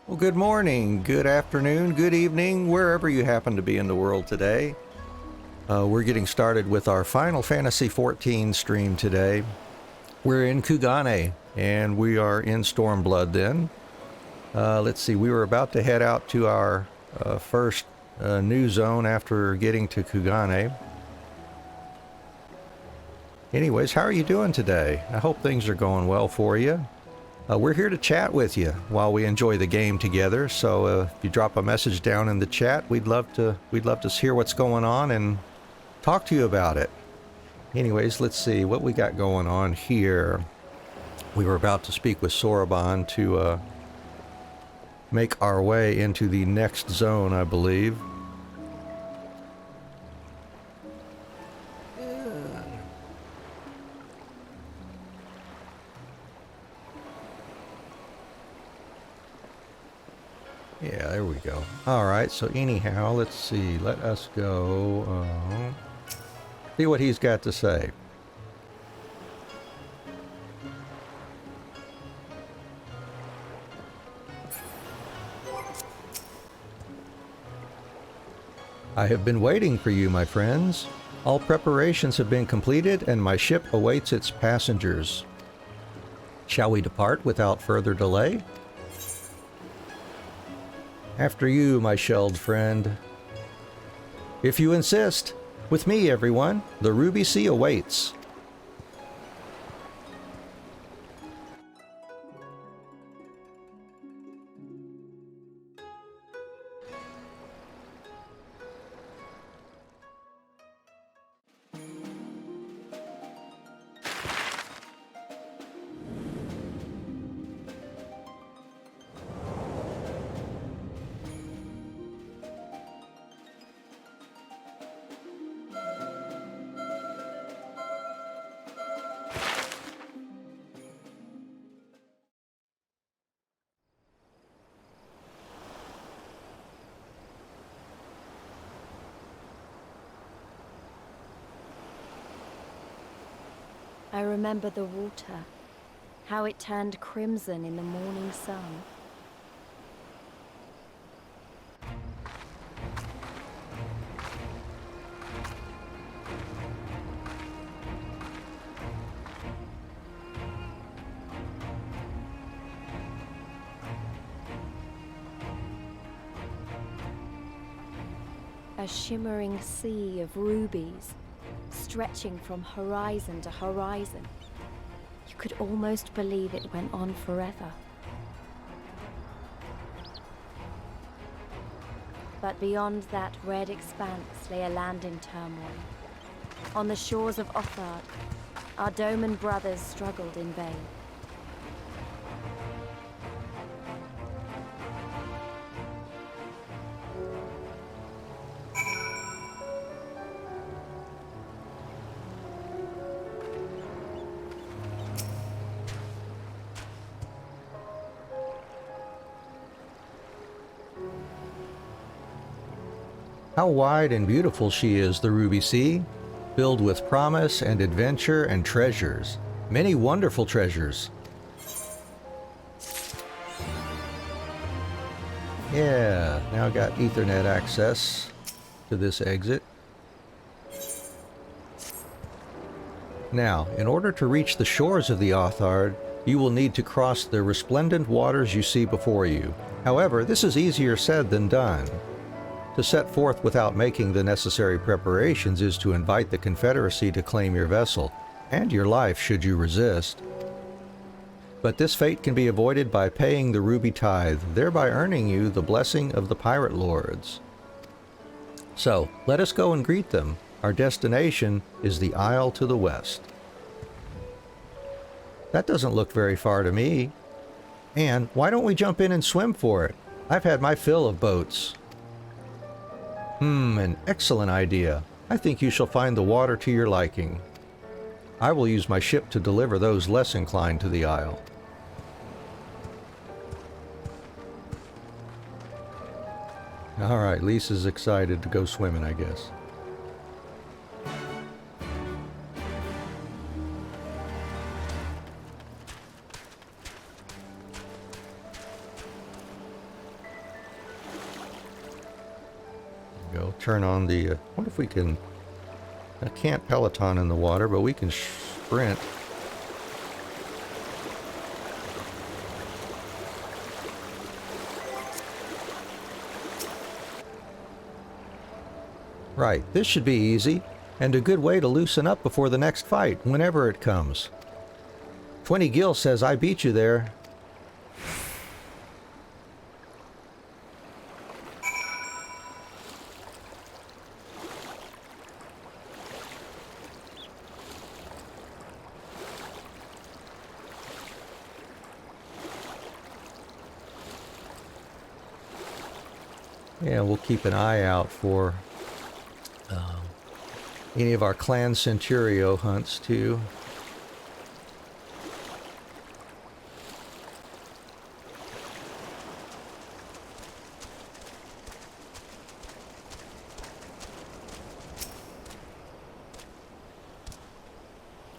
Well, good morning, good afternoon, good evening, wherever you happen to be in the world today. We're getting started with our Final Fantasy XIV stream today. We're in Kugane, and we are in Stormblood then. Let's see, we were about to head out to our first new zone after getting to Kugane. Anyways, how are you doing today? I hope things are going well for you. We're here to chat with you while we enjoy the game together. So if you drop a message down in the chat, we'd love to hear what's going on and talk to you about it. Anyways, let's see what we got going on here. We were about to speak with Soroban to make our way into the next zone, I believe. Yeah, there we go. Alright, so anyhow, let's see. Let us go see what he's got to say. I have been waiting for you, my friends. All preparations have been completed and my ship awaits its passengers. Shall we depart without further delay? After you, my shelled friend. If you insist. With me, everyone. The Ruby Sea awaits. I remember the water, how it turned crimson in the morning sun. A shimmering sea of rubies, stretching from horizon to horizon. You could almost believe it went on forever. But beyond that red expanse lay a land in turmoil. On the shores of Othard, our Doman brothers struggled in vain. How wide and beautiful she is, the Ruby Sea, filled with promise and adventure and treasures. Many wonderful treasures. Yeah, now got Ethernet access to this exit. Now, in order to reach the shores of the Othard, you will need to cross the resplendent waters you see before you. However, this is easier said than done. To set forth without making the necessary preparations is to invite the Confederacy to claim your vessel, and your life should you resist. But this fate can be avoided by paying the Ruby Tithe, thereby earning you the blessing of the Pirate Lords. So, let us go and greet them. Our destination is the Isle to the west. That doesn't look very far to me. And why don't we jump in and swim for it? I've had my fill of boats. An excellent idea. I think you shall find the water to your liking. I will use my ship to deliver those less inclined to the Isle. Alright, Lisa's excited to go swimming, I guess. go. Turn on the... wonder if we can... I can't Peloton in the water, but we can sprint. Right, this should be easy, and a good way to loosen up before the next fight, whenever it comes. 20 Gil says I beat you there. Yeah, we'll keep an eye out for any of our Clan Centurio hunts, too.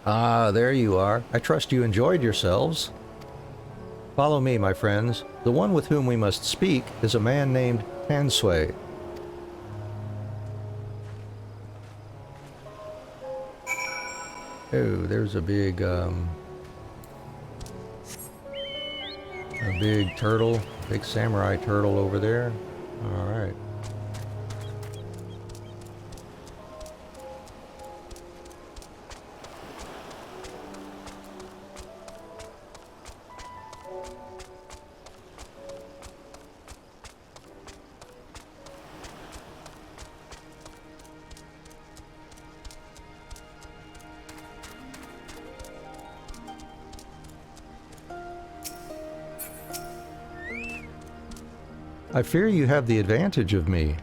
Ah, there you are. I trust you enjoyed yourselves. Follow me, my friends. The one with whom we must speak is a man named Tansui. Oh, there's a big turtle, big samurai turtle over there. All right. I fear you have the advantage of me.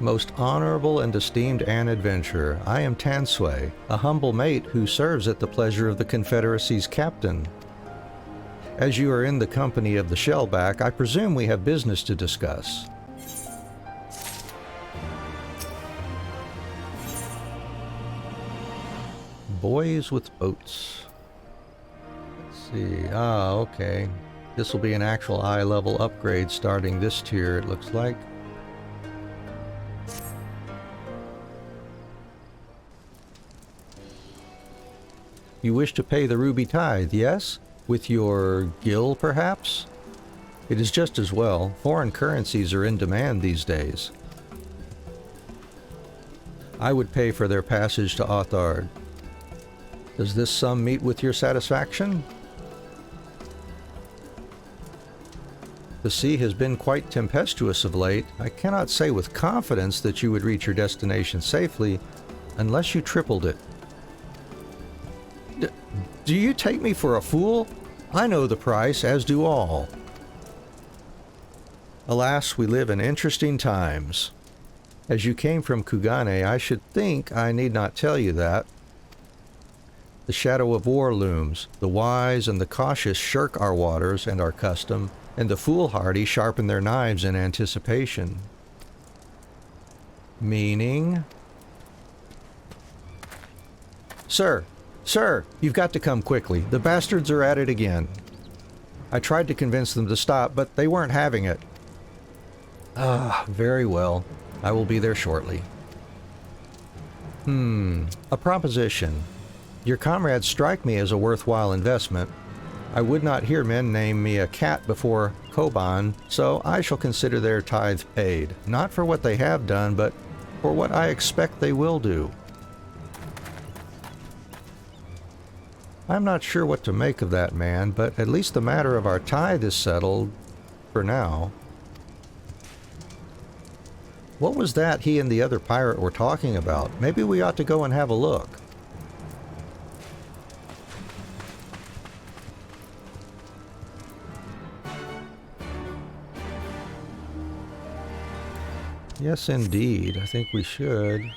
Most honorable and esteemed An Adventurer, I am Tansui, a humble mate who serves at the pleasure of the Confederacy's captain. As you are in the company of the Shellback, I presume we have business to discuss. Boys with boats. See. Ah, okay. This will be an actual eye level upgrade starting this tier, it looks like. You wish to pay the ruby tithe, yes? With your gil, perhaps? It is just as well. Foreign currencies are in demand these days. I would pay for their passage to Othard. Does this sum meet with your satisfaction? The sea has been quite tempestuous of late. I cannot say with confidence that you would reach your destination safely unless you tripled it. Do you take me for a fool? I know the price, as do all. Alas, we live in interesting times. As you came from Kugane, I should think I need not tell you that. The shadow of war looms. The wise and the cautious shirk our waters and our custom, and the foolhardy sharpen their knives in anticipation. Meaning? Sir, you've got to come quickly. The bastards are at it again. I tried to convince them to stop, but they weren't having it. Ah, very well. I will be there shortly. A proposition. Your comrades strike me as a worthwhile investment. I would not hear men name me a cat before Koban, so I shall consider their tithe paid, not for what they have done, but for what I expect they will do. I'm not sure what to make of that man, but at least the matter of our tithe is settled for now. What was that he and the other pirate were talking about? Maybe we ought to go and have a look. Yes, indeed. I think we should.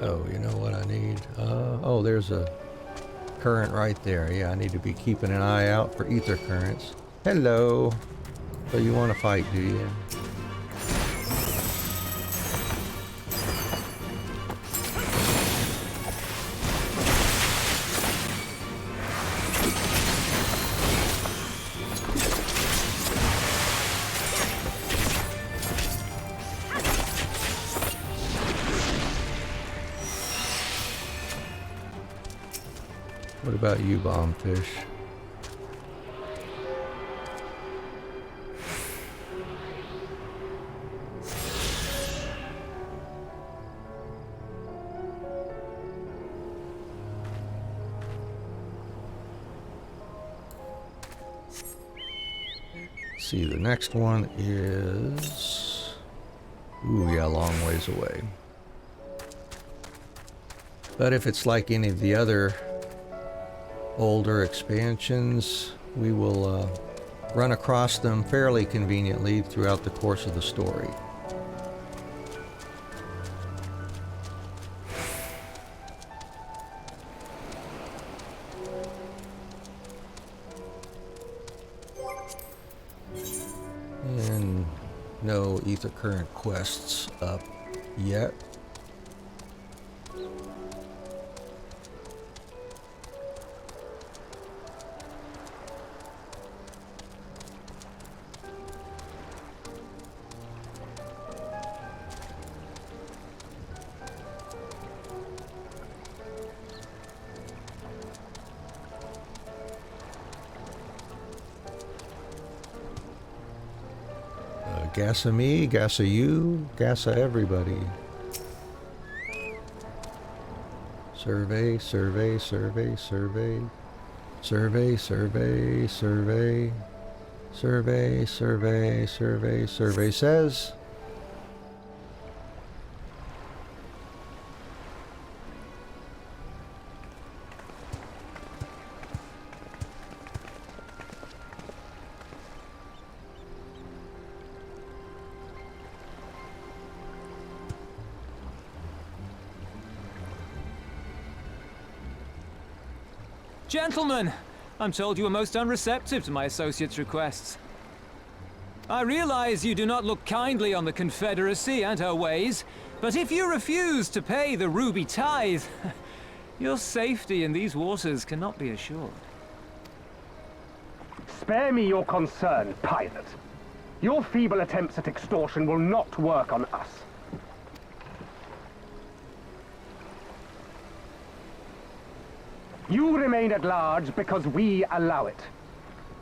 Oh, you know what I need? Oh, there's a current right there. Yeah, I need to be keeping an eye out for ether currents. Hello. So you want to fight, do you? What about you, Bombfish? See, the next one is... Ooh, yeah, long ways away. But if it's like any of the other older expansions, we will run across them fairly conveniently throughout the course of the story. And no ether current quests up yet. Gassa me, gassa you, gassa everybody. Survey, survey, survey, survey. Survey, survey, survey. Survey, survey, survey, survey says. Gentlemen, I'm told you are most unreceptive to my associates' requests. I realize you do not look kindly on the Confederacy and her ways, but if you refuse to pay the ruby tithe, your safety in these waters cannot be assured. Spare me your concern, pilot. Your feeble attempts at extortion will not work on us. You remain at large because we allow it.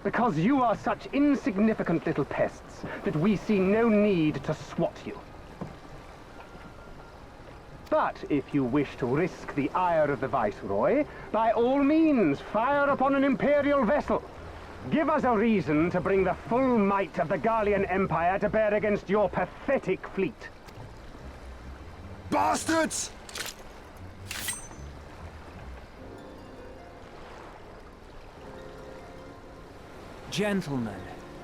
Because you are such insignificant little pests that we see no need to swat you. But if you wish to risk the ire of the Viceroy, by all means, fire upon an Imperial vessel. Give us a reason to bring the full might of the Garlean Empire to bear against your pathetic fleet. Bastards! Gentlemen,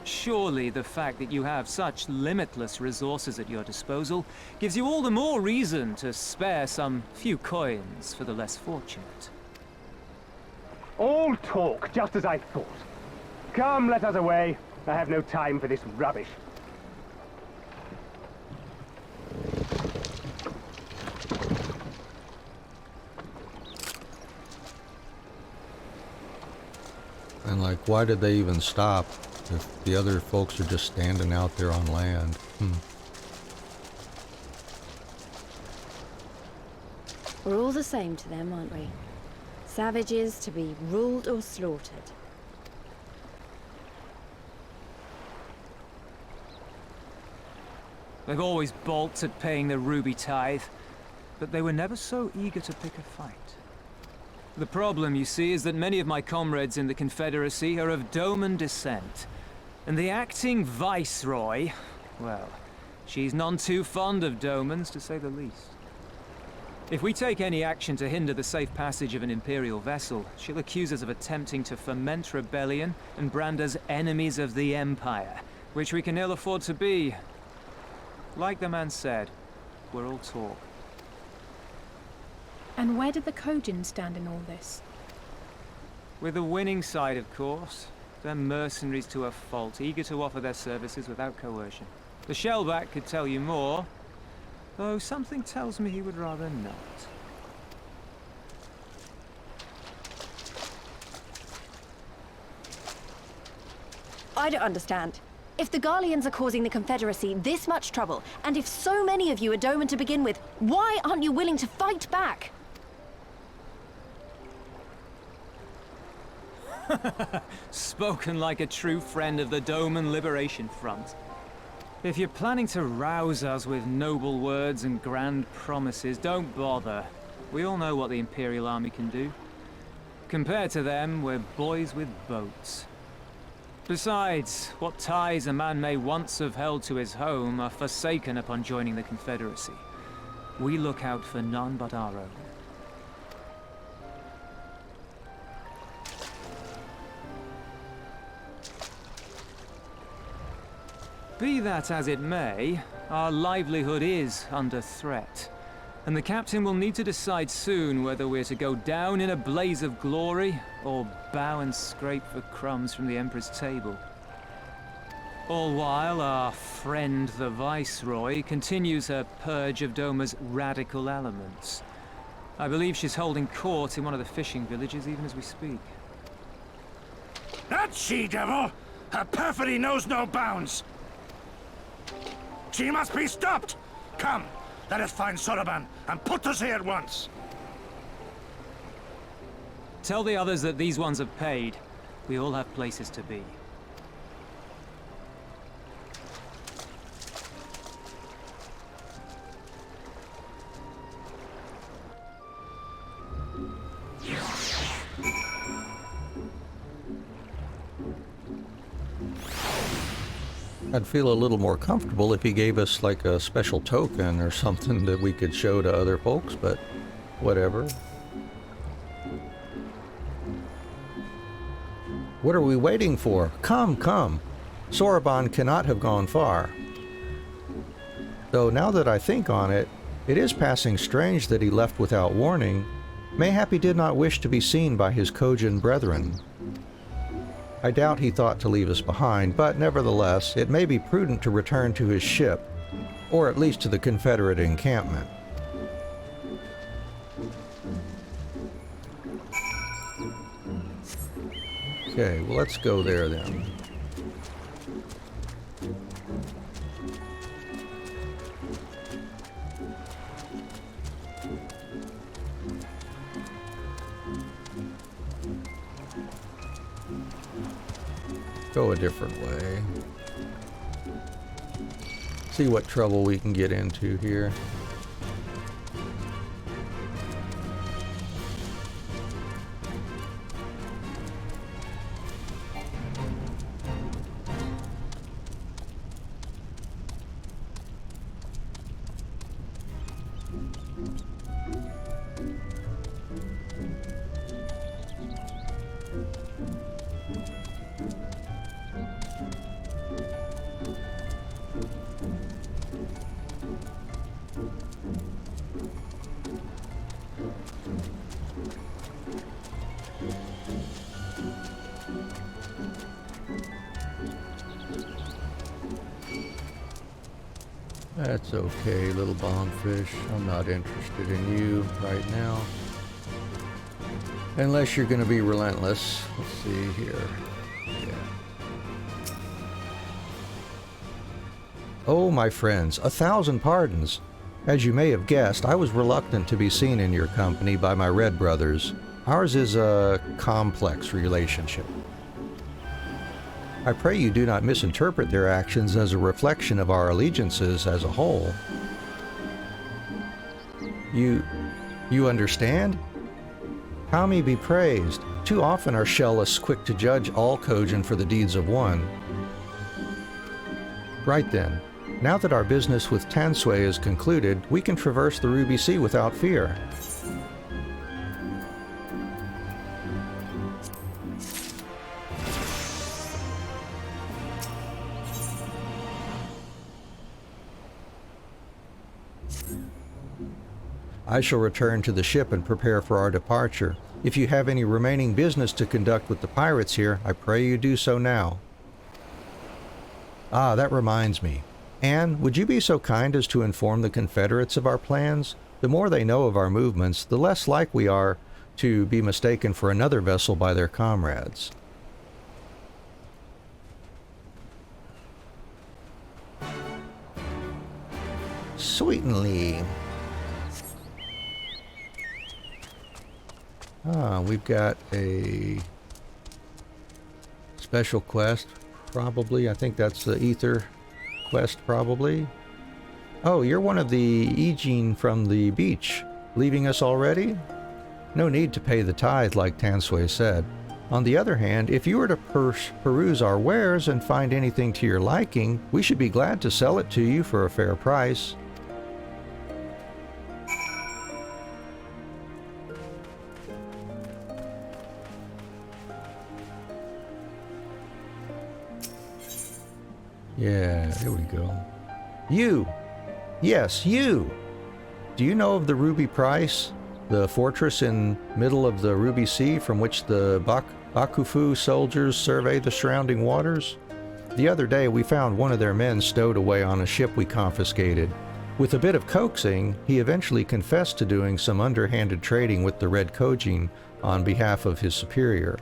surely the fact that you have such limitless resources at your disposal gives you all the more reason to spare some few coins for the less fortunate. All talk, just as I thought. Come, let us away. I have no time for this rubbish. And like, why did they even stop if the other folks are just standing out there on land? We're all the same to them, aren't we? Savages to be ruled or slaughtered. They've always balked at paying the ruby tithe, but they were never so eager to pick a fight. The problem, you see, is that many of my comrades in the Confederacy are of Doman descent. And the acting Viceroy, well, she's none too fond of Domans, to say the least. If we take any action to hinder the safe passage of an Imperial vessel, she'll accuse us of attempting to foment rebellion and brand us enemies of the Empire, which we can ill afford to be. Like the man said, we're all talk. And where did the Kugane stand in all this? With the winning side, of course. They're mercenaries to a fault, eager to offer their services without coercion. The Shellback could tell you more, though something tells me he would rather not. I don't understand. If the Garleans are causing the Confederacy this much trouble, and if so many of you are Doman to begin with, why aren't you willing to fight back? Spoken like a true friend of the Doman Liberation Front. If you're planning to rouse us with noble words and grand promises, don't bother. We all know what the Imperial Army can do. Compared to them, we're boys with boats. Besides, what ties a man may once have held to his home are forsaken upon joining the Confederacy. We look out for none but our own. Be that as it may, our livelihood is under threat. And the captain will need to decide soon whether we're to go down in a blaze of glory, or bow and scrape for crumbs from the Emperor's table. All while our friend the Viceroy continues her purge of Doma's radical elements. I believe she's holding court in one of the fishing villages even as we speak. That she-devil! Her perfidy knows no bounds! She must be stopped! Come, let us find Soroban and put us here at once! Tell the others that these ones have paid. We all have places to be. I'd feel a little more comfortable if he gave us like a special token or something that we could show to other folks, but whatever. What are we waiting for? Come, come. Soroban cannot have gone far. Though now that I think on it, it is passing strange that he left without warning. Mayhap he did not wish to be seen by his Kugane brethren. I doubt he thought to leave us behind, but nevertheless, it may be prudent to return to his ship, or at least to the Confederate encampment. Okay, well, let's go there then. Go a different way. See what trouble we can get into here. That's okay, little bombfish. I'm not interested in you right now. Unless you're going to be relentless. Let's see here. Yeah. Oh, my friends, 1,000 pardons. As you may have guessed, I was reluctant to be seen in your company by my Red brothers. Ours is a complex relationship. I pray you do not misinterpret their actions as a reflection of our allegiances as a whole. You understand? Kami be praised. Too often are Shellists quick to judge all Kogin for the deeds of one. Right then, now that our business with Tansui is concluded, we can traverse the Ruby Sea without fear. I shall return to the ship and prepare for our departure. If you have any remaining business to conduct with the pirates here, I pray you do so now. Ah, that reminds me. Anne, would you be so kind as to inform the Confederates of our plans? The more they know of our movements, the less likely we are to be mistaken for another vessel by their comrades. Sweetly. Ah, we've got a special quest, probably. I think that's the Ether quest, probably. Oh, you're one of the Aegean from the beach. Leaving us already? No need to pay the tithe, like Tansui said. On the other hand, if you were to peruse our wares and find anything to your liking, we should be glad to sell it to you for a fair price. Yeah, there we go. You! Yes, you! Do you know of the Ruby Price? The fortress in middle of the Ruby Sea from which the Bakufu soldiers survey the surrounding waters? The other day we found one of their men stowed away on a ship we confiscated. With a bit of coaxing, he eventually confessed to doing some underhanded trading with the Red Kogin on behalf of his superior.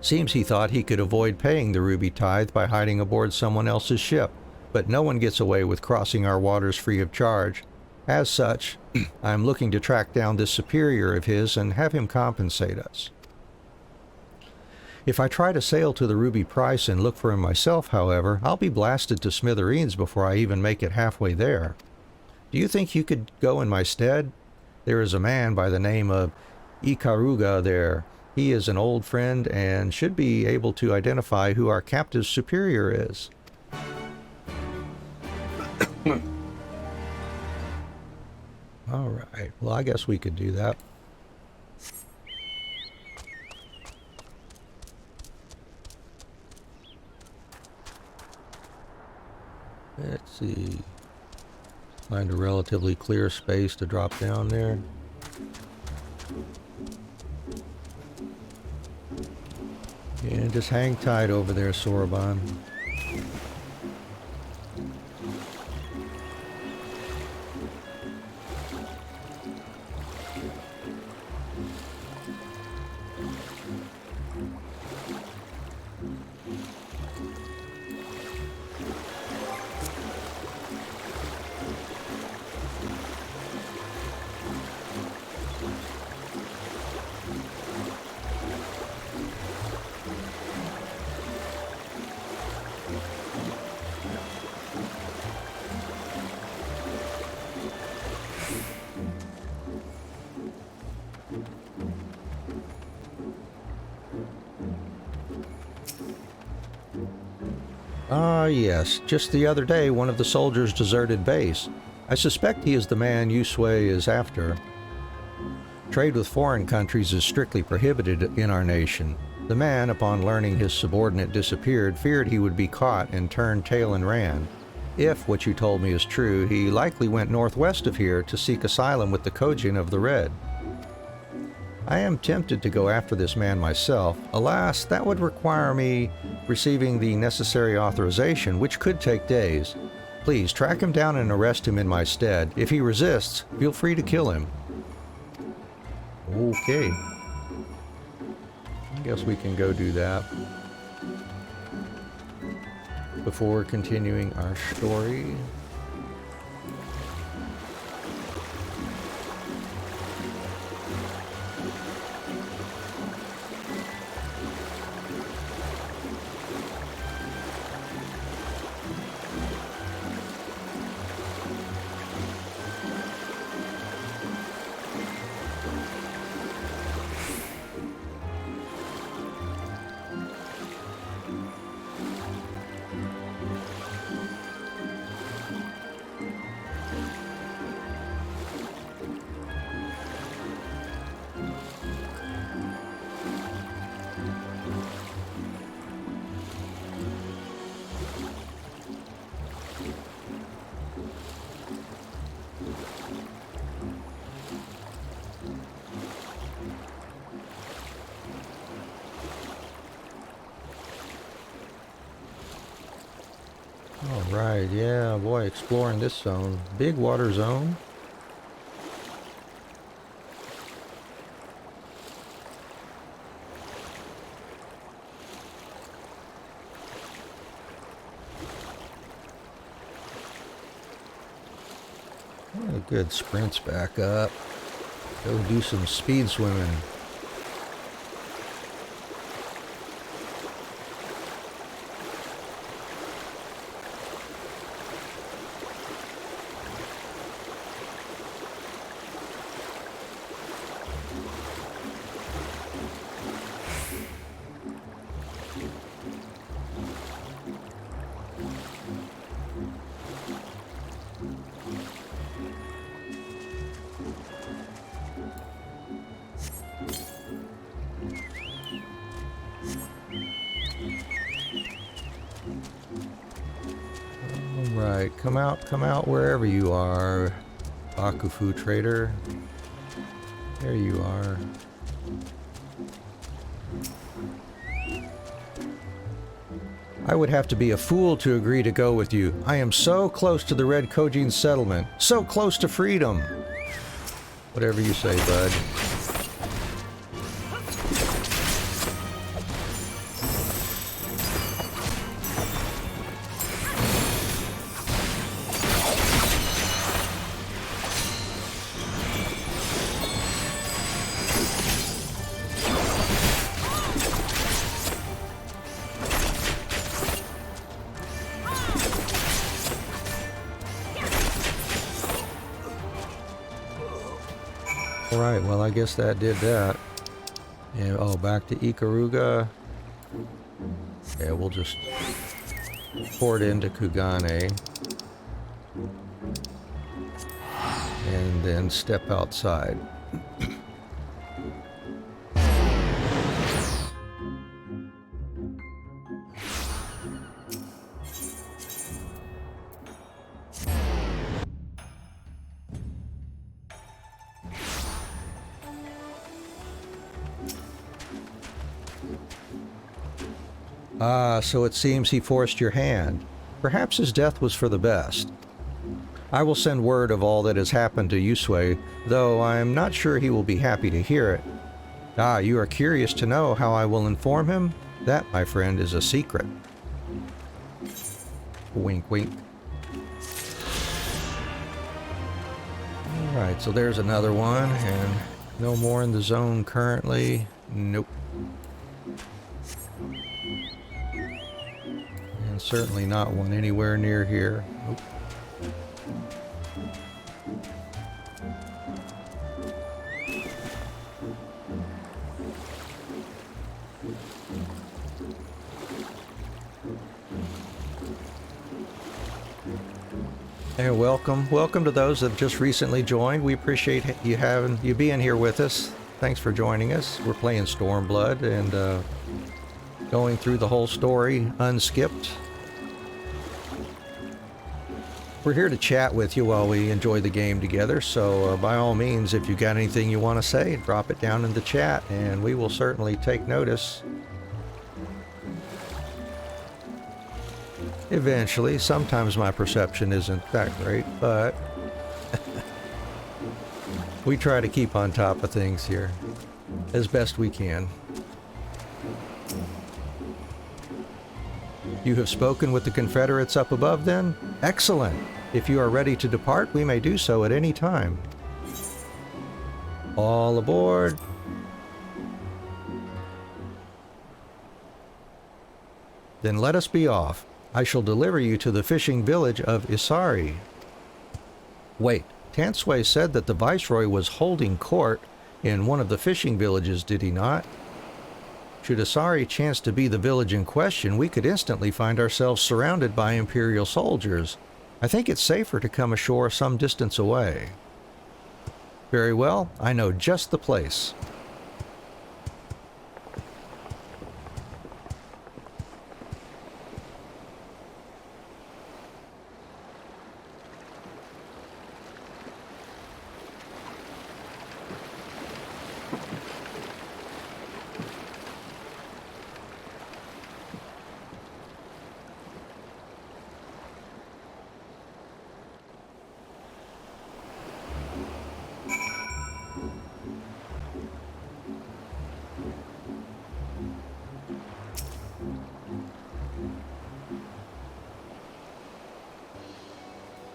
Seems he thought he could avoid paying the ruby tithe by hiding aboard someone else's ship, but no one gets away with crossing our waters free of charge. As such, I'm looking to track down this superior of his and have him compensate us. If I try to sail to the Ruby Price and look for him myself, however, I'll be blasted to smithereens before I even make it halfway there. Do you think you could go in my stead? There is a man by the name of Ikaruga there. He is an old friend and should be able to identify who our captive superior is. All right. Well, I guess we could do that. Let's see. Find a relatively clear space to drop down there. And just hang tight over there, Soroban. Ah, yes. Just the other day, one of the soldiers deserted base. I suspect he is the man Yusui is after. Trade with foreign countries is strictly prohibited in our nation. The man, upon learning his subordinate disappeared, feared he would be caught and turned tail and ran. If what you told me is true, he likely went northwest of here to seek asylum with the Kojin of the Red. I am tempted to go after this man myself. Alas, that would require me receiving the necessary authorization, which could take days. Please track him down and arrest him in my stead. If he resists, feel free to kill him. Okay. I guess we can go do that before continuing our story. Alright, yeah, boy, exploring this zone. Big water zone. Oh, good, sprints back up. Go do some speed swimming. come out wherever you are, Bakufu trader. There you are. I would have to be a fool to agree to go with you. I am so close to the Red Kojin settlement. So close to freedom. Whatever you say, bud. Alright, well I guess that did that. And oh, back to Ikaruga. Yeah, we'll just port into Kugane. And then step outside. Ah, so it seems he forced your hand. Perhaps his death was for the best. I will send word of all that has happened to Yusui, though I am not sure he will be happy to hear it. Ah, you are curious to know how I will inform him? That, my friend, is a secret. Wink, wink. Alright, so there's another one, and no more in the zone currently. Nope. And certainly not one anywhere near here. Nope. Hey, welcome to those that have just recently joined. We appreciate you being here with us. Thanks for joining us. We're playing Stormblood and going through the whole story unskipped. We're here to chat with you while we enjoy the game together, so by all means, if you've got anything you want to say, drop it down in the chat and we will certainly take notice. Eventually. Sometimes my perception isn't that great, but we try to keep on top of things here as best we can. You have spoken with the Confederates up above then? Excellent. If you are ready to depart, we may do so at any time. All aboard. Then let us be off. I shall deliver you to the fishing village of Isari. Wait, Tansway said that the Viceroy was holding court in one of the fishing villages, did he not? Should Isari chance to be the village in question, we could instantly find ourselves surrounded by Imperial soldiers. I think it's safer to come ashore some distance away. Very well, I know just the place.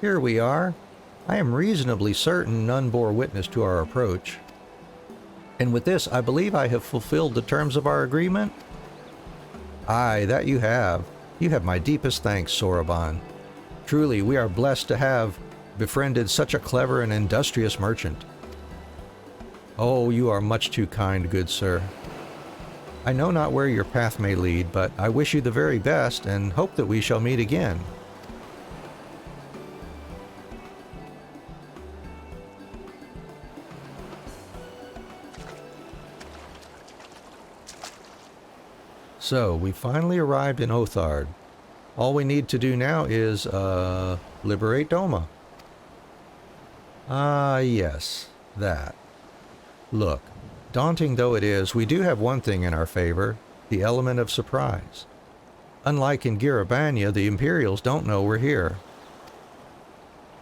Here we are. I am reasonably certain none bore witness to our approach. And with this, I believe I have fulfilled the terms of our agreement? Aye, that you have. You have my deepest thanks, Soroban. Truly, we are blessed to have befriended such a clever and industrious merchant. Oh, you are much too kind, good sir. I know not where your path may lead, but I wish you the very best and hope that we shall meet again. So, we finally arrived in Othard. All we need to do now is, Liberate Doma. Ah, yes, that. Look, daunting though it is, we do have one thing in our favor, the element of surprise. Unlike in Girabanya, the Imperials don't know we're here.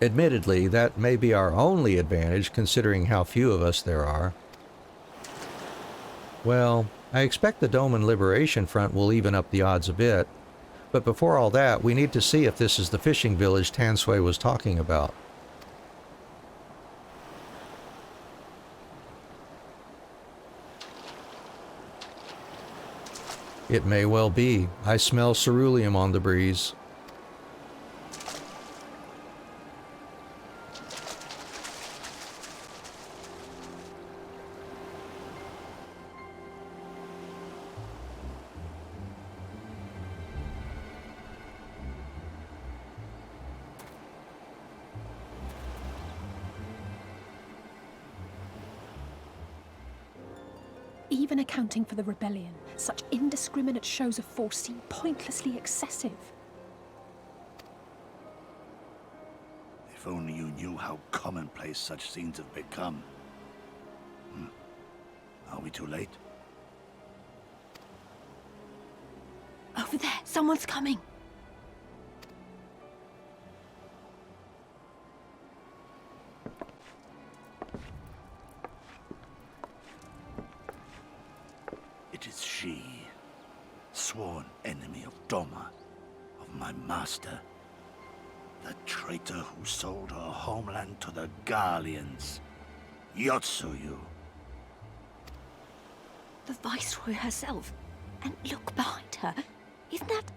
Admittedly, that may be our only advantage considering how few of us there are. Well, I expect the Doman Liberation Front will even up the odds a bit, but before all that, we need to see if this is the fishing village Tansui was talking about. It may well be. I smell ceruleum on the breeze. Even accounting for the rebellion, such indiscriminate shows of force seem pointlessly excessive. If only you knew how commonplace such scenes have become. Are we too late? Over there, someone's coming. It is she, sworn enemy of Doma, of my master. The traitor who sold her homeland to the Garleans. Yotsuyu. The Viceroy herself. And look behind her. Isn't that...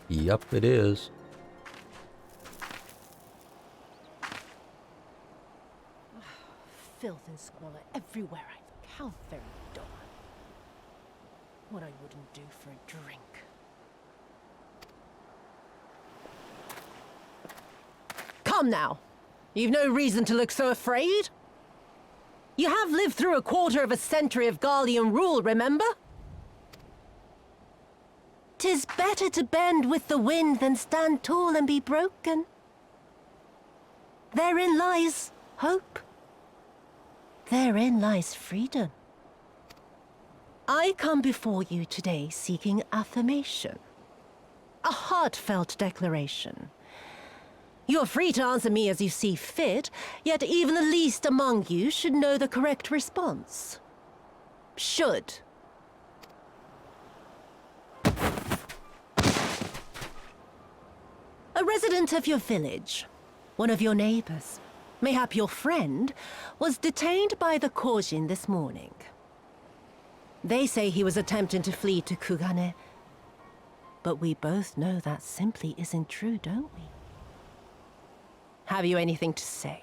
Yup, it is. Filth and squalor everywhere I look. How very dull. What I wouldn't do for a drink. Come now! You've no reason to look so afraid. You have lived through a quarter of a century of Garlean rule, remember? 'Tis better to bend with the wind than stand tall and be broken. Therein lies hope. Therein lies freedom. I come before you today seeking affirmation. A heartfelt declaration. You are free to answer me as you see fit, yet even the least among you should know the correct response. Should. A resident of your village, one of your neighbors, mayhap your friend, was detained by the Kugane this morning. They say he was attempting to flee to Kugane, but we both know that simply isn't true, don't we? Have you anything to say?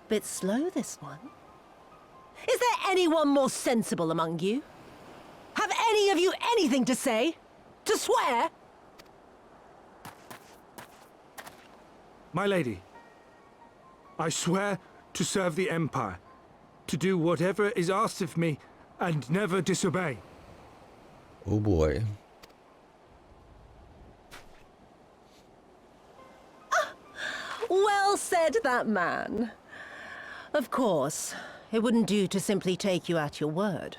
Bit slow, this one. Is there anyone more sensible among you? Have any of you anything to say? To swear? My lady, I swear to serve the Empire, to do whatever is asked of me, and never disobey. Oh boy. Well said, that man. Of course, it wouldn't do to simply take you at your word.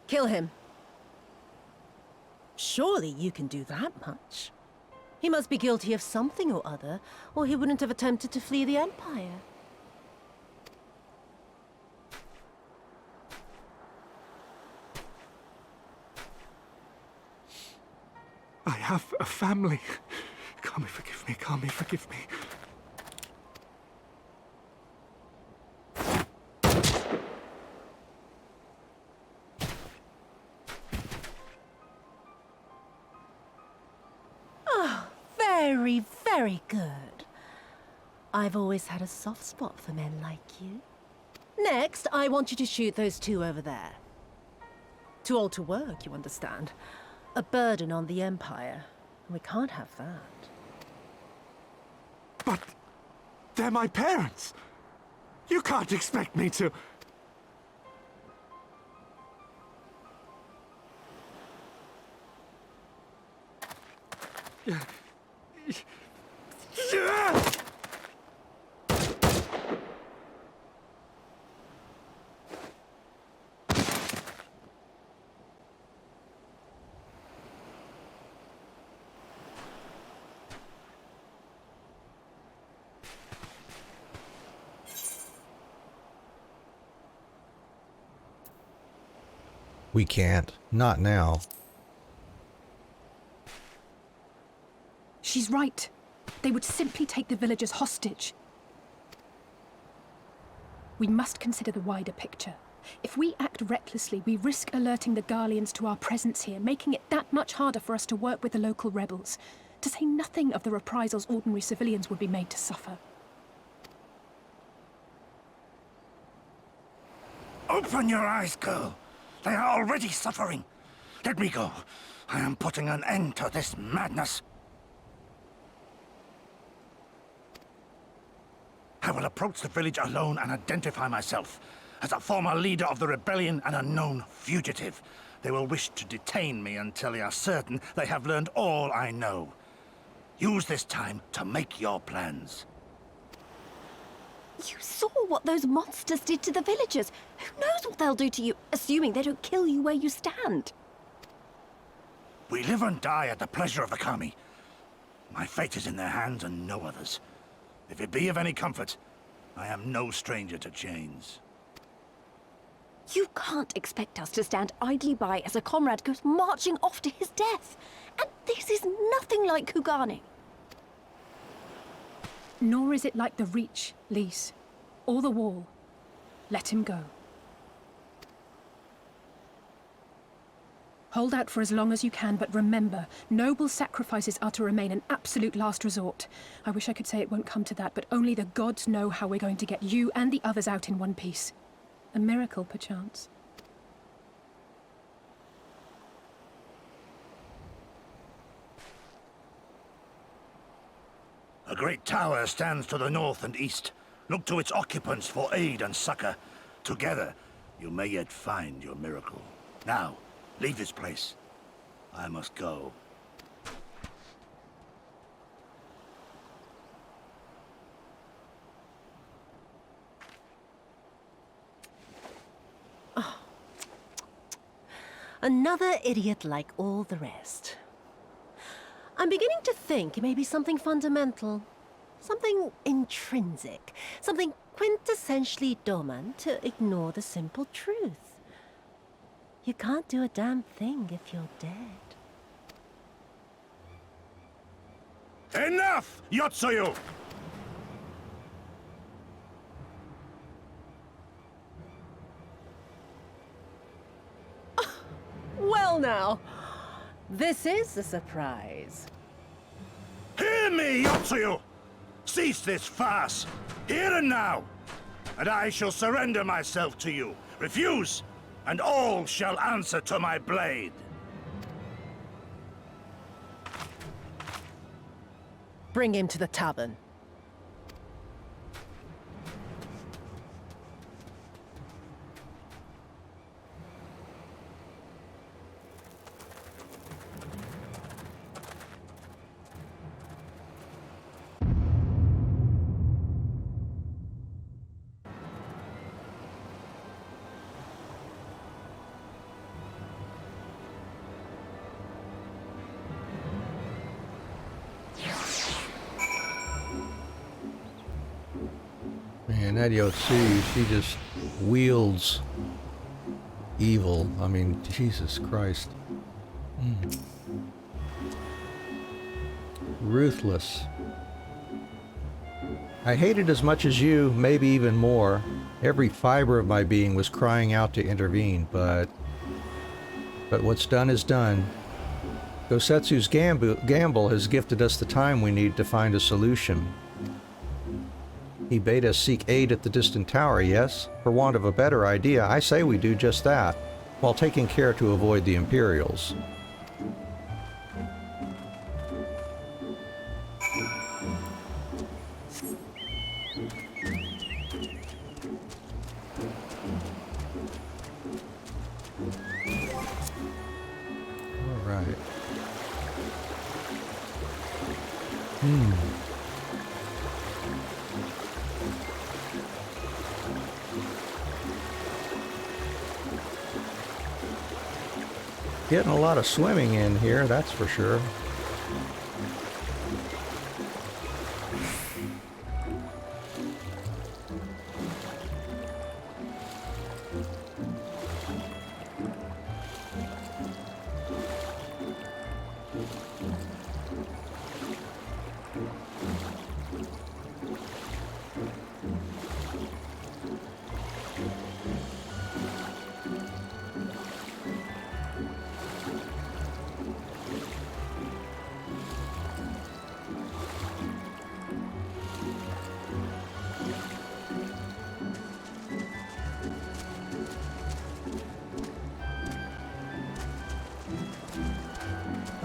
Kill him. Surely you can do that much. He must be guilty of something or other, or he wouldn't have attempted to flee the Empire. I have a family. Kami, forgive me. Kami, forgive me. Very, very good. I've always had a soft spot for men like you. Next, I want you to shoot those two over there. Too old to work, you understand. A burden on the Empire. We can't have that. But they're my parents. You can't expect me to... We can't. Not now. She's right. They would simply take the villagers hostage. We must consider the wider picture. If we act recklessly, we risk alerting the Garleans to our presence here, making it that much harder for us to work with the local rebels. To say nothing of the reprisals ordinary civilians would be made to suffer. Open your eyes, girl. They are already suffering. Let me go. I am putting an end to this madness. I will approach the village alone and identify myself as a former leader of the rebellion and a known fugitive. They will wish to detain me until they are certain they have learned all I know. Use this time to make your plans. You saw what those monsters did to the villagers. Who knows what they'll do to you, assuming they don't kill you where you stand? We live and die at the pleasure of the Kami. My fate is in their hands and no others. If it be of any comfort, I am no stranger to chains. You can't expect us to stand idly by as a comrade goes marching off to his death. And this is nothing like Kugane. Nor is it like the Reach, Lise, or the Wall. Let him go. Hold out for as long as you can, but remember, noble sacrifices are to remain an absolute last resort. I wish I could say it won't come to that, but only the gods know how we're going to get you and the others out in one piece. A miracle, perchance. A great tower stands to the north and east. Look to its occupants for aid and succor. Together, you may yet find your miracle. Now, leave this place. I must go. Another idiot like all the rest. I'm beginning to think it may be something fundamental. Something intrinsic. Something quintessentially Doman to ignore the simple truth. You can't do a damn thing if you're dead. Enough, Yotsuyu! Well now, this is a surprise. Hear me, Yotsuyu! Cease this farce, here and now, and I shall surrender myself to you. Refuse, and all shall answer to my blade. Bring him to the tavern. Man, that Yotsuyu, she just wields evil. I mean, Jesus Christ. Ruthless. I hated as much as you, maybe even more. Every fiber of my being was crying out to intervene, but what's done is done. Gosetsu's gamble has gifted us the time we need to find a solution. He bade us seek aid at the distant tower, yes? For want of a better idea, I say we do just that. while taking care to avoid the Imperials. Alright. Getting a lot of swimming in here, that's for sure.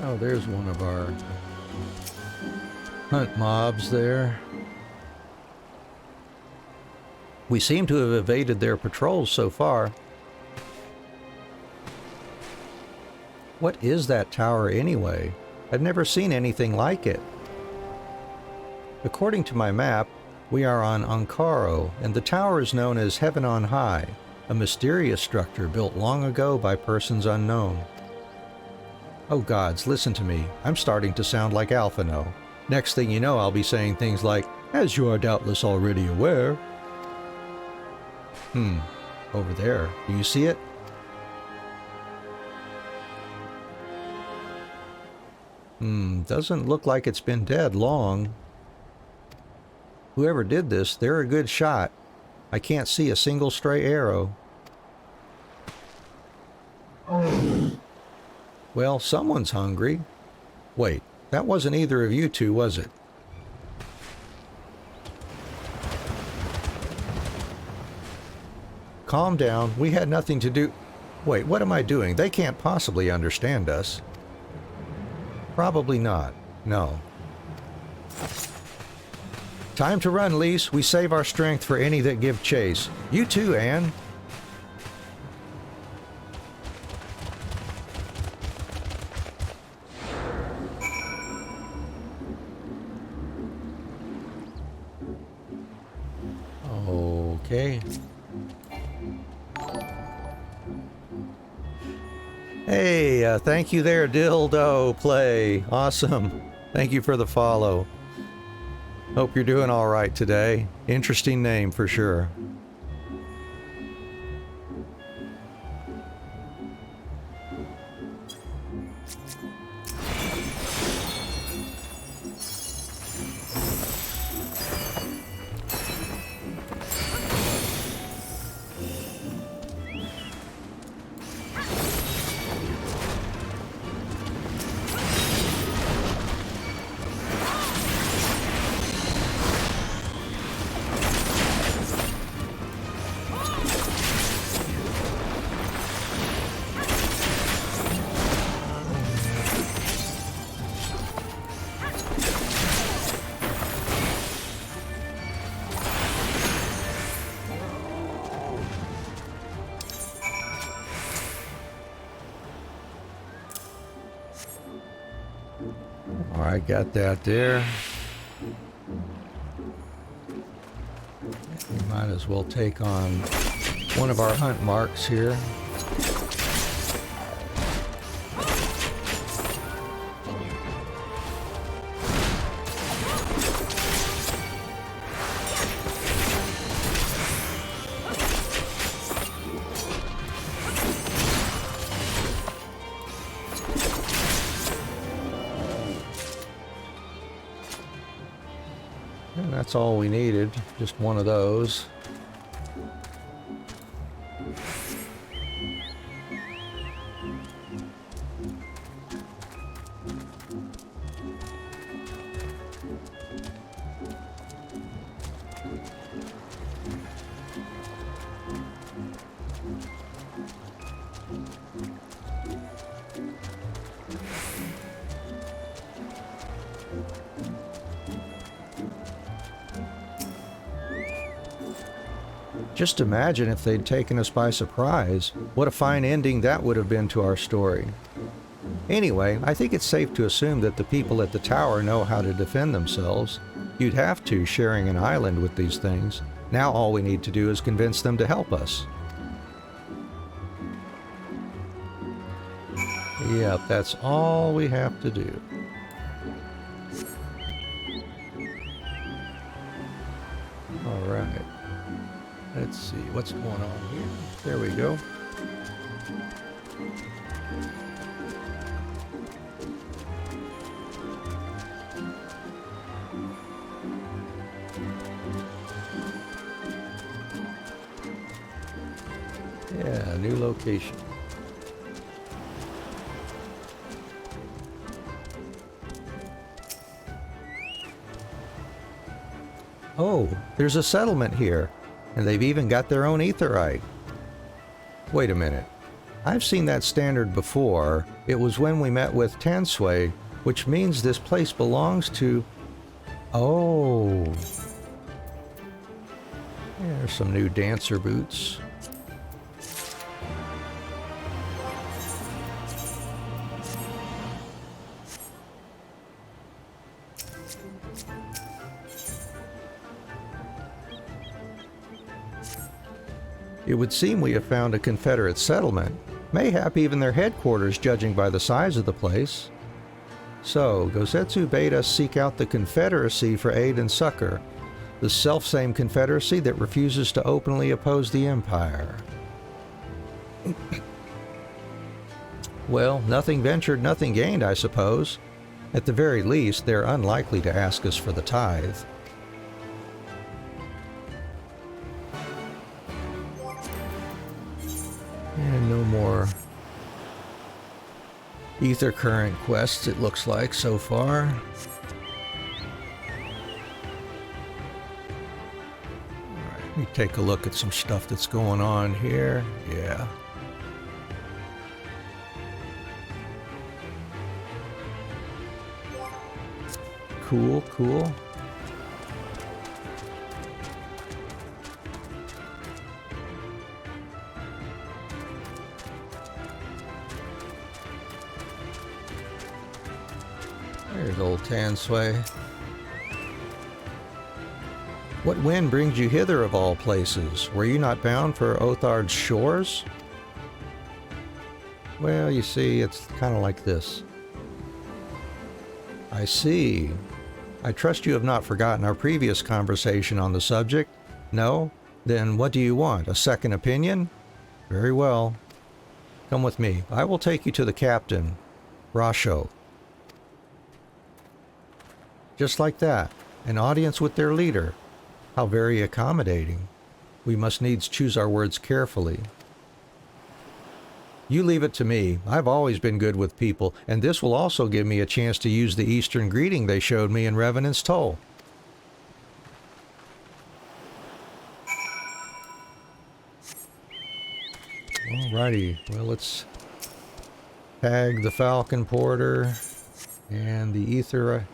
Oh, there's one of our hunt mobs there. We seem to have evaded their patrols so far. What is that tower anyway? I've never seen anything like it. According to my map, we are on Ankaro, and the tower is known as Heaven on High, a mysterious structure built long ago by persons unknown. Oh gods, listen to me. I'm starting to sound like Alphino. Next thing you know, I'll be saying things like, as you are doubtless already aware. Over there. Do you see it? Doesn't look like it's been dead long. Whoever did this, they're a good shot. I can't see a single stray arrow. Well, someone's hungry. Wait, that wasn't either of you two, was it? Calm down, we had nothing to do... Wait, what am I doing? They can't possibly understand us. Probably not. No. Time to run, Lise. We save our strength for any that give chase. You too, Anne. Okay. Hey, thank you there, Dildo Play. Awesome. Thank you for the follow. Hope you're doing all right today. Interesting name for sure. Alright, got that there. We might as well take on one of our hunt marks here. And that's all we needed, just one of those. Just imagine if they'd taken us by surprise. What a fine ending that would have been to our story. Anyway, I think it's safe to assume that the people at the tower know how to defend themselves. You'd have to, sharing an island with these things. Now all we need to do is convince them to help us. Yep, that's all we have to do. Alright. Let's see, what's going on here? There we go. Yeah, new location. Oh, there's a settlement here, and they've even got their own aetheryte. Wait a minute. I've seen that standard before. It was when we met with Tansui, which means this place belongs to... Oh. There's some new dancer boots. It would seem we have found a Confederate settlement, mayhap even their headquarters judging by the size of the place. So, Gosetsu bade us seek out the Confederacy for aid and succor, the selfsame Confederacy that refuses to openly oppose the Empire. Well, nothing ventured, nothing gained, I suppose. At the very least, they're unlikely to ask us for the tithe. And no more ether current quests, it looks like, so far. Alright, let me take a look at some stuff that's going on here. Yeah. Cool, cool. There's old Tansui. What wind brings you hither of all places? Were you not bound for Othard's shores? Well, you see, it's kind of like this. I see. I trust you have not forgotten our previous conversation on the subject. No? Then what do you want? A second opinion? Very well. Come with me. I will take you to the captain, Rasho. Just like that, an audience with their leader. How very accommodating. We must needs choose our words carefully. You leave it to me. I've always been good with people, and this will also give me a chance to use the Eastern greeting they showed me in Revenant's Toll. Alrighty, well, let's tag the Falcon Porter and the Ethernet,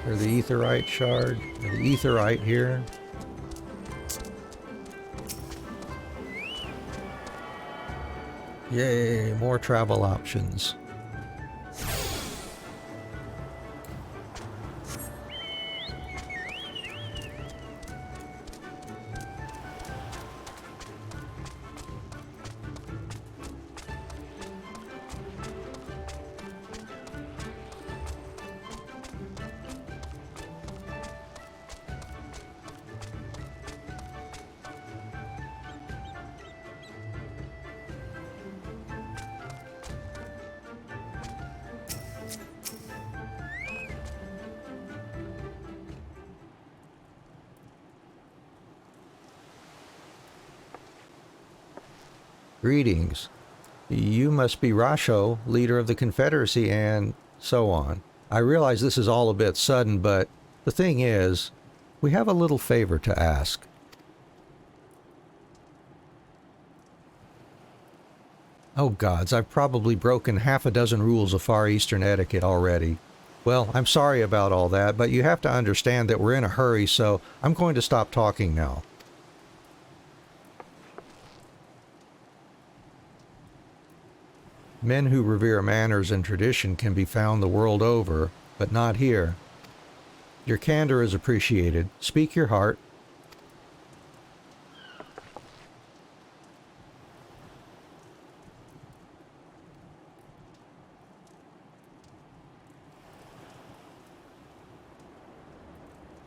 or the Aetherite shard, or the Aetherite here. Yay, more travel options. Greetings. You must be Rasho, leader of the Confederacy, and so on. I realize this is all a bit sudden, but the thing is, we have a little favor to ask. Oh gods, I've probably broken half a dozen rules of Far Eastern etiquette already. Well, I'm sorry about all that, but you have to understand that we're in a hurry, so I'm going to stop talking now. Men who revere manners and tradition can be found the world over, but not here. Your candor is appreciated. Speak your heart.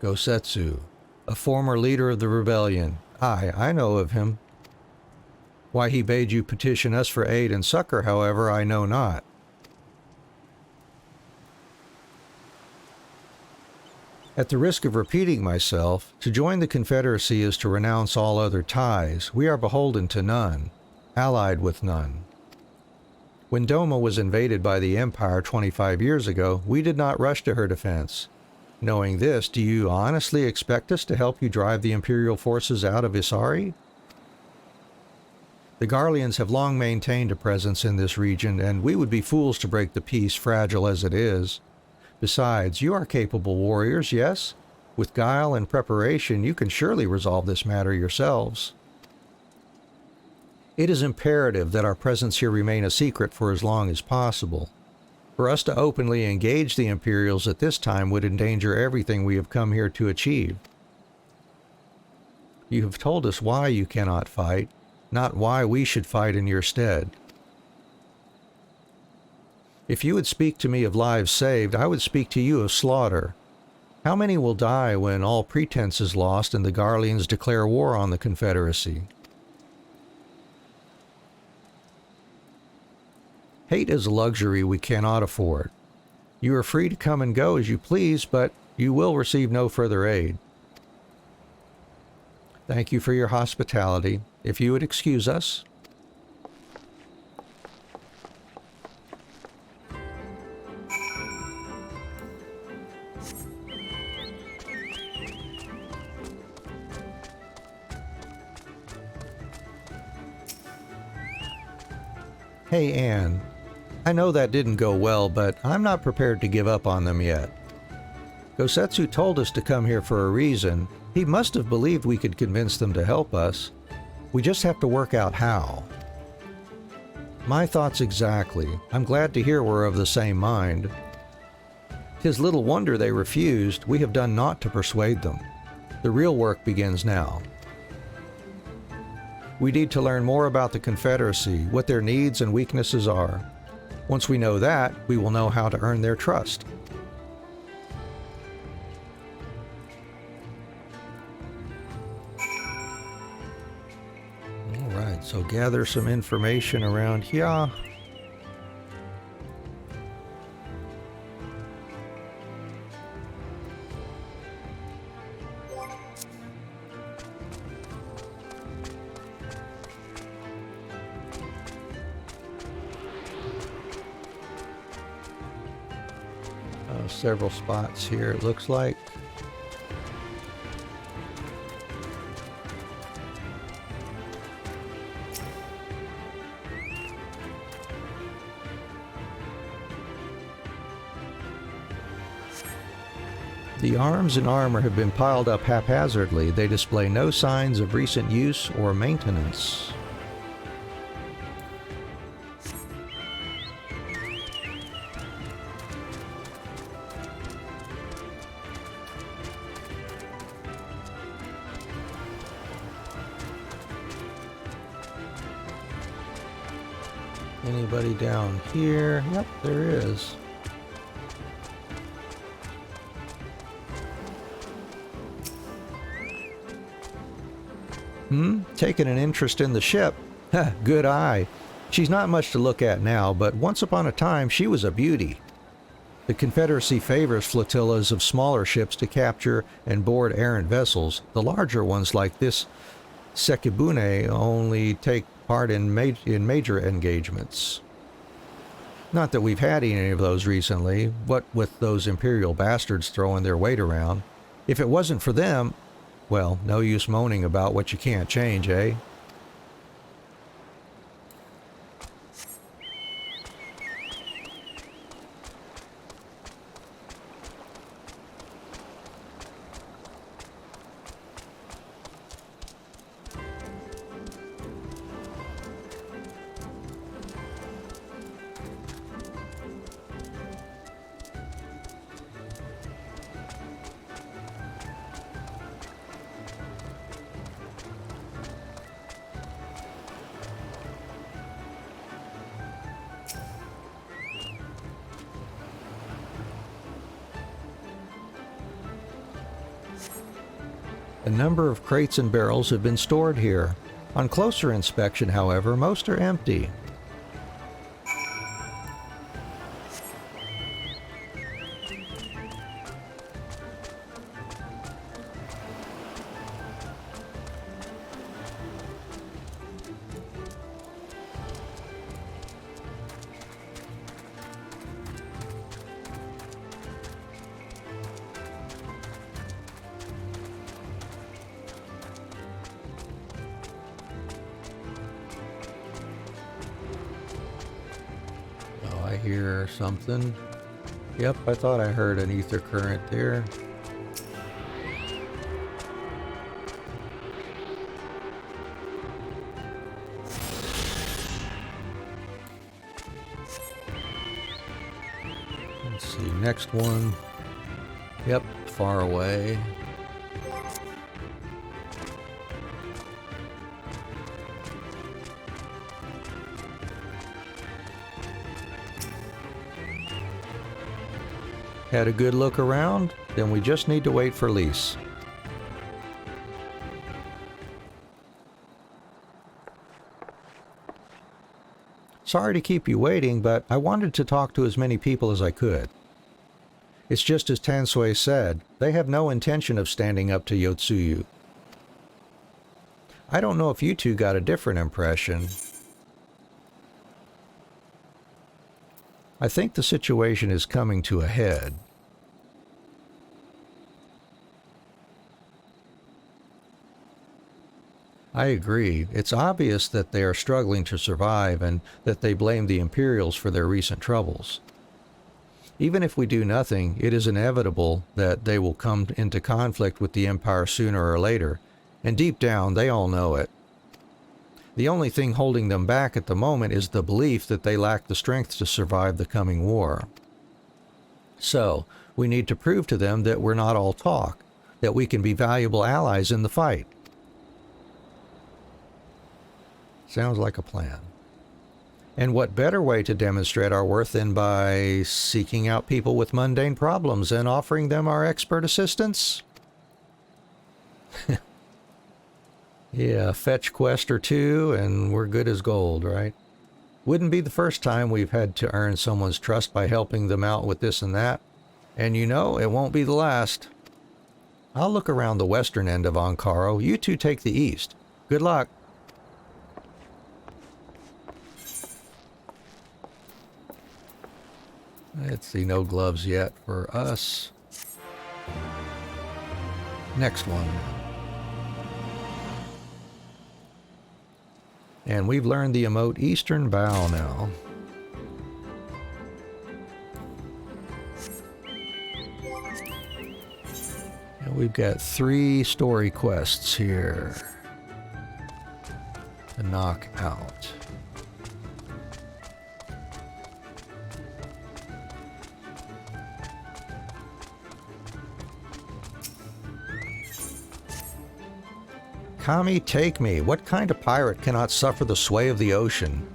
Gosetsu, a former leader of the rebellion. I know of him. Why he bade you petition us for aid and succor, however, I know not. At the risk of repeating myself, to join the Confederacy is to renounce all other ties. We are beholden to none, allied with none. When Doma was invaded by the Empire 25 years ago, we did not rush to her defense. Knowing this, do you honestly expect us to help you drive the Imperial forces out of Isari? The Garleans have long maintained a presence in this region, and we would be fools to break the peace, fragile as it is. Besides, you are capable warriors, yes? With guile and preparation, you can surely resolve this matter yourselves. It is imperative that our presence here remain a secret for as long as possible. For us to openly engage the Imperials at this time would endanger everything we have come here to achieve. You have told us why you cannot fight, not why we should fight in your stead. If you would speak to me of lives saved, I would speak to you of slaughter. How many will die when all pretense is lost and the Garleans declare war on the Confederacy? Hate is a luxury we cannot afford. You are free to come and go as you please, but you will receive no further aid. Thank you for your hospitality. If you would excuse us. Hey, Anne. I know that didn't go well, but I'm not prepared to give up on them yet. Gosetsu told us to come here for a reason. He must have believed we could convince them to help us. We just have to work out how. My thoughts exactly. I'm glad to hear we're of the same mind. 'Tis little wonder they refused. We have done naught to persuade them. The real work begins now. We need to learn more about the Confederacy, what their needs and weaknesses are. Once we know that, we will know how to earn their trust. Alright, so gather some information around here. Several spots here, it looks like. The arms and armor have been piled up haphazardly. They display no signs of recent use or maintenance. Anybody down here? Yep, there is. Taking an interest in the ship. Good eye. She's not much to look at now, but once upon a time she was a beauty. The Confederacy favors flotillas of smaller ships to capture and board errant vessels. The larger ones like this Sekibune only take part in major engagements. Not that we've had any of those recently, what with those Imperial bastards throwing their weight around. If it wasn't for them, well, no use moaning about what you can't change, eh? A number of crates and barrels have been stored here. On closer inspection, however, most are empty. I hear something. Yep, I thought I heard an ether current there. Let's see, next one. Yep, far away. Had a good look around? Then we just need to wait for Lise. Sorry to keep you waiting, but I wanted to talk to as many people as I could. It's just as Tansui said, they have no intention of standing up to Yotsuyu. I don't know if you two got a different impression. I think the situation is coming to a head. I agree. It's obvious that they are struggling to survive and that they blame the Imperials for their recent troubles. Even if we do nothing, it is inevitable that they will come into conflict with the Empire sooner or later, and deep down they all know it. The only thing holding them back at the moment is the belief that they lack the strength to survive the coming war. So, we need to prove to them that we're not all talk, that we can be valuable allies in the fight. Sounds like a plan. And what better way to demonstrate our worth than by seeking out people with mundane problems and offering them our expert assistance? Yeah, fetch quest or two and we're good as gold, right? Wouldn't be the first time we've had to earn someone's trust by helping them out with this and that. And you know, it won't be the last. I'll look around the western end of Ankaro. You two take the east. Good luck. Let's see, no gloves yet for us. Next one. And we've learned the emote Eastern Bow now. And we've got 3 story quests here to knock out. Kami, take me. What kind of pirate cannot suffer the sway of the ocean?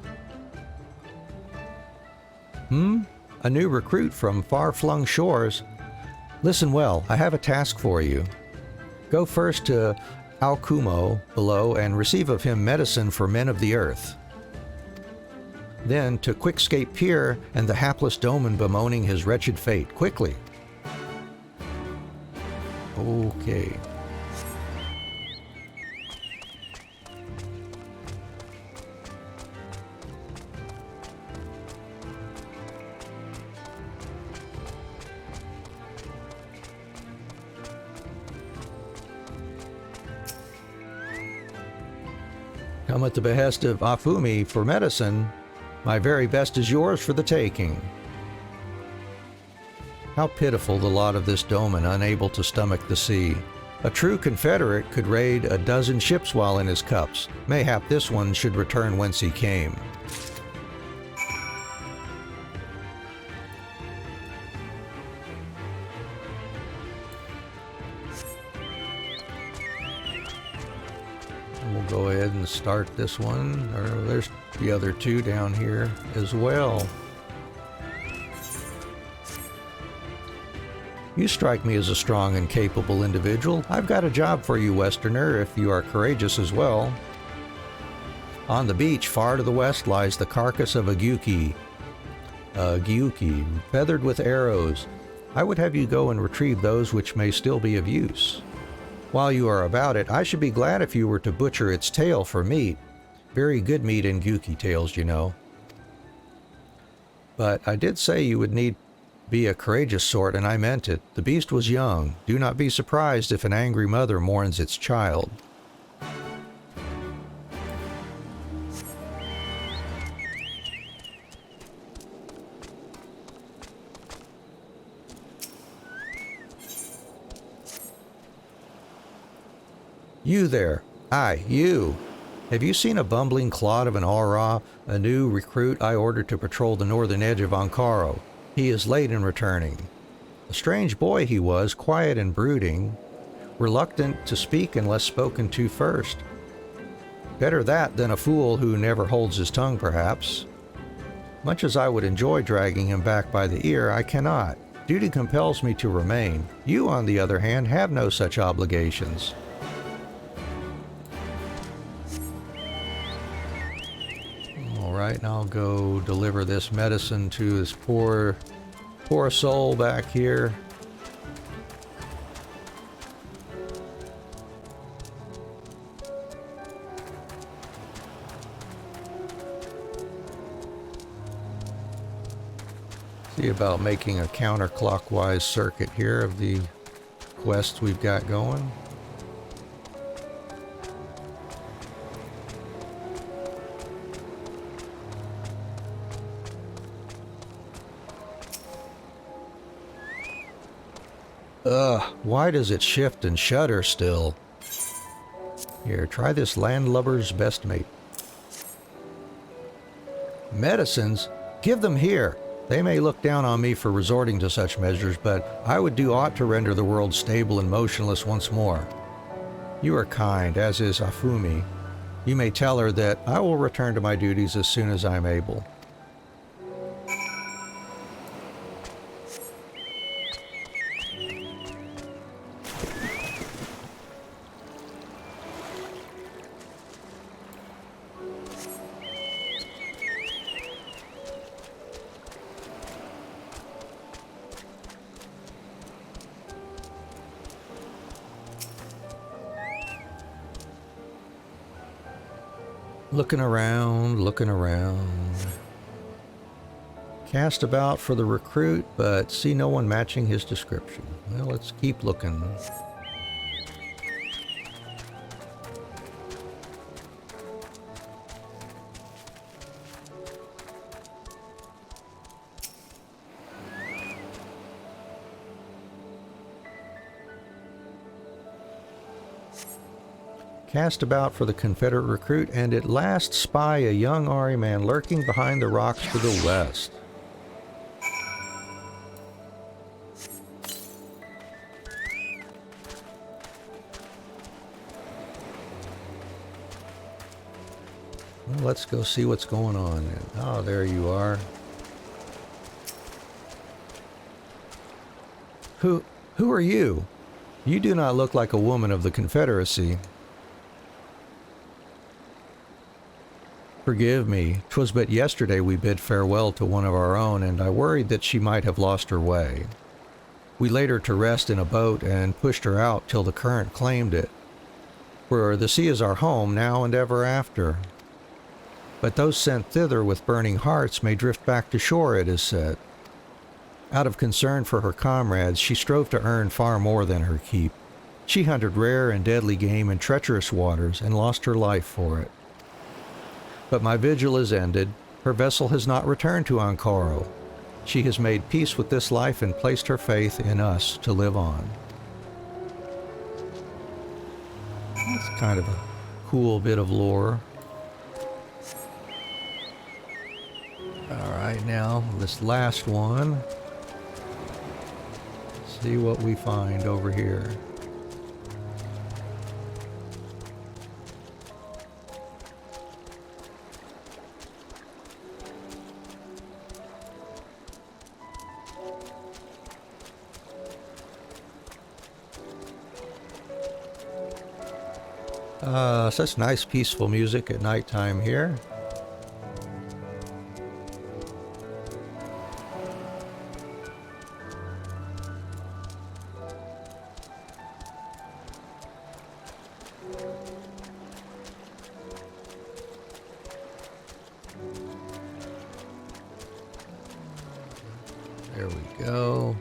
A new recruit from far-flung shores. Listen well, I have a task for you. Go first to Aokumo below and receive of him medicine for men of the earth. Then to Quickscape Pier and the hapless Doman bemoaning his wretched fate. Quickly. Okay. Come at the behest of Afumi for medicine. My very best is yours for the taking. How pitiful the lot of this Doman, unable to stomach the sea. A true Confederate could raid a dozen ships while in his cups. Mayhap this one should return whence he came. We'll go ahead and start this one. There's the other 2 down here as well. You strike me as a strong and capable individual. I've got a job for you, Westerner, if you are courageous as well. On the beach, far to the west, lies the carcass of a Gyuki, feathered with arrows. I would have you go and retrieve those which may still be of use. While you are about it, I should be glad if you were to butcher its tail for meat. Very good meat in Gyuki tails, you know. But I did say you would need be a courageous sort, and I meant it. The beast was young. Do not be surprised if an angry mother mourns its child. You there. Aye, you. Have you seen a bumbling clod of an Aura, a new recruit I ordered to patrol the northern edge of Ankaro? He is late in returning. A strange boy he was, quiet and brooding, reluctant to speak unless spoken to first. Better that than a fool who never holds his tongue, perhaps. Much as I would enjoy dragging him back by the ear, I cannot. Duty compels me to remain. You, on the other hand, have no such obligations. Alright, and I'll go deliver this medicine to this poor soul back here. See about making a counterclockwise circuit here of the quests we've got going. Why does it shift and shudder still? Here, try this landlubber's best mate. Medicines? Give them here. They may look down on me for resorting to such measures, but I would do aught to render the world stable and motionless once more. You are kind, as is Afumi. You may tell her that I will return to my duties as soon as I'm able. Looking around, looking around. Cast about for the recruit, but see no one matching his description. Well, let's keep looking. Cast about for the Confederate recruit, and at last spy a young Ari man lurking behind the rocks to the west. Well, let's go see what's going on. Oh, there you are. Who are you? You do not look like a woman of the Confederacy. Forgive me, 'twas but yesterday we bid farewell to one of our own, and I worried that she might have lost her way. We laid her to rest in a boat and pushed her out till the current claimed it. For the sea is our home now and ever after. But those sent thither with burning hearts may drift back to shore, it is said. Out of concern for her comrades, she strove to earn far more than her keep. She hunted rare and deadly game in treacherous waters and lost her life for it. But my vigil is ended. Her vessel has not returned to Ankaro. She has made peace with this life and placed her faith in us to live on. That's kind of a cool bit of lore. Alright, now this last one. See what we find over here. Such nice peaceful music at nighttime here. There we go.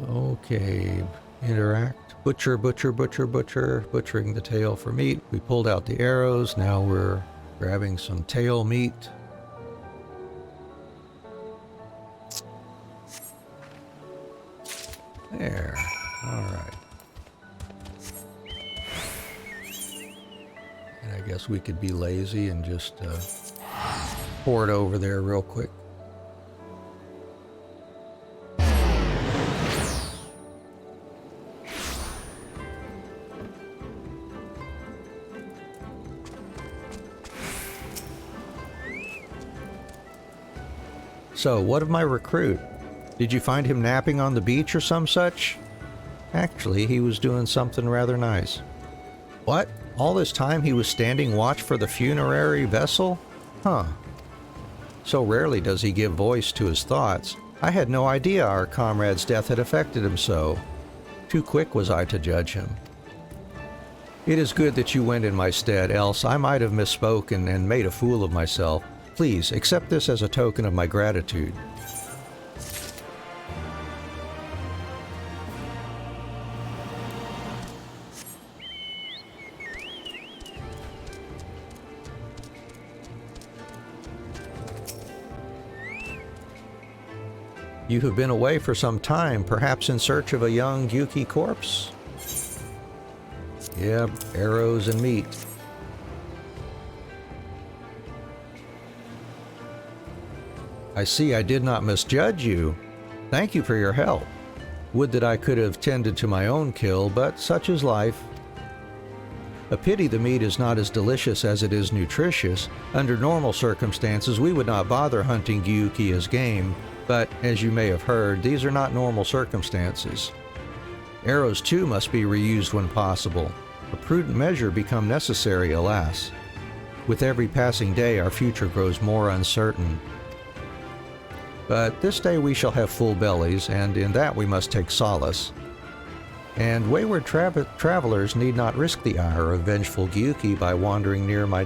Okay, interact. Butcher, butcher, butcher, butcher. Butchering the tail for meat. We pulled out the arrows. Now we're grabbing some tail meat. There. Alright. And I guess we could be lazy and just pour it over there real quick. So, what of my recruit? Did you find him napping on the beach or some such? Actually, he was doing something rather nice. What? All this time he was standing watch for the funerary vessel? Huh. So rarely does he give voice to his thoughts. I had no idea our comrade's death had affected him so. Too quick was I to judge him. It is good that you went in my stead, else I might have misspoken and made a fool of myself. Please, accept this as a token of my gratitude. You have been away for some time, perhaps in search of a young Gyuki corpse? Yep, arrows and meat. I see I did not misjudge you. Thank you for your help. Would that I could have tended to my own kill, but such is life. A pity the meat is not as delicious as it is nutritious. Under normal circumstances, we would not bother hunting Gyuki as game, but as you may have heard, these are not normal circumstances. Arrows too must be reused when possible. A prudent measure become necessary, alas. With every passing day, our future grows more uncertain. But this day we shall have full bellies, and in that we must take solace. And wayward travelers need not risk the ire of vengeful Gyuki by wandering near my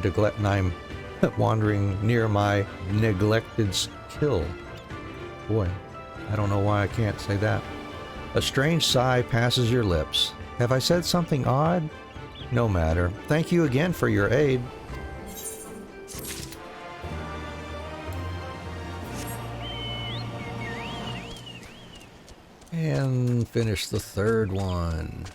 neglected kill. Boy, I don't know why I can't say that. A strange sigh passes your lips. Have I said something odd? No matter. Thank you again for your aid. And finish the third one.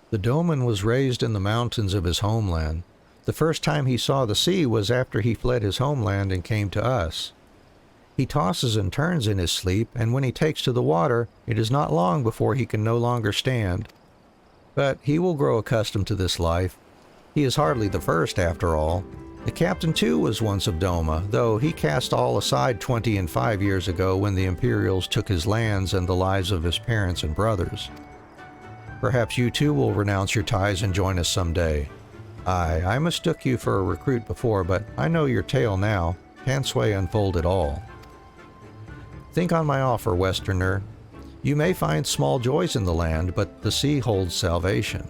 The Doman was raised in the mountains of his homeland. The first time he saw the sea was after he fled his homeland and came to us. He tosses and turns in his sleep, and when he takes to the water, it is not long before he can no longer stand. But he will grow accustomed to this life. He is hardly the first, after all. The captain, too, was once of Doma, though he cast all aside 25 years ago when the Imperials took his lands and the lives of his parents and brothers. Perhaps you, too, will renounce your ties and join us someday. I mistook you for a recruit before, but I know your tale now. Can't sway unfold it all. Think on my offer, Westerner. You may find small joys in the land, but the sea holds salvation.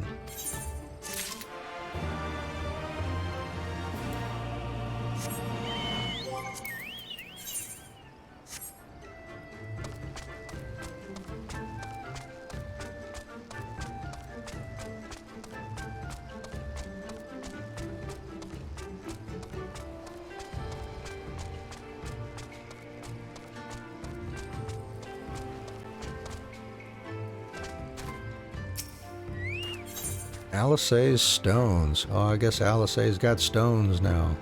Alisaie's stones. Oh, I guess Alisaie's got stones now.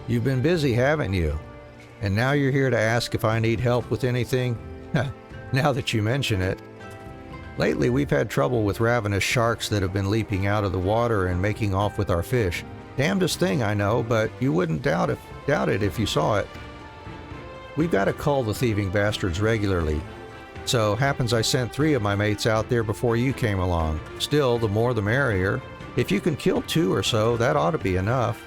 You've been busy, haven't you? And now you're here to ask if I need help with anything? Now that you mention it. Lately, we've had trouble with ravenous sharks that have been leaping out of the water and making off with our fish. Damnedest thing, I know, but you wouldn't doubt it if you saw it. We've got to cull the thieving bastards regularly. So, happens I sent 3 of my mates out there before you came along. Still, the more the merrier. If you can kill 2 or so, that ought to be enough.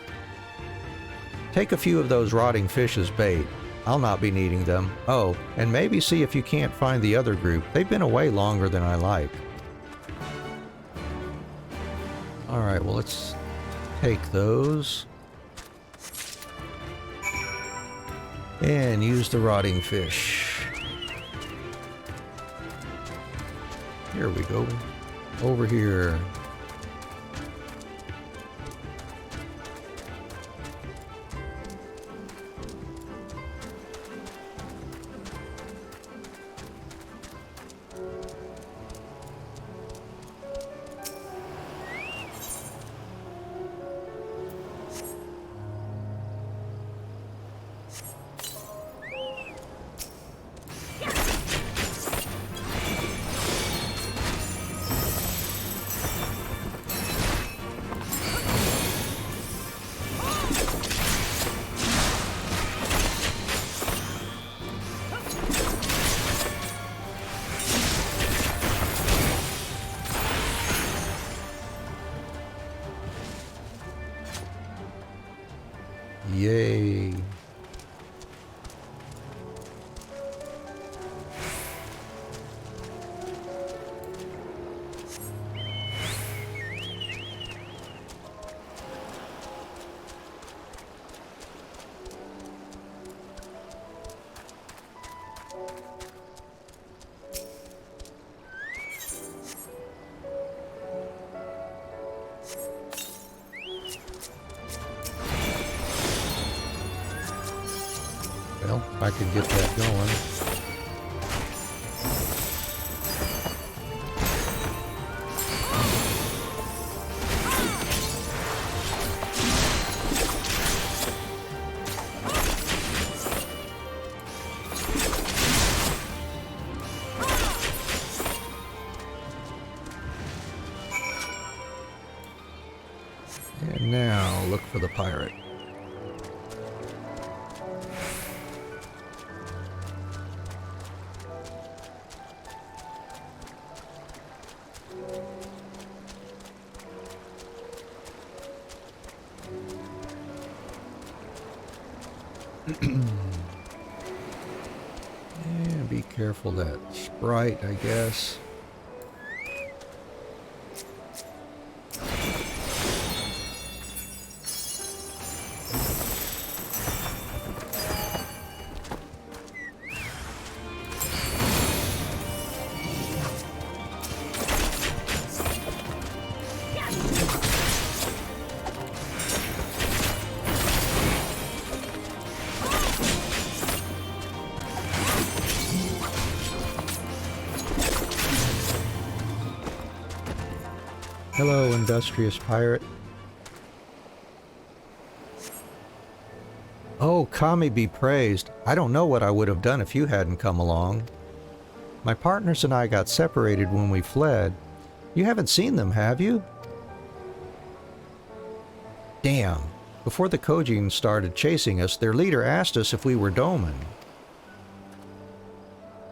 Take a few of those rotting fish as bait. I'll not be needing them. Oh, and maybe see if you can't find the other group. They've been away longer than I like. Alright, well, let's take those. And use the rotting fish. Here we go. Over here. Yay. Well, I can get that going. And now, look for the pirate. And be careful that sprite, I guess. Hello, industrious pirate. Oh, Kami be praised. I don't know what I would have done if you hadn't come along. My partners and I got separated when we fled. You haven't seen them, have you? Damn. Before the Kogane started chasing us, their leader asked us if we were Doman.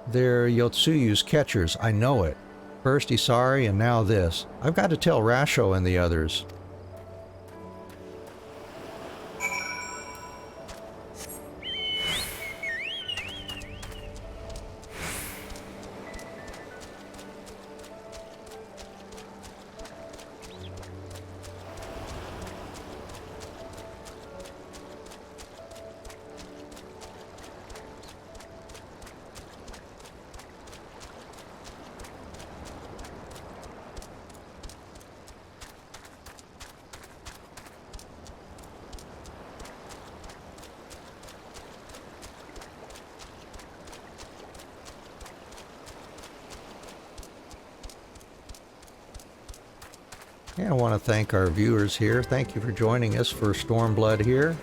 They're Yotsuyu's catchers, I know it. First Isari and now this. I've got to tell Rasho and the others. And I want to thank our viewers here. Thank you for joining us for Stormblood here.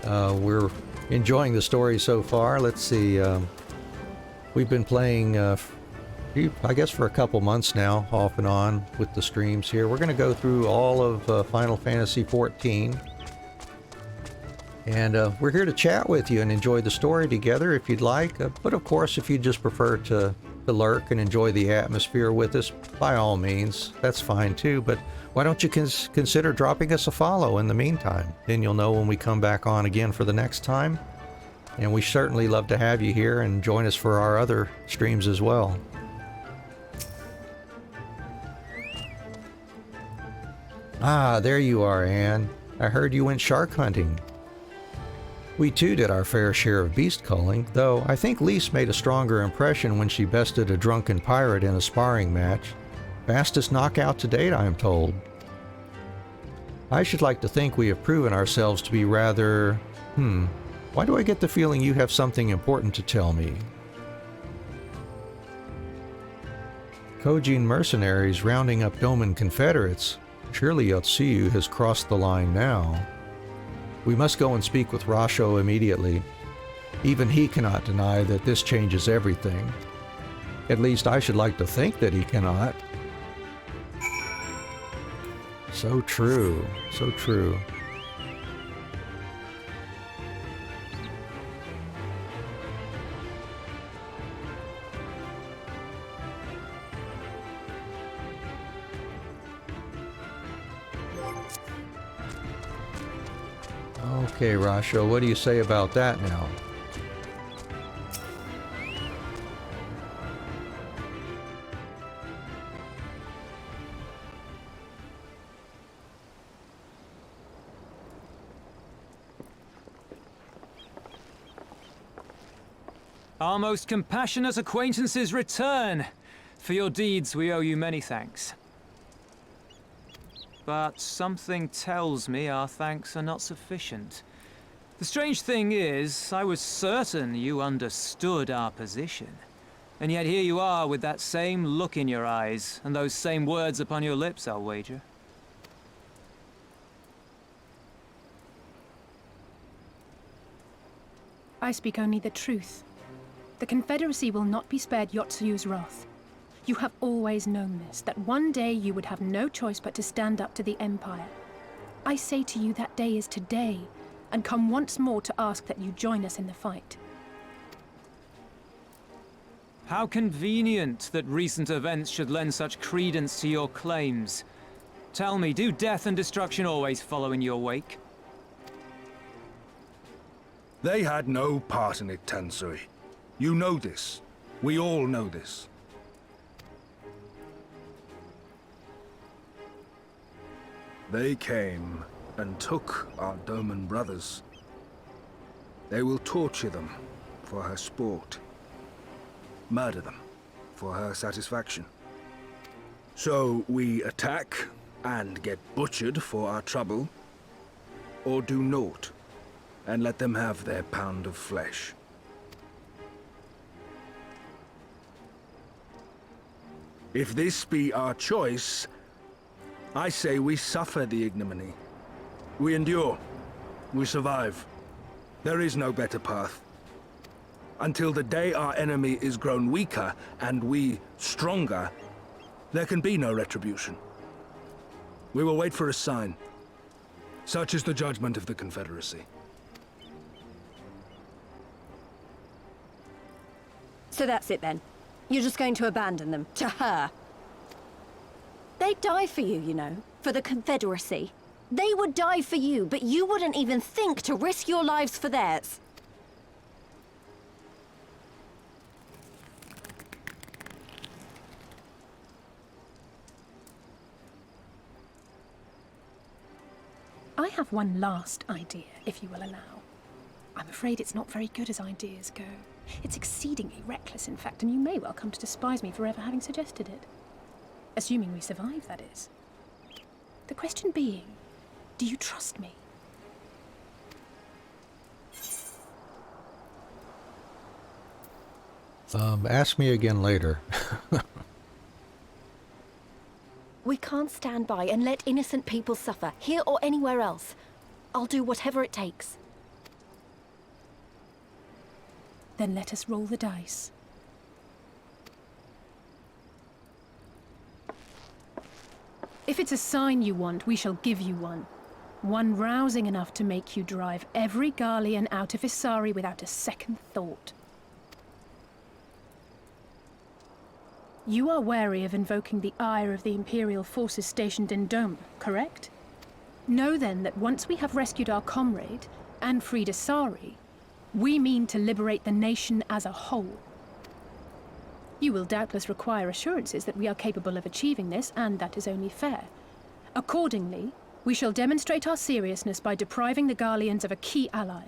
We're enjoying the story so far. Let's see. We've been playing, I guess, for a couple months now, off and on with the streams here. We're going to go through all of Final Fantasy XIV. And we're here to chat with you and enjoy the story together if you'd like. But of course, if you just prefer to lurk and enjoy the atmosphere with us, by all means, that's fine too. But why don't you consider dropping us a follow in the meantime? Then you'll know when we come back on again for the next time. And we certainly love to have you here and join us for our other streams as well. Ah, there you are, Anne. I heard you went shark hunting. We too did our fair share of beast culling, though I think Lise made a stronger impression when she bested a drunken pirate in a sparring match. Fastest knockout to date, I am told. I should like to think we have proven ourselves to be rather... Why do I get the feeling you have something important to tell me? Kugane mercenaries rounding up Doman Confederates. Surely Yotsuyu has crossed the line now. We must go and speak with Rasho immediately. Even he cannot deny that this changes everything. At least I should like to think that he cannot. So true, so true. Okay, Rasho, what do you say about that now? Our most compassionate acquaintances return. For your deeds, we owe you many thanks. But something tells me our thanks are not sufficient. The strange thing is, I was certain you understood our position. And yet here you are with that same look in your eyes, and those same words upon your lips, I'll wager. I speak only the truth. The Confederacy will not be spared Yotsuyu's wrath. You have always known this, that one day you would have no choice but to stand up to the Empire. I say to you that day is today, and come once more to ask that you join us in the fight. How convenient that recent events should lend such credence to your claims. Tell me, do death and destruction always follow in your wake? They had no part in it, Tansui. You know this. We all know this. They came and took our Doman brothers. They will torture them for her sport. Murder them for her satisfaction. So we attack and get butchered for our trouble, or do naught and let them have their pound of flesh. If this be our choice, I say we suffer the ignominy. We endure. We survive. There is no better path. Until the day our enemy is grown weaker and we stronger, there can be no retribution. We will wait for a sign. Such is the judgment of the Confederacy. So that's it then. You're just going to abandon them to her. They'd die for you, you know, for the Confederacy. They would die for you, but you wouldn't even think to risk your lives for theirs. I have one last idea, if you will allow. I'm afraid it's not very good as ideas go. It's exceedingly reckless, in fact, and you may well come to despise me for ever having suggested it. Assuming we survive, that is. The question being, do you trust me? Ask me again later. We can't stand by and let innocent people suffer, here or anywhere else. I'll do whatever it takes. Then let us roll the dice. If it's a sign you want, we shall give you one. One rousing enough to make you drive every Garlean out of Isari without a second thought. You are wary of invoking the ire of the Imperial forces stationed in Dome, correct? Know then that once we have rescued our comrade, and freed Isari, we mean to liberate the nation as a whole. You will doubtless require assurances that we are capable of achieving this, and that is only fair. Accordingly, we shall demonstrate our seriousness by depriving the Garleans of a key ally,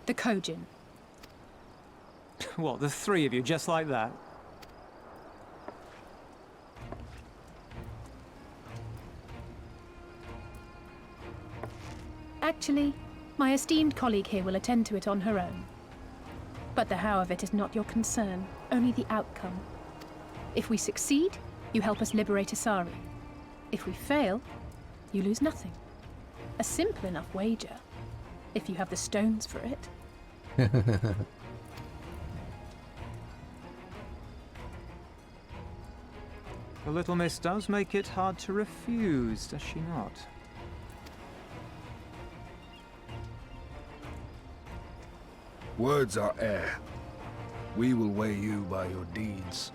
the Kugane. What, the three of you, just like that? Actually, my esteemed colleague here will attend to it on her own. But the how of it is not your concern, only the outcome. If we succeed, you help us liberate Isari. If we fail, you lose nothing. A simple enough wager, if you have the stones for it. The little miss does make it hard to refuse, does she not? Words are air. We will weigh you by your deeds.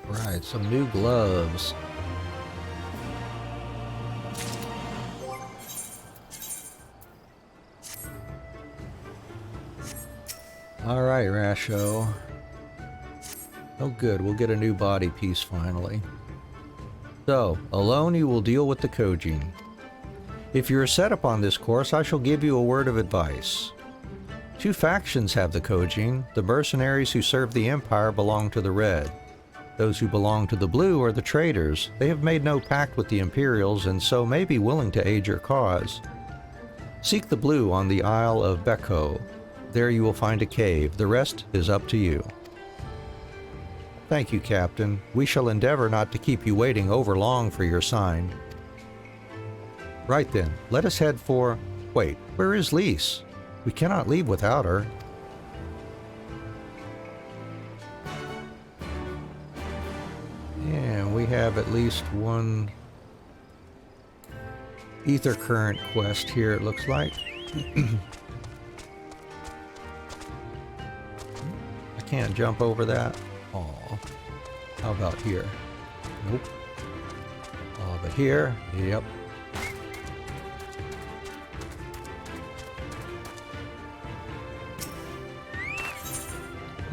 Right, some new gloves. Alright, Rasho. Oh good, we'll get a new body piece finally. So, alone you will deal with the Kugane. If you are set upon this course, I shall give you a word of advice. Two factions have the Kugane. The mercenaries who serve the Empire belong to the Red. Those who belong to the Blue are the traitors. They have made no pact with the Imperials and so may be willing to aid your cause. Seek the Blue on the Isle of Beko. There you will find a cave. The rest is up to you. Thank you, Captain. We shall endeavor not to keep you waiting over long for your sign. Right then, let us head for... Wait, where is Lise? We cannot leave without her. And we have at least one ether current quest here, it looks like. I can't jump over that. Aw. How about here? Nope. But here, yep.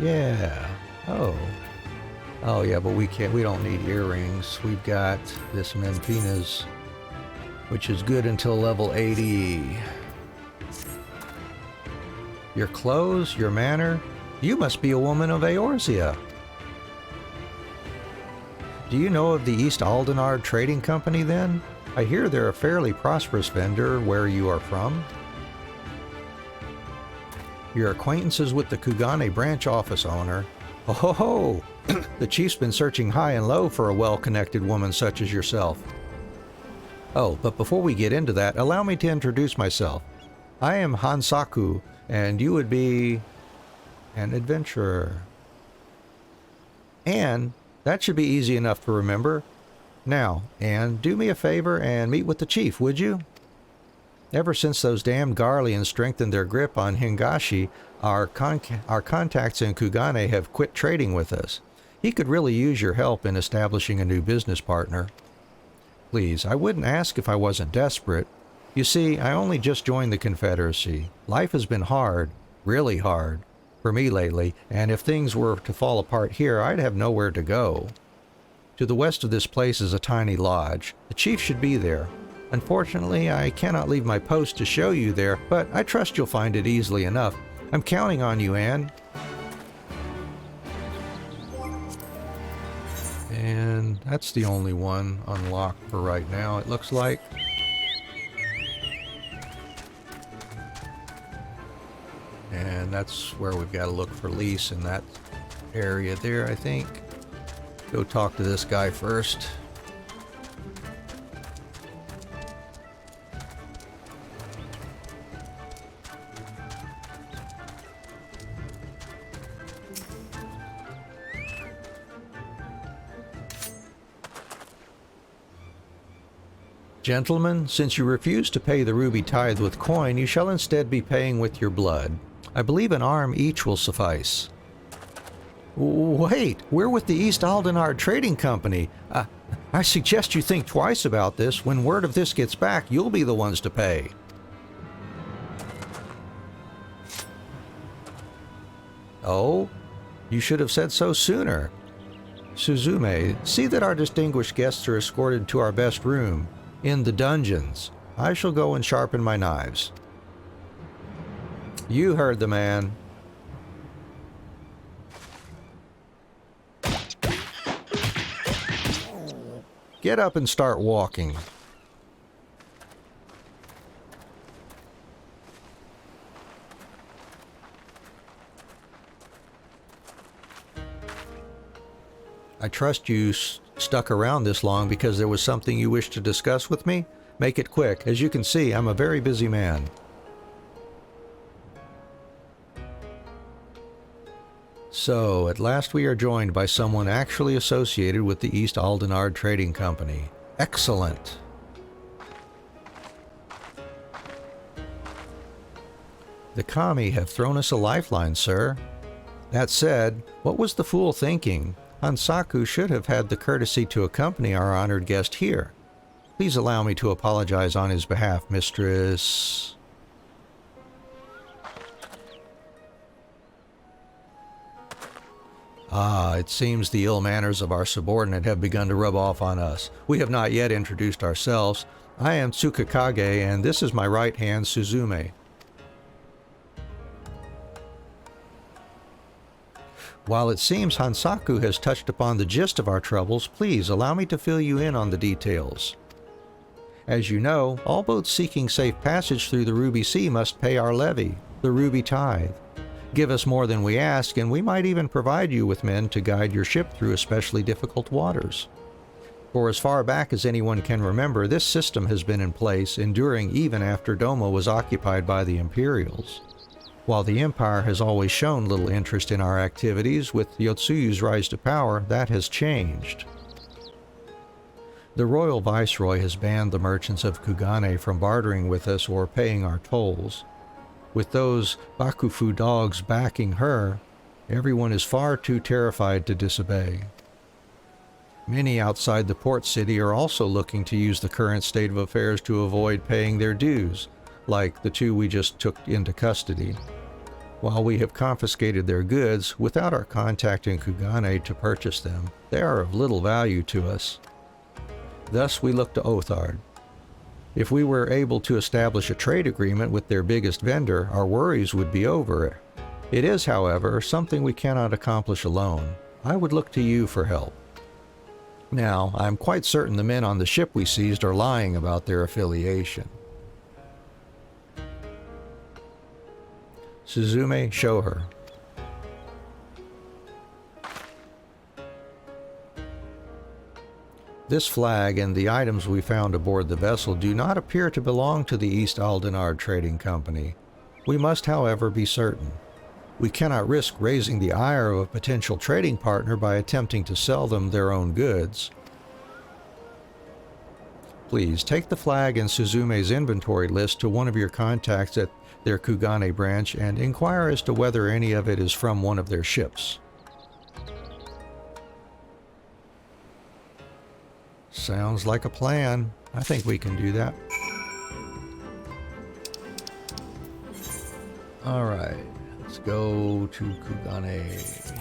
Yeah. Oh. Oh yeah, but we don't need earrings. We've got this Mempina's, which is good until level 80. Your clothes, your manner, you must be a woman of Eorzea. Do you know of the East Aldenard Trading Company then? I hear they're a fairly prosperous vendor where you are from. Your acquaintances with the Kugane branch office owner. Oh ho ho! The chief's been searching high and low for a well-connected woman such as yourself. Oh, but before we get into that, allow me to introduce myself. I am Hansaku, and you would be an adventurer. And that should be easy enough to remember. Now, Anne, do me a favor and meet with the chief, would you? Ever since those damned Garleans strengthened their grip on Hingashi, our contacts in Kugane have quit trading with us. He could really use your help in establishing a new business partner. Please, I wouldn't ask if I wasn't desperate. You see, I only just joined the Confederacy. Life has been hard, really hard, for me lately, and if things were to fall apart here, I'd have nowhere to go. To the west of this place is a tiny lodge. The chief should be there. Unfortunately, I cannot leave my post to show you there, but I trust you'll find it easily enough. I'm counting on you, Anne. And that's the only one unlocked for right now, it looks like. And that's where we've got to look for Lise in that area there, I think. Go talk to this guy first. Gentlemen, since you refuse to pay the ruby tithe with coin, you shall instead be paying with your blood. I believe an arm each will suffice. Wait, we're with the East Aldenard Trading Company. I suggest you think twice about this. When word of this gets back, you'll be the ones to pay. Oh, you should have said so sooner. Suzume, see that our distinguished guests are escorted to our best room, in the dungeons. I shall go and sharpen my knives. You heard the man. Get up and start walking. I trust you stuck around this long because there was something you wished to discuss with me? Make it quick. As you can see, I'm a very busy man. So, at last we are joined by someone actually associated with the East Aldenard Trading Company. Excellent! The Kami have thrown us a lifeline, sir. That said, what was the fool thinking? Hansaku should have had the courtesy to accompany our honored guest here. Please allow me to apologize on his behalf, Mistress... Ah, it seems the ill manners of our subordinate have begun to rub off on us. We have not yet introduced ourselves. I am Tsukakage, and this is my right hand, Suzume. While it seems Hansaku has touched upon the gist of our troubles, please allow me to fill you in on the details. As you know, all boats seeking safe passage through the Ruby Sea must pay our levy, the Ruby Tithe. Give us more than we ask, and we might even provide you with men to guide your ship through especially difficult waters. For as far back as anyone can remember, this system has been in place, enduring even after Doma was occupied by the Imperials. While the Empire has always shown little interest in our activities, with Yotsuyu's rise to power, that has changed. The Royal Viceroy has banned the merchants of Kugane from bartering with us or paying our tolls. With those Bakufu dogs backing her, everyone is far too terrified to disobey. Many outside the port city are also looking to use the current state of affairs to avoid paying their dues, like the two we just took into custody. While we have confiscated their goods, without our contacting Kugane to purchase them, they are of little value to us. Thus we look to Othard. If we were able to establish a trade agreement with their biggest vendor, our worries would be over. It is, however, something we cannot accomplish alone. I would look to you for help. Now, I am quite certain the men on the ship we seized are lying about their affiliation. Suzume, show her. This flag and the items we found aboard the vessel do not appear to belong to the East Aldenard Trading Company. We must, however, be certain. We cannot risk raising the ire of a potential trading partner by attempting to sell them their own goods. Please take the flag and Suzume's inventory list to one of your contacts at their Kugane branch and inquire as to whether any of it is from one of their ships. Sounds like a plan. I think we can do that. Alright, let's go to Kugane.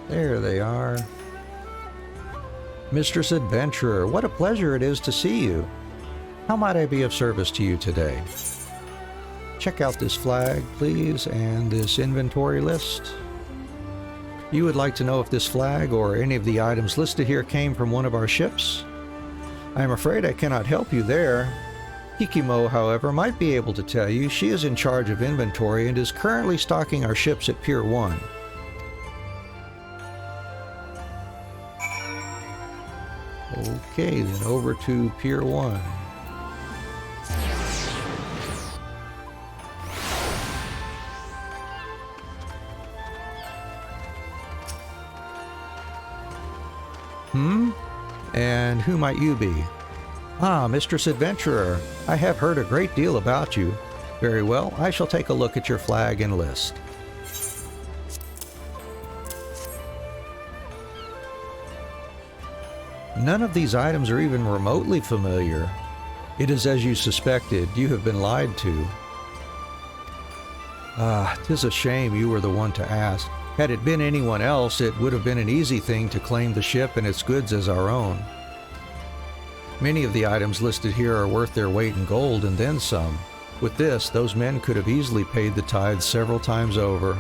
There they are. Mistress Adventurer, what a pleasure it is to see you. How might I be of service to you today? Check out this flag, please, and this inventory list. You would like to know if this flag or any of the items listed here came from one of our ships? I am afraid I cannot help you there. Hikimo, however, might be able to tell you. She is in charge of inventory and is currently stocking our ships at Pier 1. Okay, then over to Pier 1. And who might you be? Ah, Mistress Adventurer, I have heard a great deal about you. Very well, I shall take a look at your flag and list. None of these items are even remotely familiar. It is as you suspected, you have been lied to. Ah, 'tis a shame you were the one to ask. Had it been anyone else, it would have been an easy thing to claim the ship and its goods as our own. Many of the items listed here are worth their weight in gold and then some. With this, those men could have easily paid the tithes several times over.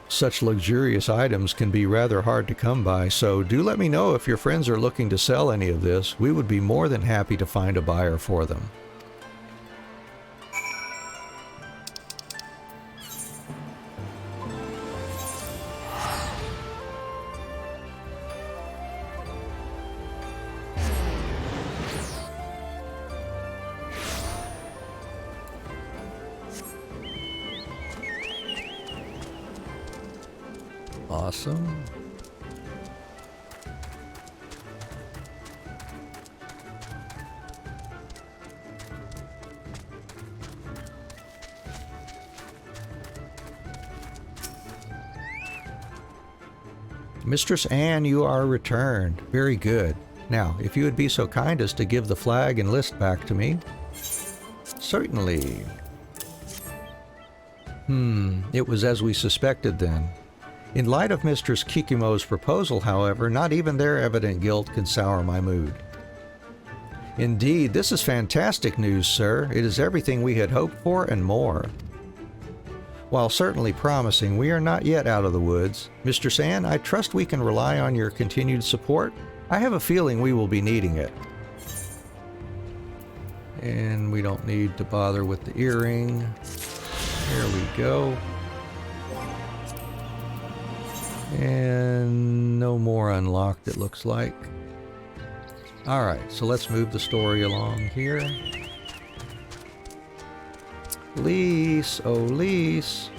Such luxurious items can be rather hard to come by, so do let me know if your friends are looking to sell any of this. We would be more than happy to find a buyer for them. Awesome. Mistress Anne, you are returned. Very good. Now, if you would be so kind as to give the flag and list back to me. Certainly. It was as we suspected then. In light of Mistress Kikimo's proposal, however, not even their evident guilt can sour my mood. Indeed, this is fantastic news, sir. It is everything we had hoped for and more. While certainly promising, we are not yet out of the woods. Mistress Anne, I trust we can rely on your continued support. I have a feeling we will be needing it. And we don't need to bother with the earring. There we go. And no more unlocked, it looks like. Alright, so let's move the story along here. Lise, oh Lise.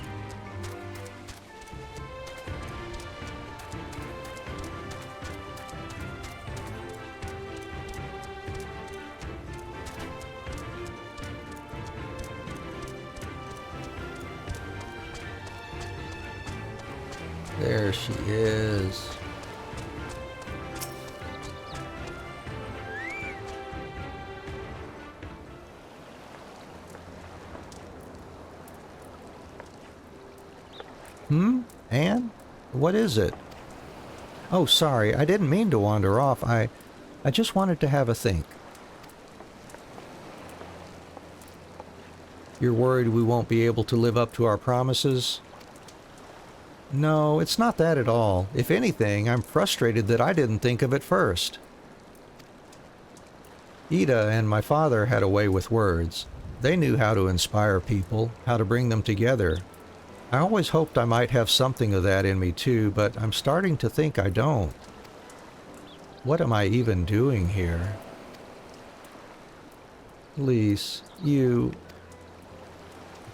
There she is. Anne? What is it? Oh, sorry, I didn't mean to wander off. I just wanted to have a think. You're worried we won't be able to live up to our promises? No, it's not that at all. If anything, I'm frustrated that I didn't think of it first. Ida and my father had a way with words. They knew how to inspire people, how to bring them together. I always hoped I might have something of that in me too, but I'm starting to think I don't. What am I even doing here? Lise, you...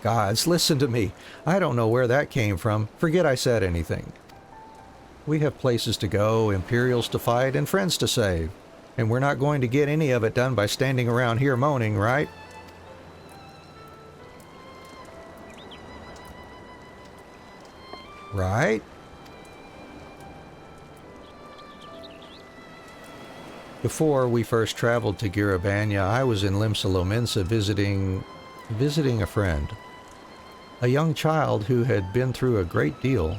Gods, listen to me. I don't know where that came from. Forget I said anything. We have places to go, Imperials to fight, and friends to save. And we're not going to get any of it done by standing around here moaning, right? Right? Before we first traveled to Girabanya, I was in Limsa Lominsa visiting a friend. a young child who had been through a great deal.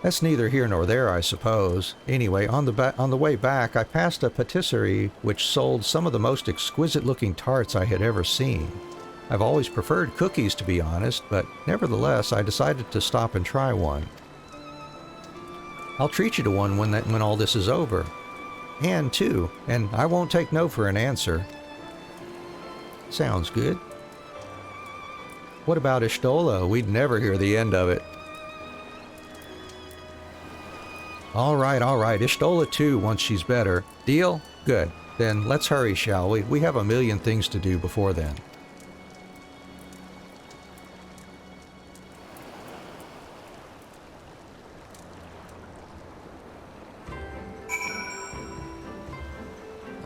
That's neither here nor there, I suppose. Anyway, on the way back, I passed a patisserie which sold some of the most exquisite-looking tarts I had ever seen. I've always preferred cookies, to be honest, but nevertheless, I decided to stop and try one. I'll treat you to one when all this is over. And two, and I won't take no for an answer. Sounds good. What about Ishtola? We'd never hear the end of it. All right, Ishtola too, once she's better. Deal? Good. Then let's hurry, shall we? We have a million things to do before then.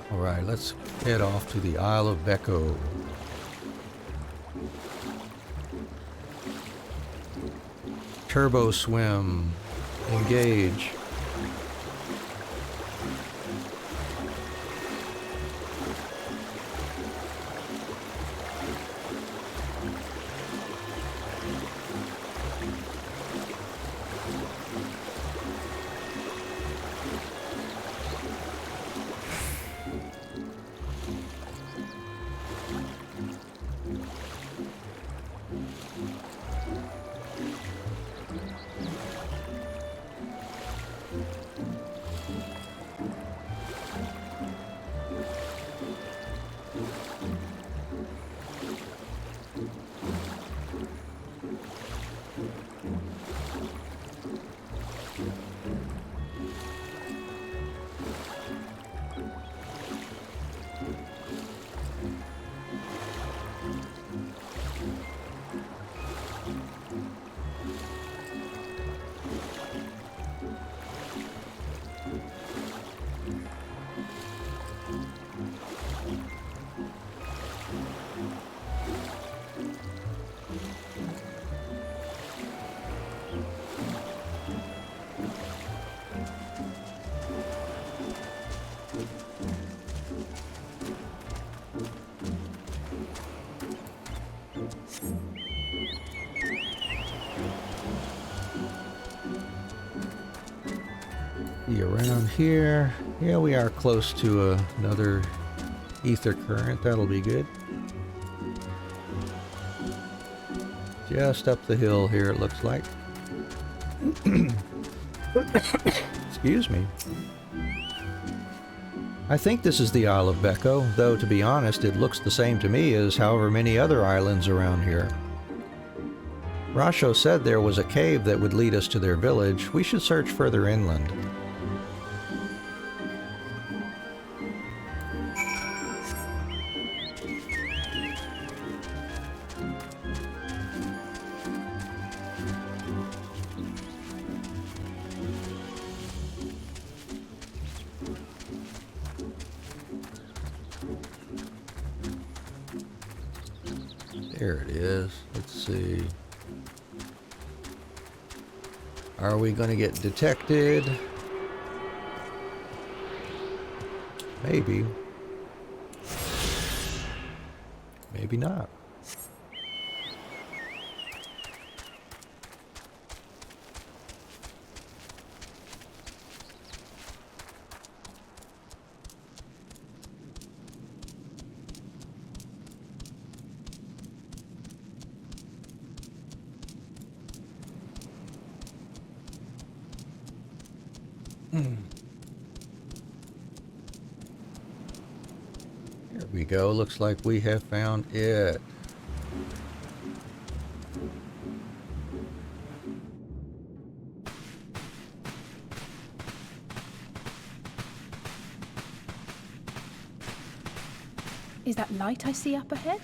All right, let's head off to the Isle of Becco. Turbo swim. Engage. Around here, yeah, we are close to another ether current. That'll be good. Just up the hill here, it looks like. Excuse me. I think this is the Isle of Becco, though to be honest, it looks the same to me as however many other islands around here. Rasho said there was a cave that would lead us to their village. We should search further inland. There it is. Let's see. Are we going to get detected? Maybe. Maybe not. There we go. Looks like we have found it. Is that light I see up ahead?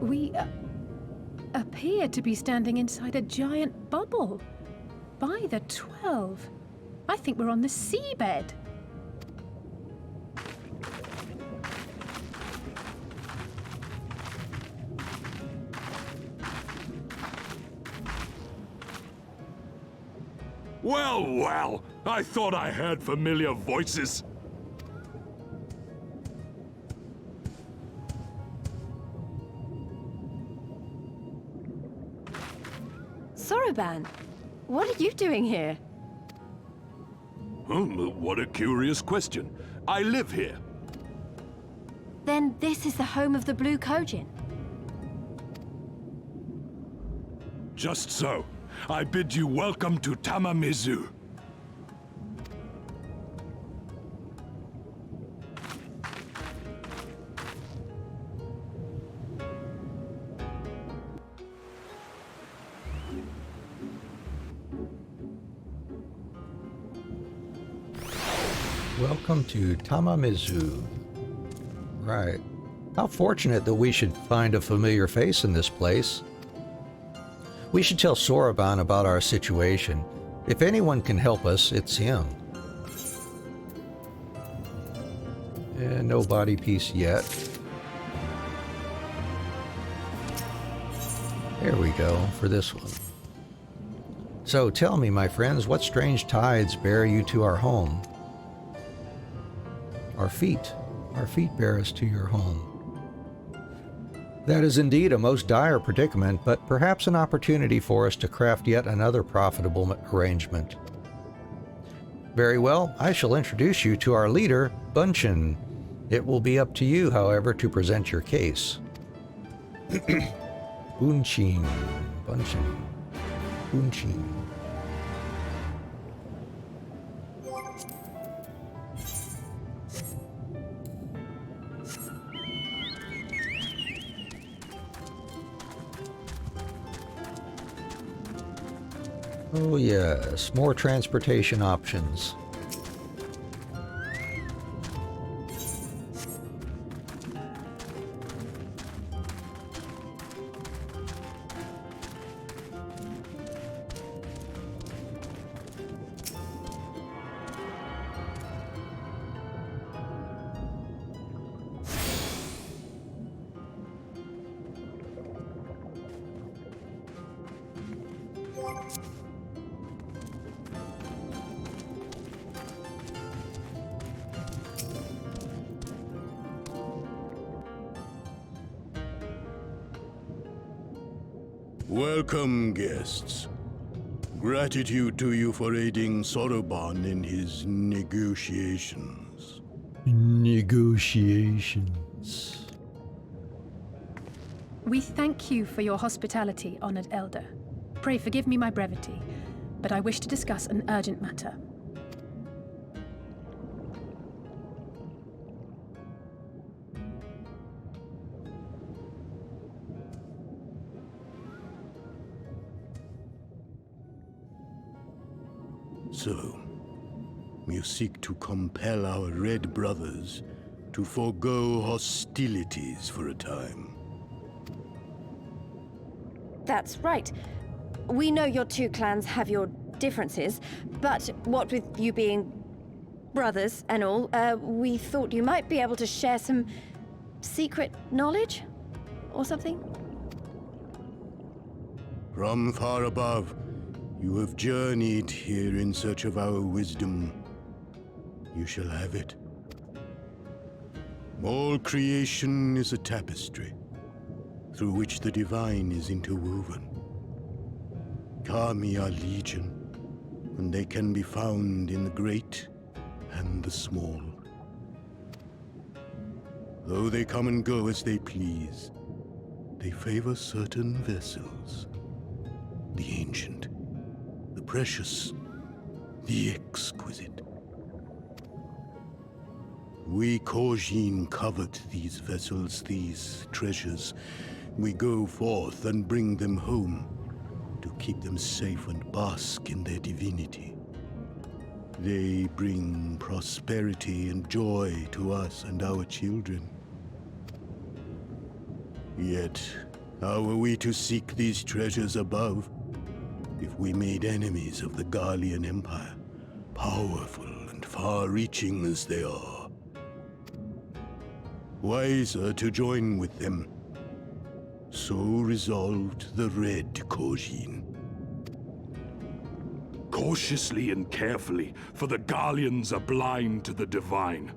We appear appear to be standing inside a giant bubble. By the 12, I think we're on the seabed. Well, well, I thought I heard familiar voices. Soroban, what are you doing here? What a curious question. I live here. Then this is the home of the Blue Kogin. Just so. I bid you welcome to Tamamizu. Welcome to Tamamizu. Right. How fortunate that we should find a familiar face in this place. We should tell Soroban about our situation. If anyone can help us, it's him. No body piece yet. There we go, for this one. So tell me, my friends, what strange tides bear you to our home? Our feet bear us to your home. That is indeed a most dire predicament, but perhaps an opportunity for us to craft yet another profitable arrangement. Very well, I shall introduce you to our leader, Bunchin. It will be up to you, however, to present your case. Bunchin. Oh yes, more transportation options. Welcome, guests. Gratitude to you for aiding Soroban in his negotiations. Negotiations. We thank you for your hospitality, honored elder. Pray forgive me my brevity, but I wish to discuss an urgent matter. So, you seek to compel our Red Brothers to forego hostilities for a time. That's right. We know your two clans have your differences, but what with you being brothers and all, we thought you might be able to share some secret knowledge or something? From far above, you have journeyed here in search of our wisdom. You shall have it. All creation is a tapestry, through which the divine is interwoven. Kami are legion, and they can be found in the great and the small. Though they come and go as they please, they favor certain vessels. The ancient, the precious, the exquisite. We Kogin covet these vessels, these treasures. We go forth and bring them home to keep them safe and bask in their divinity. They bring prosperity and joy to us and our children. Yet, How are we to seek these treasures above if we made enemies of the Garlean Empire, powerful and far-reaching as they are? Wiser to join with them. So resolved the Red Kugane. Cautiously and carefully, for the Garleans are blind to the divine,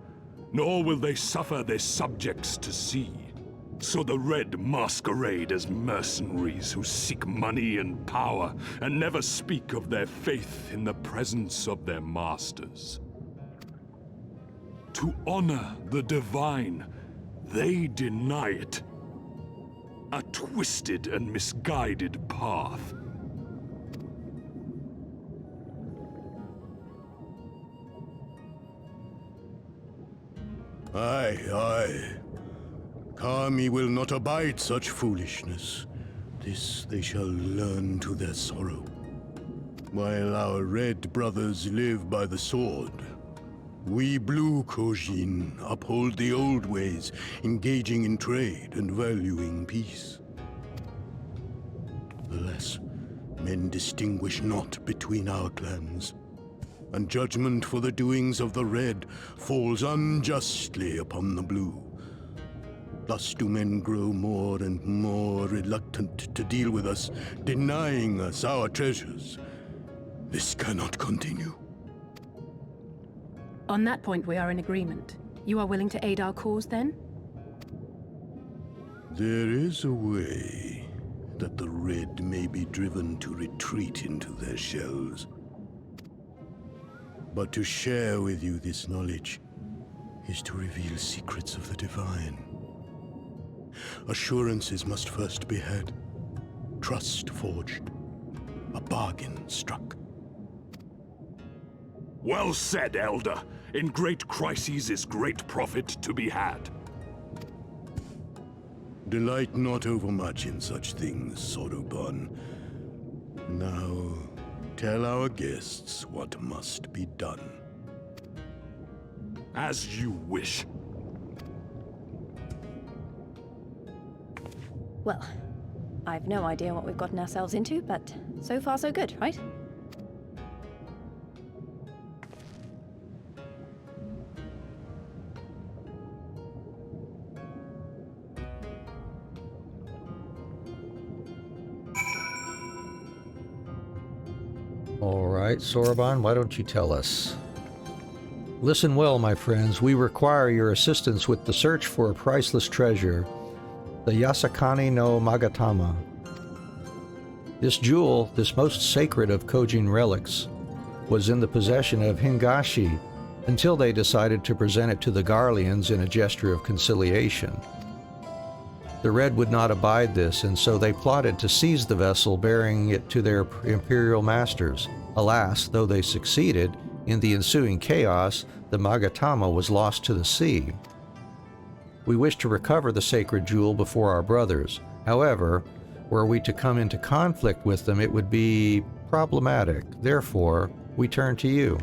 nor will they suffer their subjects to see. So the Red masquerade as mercenaries who seek money and power, and never speak of their faith in the presence of their masters. To honor the divine, they deny it. A twisted and misguided path. Aye, aye. Kami will not abide such foolishness. This they shall learn to their sorrow. While our red brothers live by the sword, we blue Kugane uphold the old ways, engaging in trade and valuing peace. Alas, men distinguish not between our clans, and judgment for the doings of the red falls unjustly upon the blue. Thus do men grow more and more reluctant to deal with us, denying us our treasures. This cannot continue. On that point, we are in agreement. You are willing to aid our cause, then? There is a way that the Red may be driven to retreat into their shells. But to share with you this knowledge is to reveal secrets of the divine. Assurances must first be had, trust forged, a bargain struck. Well said, Elder. In great crises is great profit to be had. Delight not overmuch in such things, Soroban. Now, tell our guests what must be done. As you wish. Well, I've no idea what we've gotten ourselves into, but so far so good, right? All right, Soroban, why don't you tell us? Listen well, my friends. We require your assistance with the search for a priceless treasure, the Yasakani no Magatama. This jewel, this most sacred of Kogin relics, was in the possession of Hingashi until they decided to present it to the Garleans in a gesture of conciliation. The Red would not abide this, and so they plotted to seize the vessel bearing it to their imperial masters. Alas, though they succeeded, in the ensuing chaos, the Magatama was lost to the sea. We wish to recover the sacred jewel before our brothers. However, were we to come into conflict with them, it would be problematic. Therefore, we turn to you.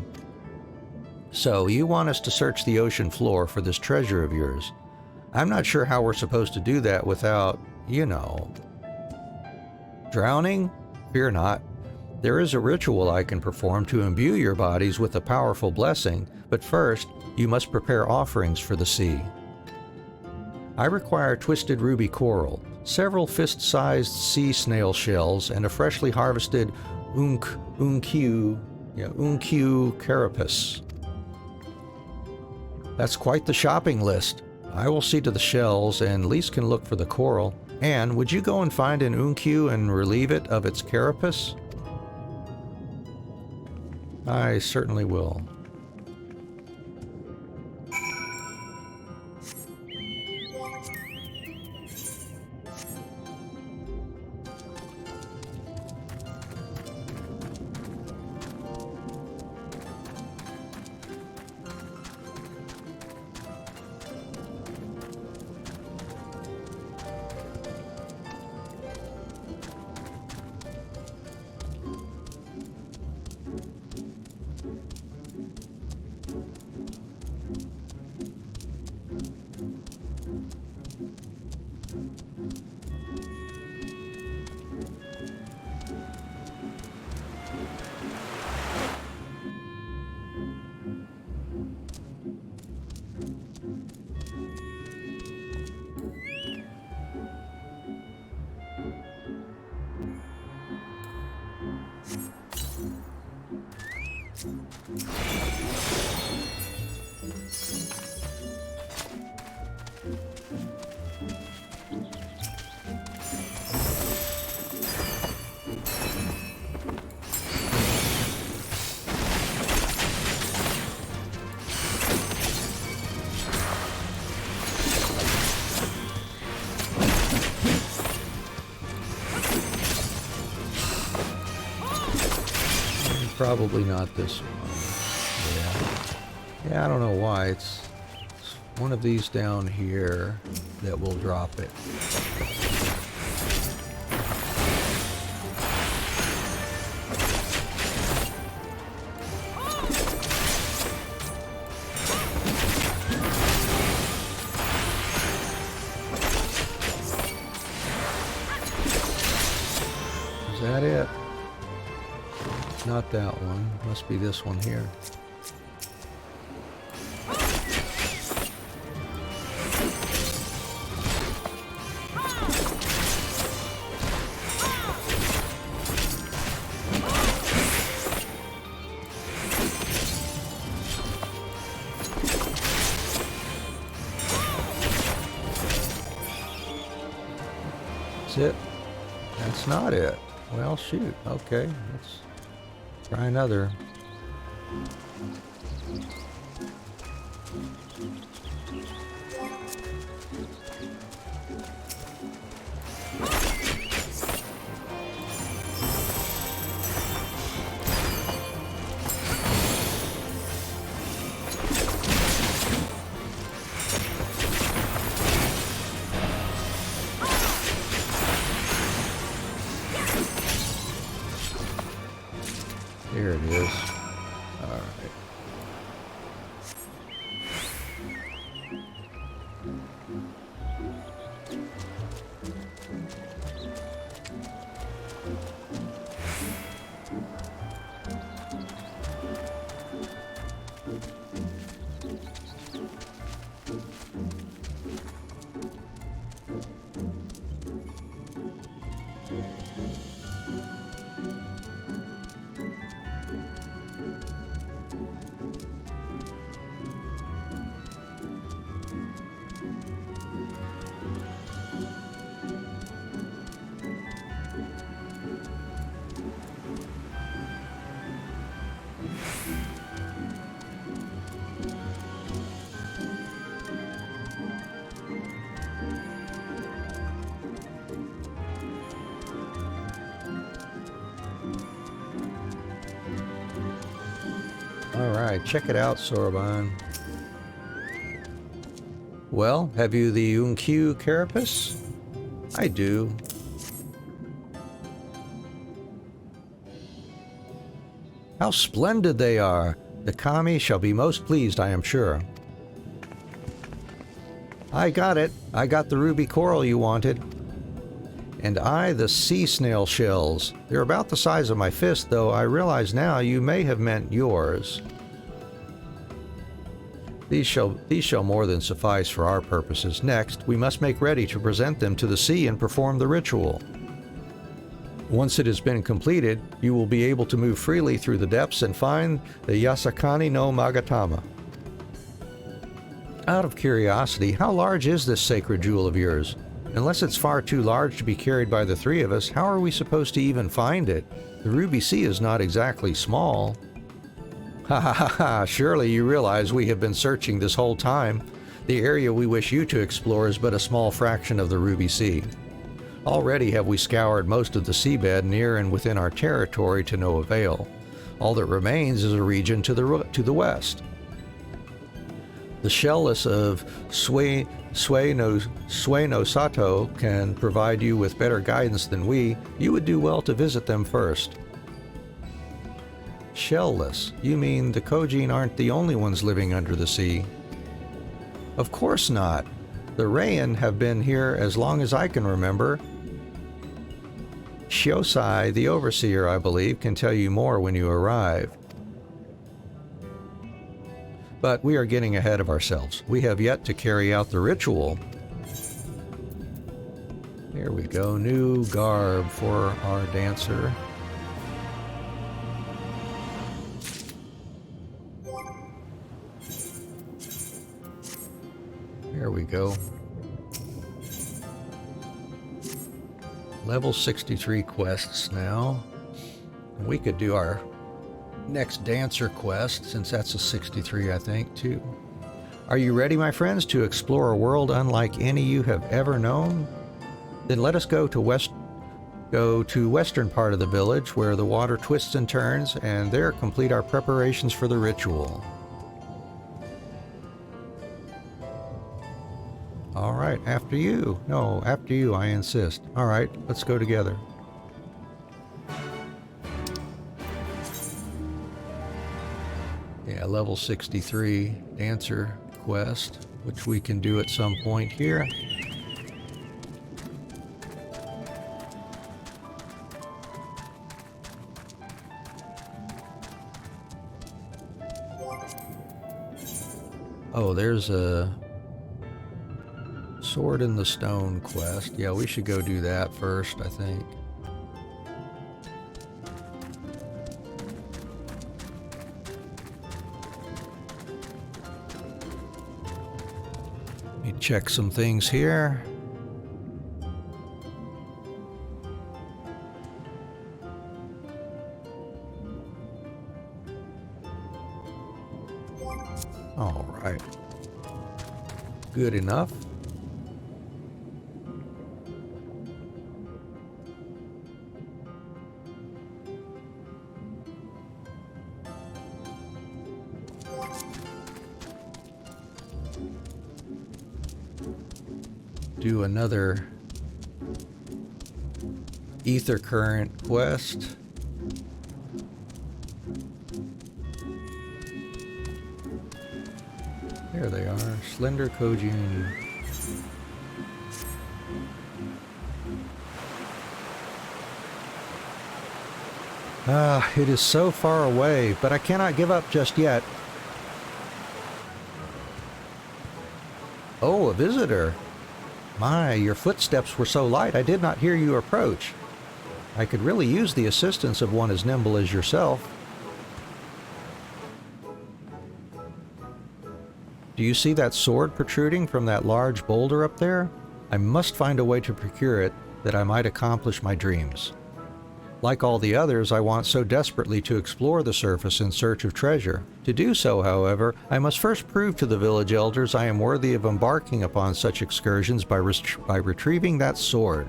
So, you want us to search the ocean floor for this treasure of yours. I'm not sure how we're supposed to do that without, drowning? Fear not. There is a ritual I can perform to imbue your bodies with a powerful blessing, but first, you must prepare offerings for the sea. I require twisted ruby coral, several fist-sized sea snail shells, and a freshly harvested unkyu carapace. That's quite the shopping list. I will see to the shells, and Lise can look for the coral. Anne, would you go and find an unkyu and relieve it of its carapace? I certainly will. Probably not this one. Yeah, I don't know why. It's one of these down here that will drop it. Is that it? Not that one. Must be this one here. That's it. That's not it. Well, shoot. Okay, let's try another. There it is. All right. Alright, check it out, Soroban. Well, have you the Unkyu Carapace? I do. How splendid they are! The Kami shall be most pleased, I am sure. I got it. I got the ruby coral you wanted. And I the sea snail shells. They're about the size of my fist, though I realize now you may have meant yours. These shall more than suffice for our purposes. Next, we must make ready to present them to the sea and perform the ritual. Once it has been completed, you will be able to move freely through the depths and find the Yasakani no Magatama. Out of curiosity, how large is this sacred jewel of yours? Unless it's far too large to be carried by the three of us, how are we supposed to even find it? The Ruby Sea is not exactly small. Ha ha ha ha, surely you realize we have been searching this whole time. The area we wish you to explore is but a small fraction of the Ruby Sea. Already have we scoured most of the seabed near and within our territory to no avail. All that remains is a region to the west. The shellless of Sueno Sato can provide you with better guidance than we. You would do well to visit them first. Shellless? You mean the Kogine aren't the only ones living under the sea? Of course not. The Rayan have been here as long as I can remember. Shiosai, the overseer, I believe, can tell you more when you arrive. But we are getting ahead of ourselves. We have yet to carry out the ritual. Here we go, new garb for our dancer. we go. Level 63 quests now. We could do our next dancer quest, since that's a 63, I think, too. Are you ready, my friends, to explore a world unlike any you have ever known? Then let us go to western part of the village, where the water twists and turns, and there complete our preparations for the ritual. All right, after you. No, after you, I insist. All right, let's go together. Yeah, level 63 dancer quest, which we can do at some point here. Oh, there's a Sword in the Stone quest. Yeah, we should go do that first, I think. Let me check some things here. All right. Good enough. Do another ether current quest. There they are, Slender Kugane. It is so far away, but I cannot give up just yet. Oh, a visitor. My, your footsteps were so light I did not hear you approach. I could really use the assistance of one as nimble as yourself. Do you see that sword protruding from that large boulder up there? I must find a way to procure it, that I might accomplish my dreams. Like all the others, I want so desperately to explore the surface in search of treasure. To do so, however, I must first prove to the village elders I am worthy of embarking upon such excursions by retrieving that sword.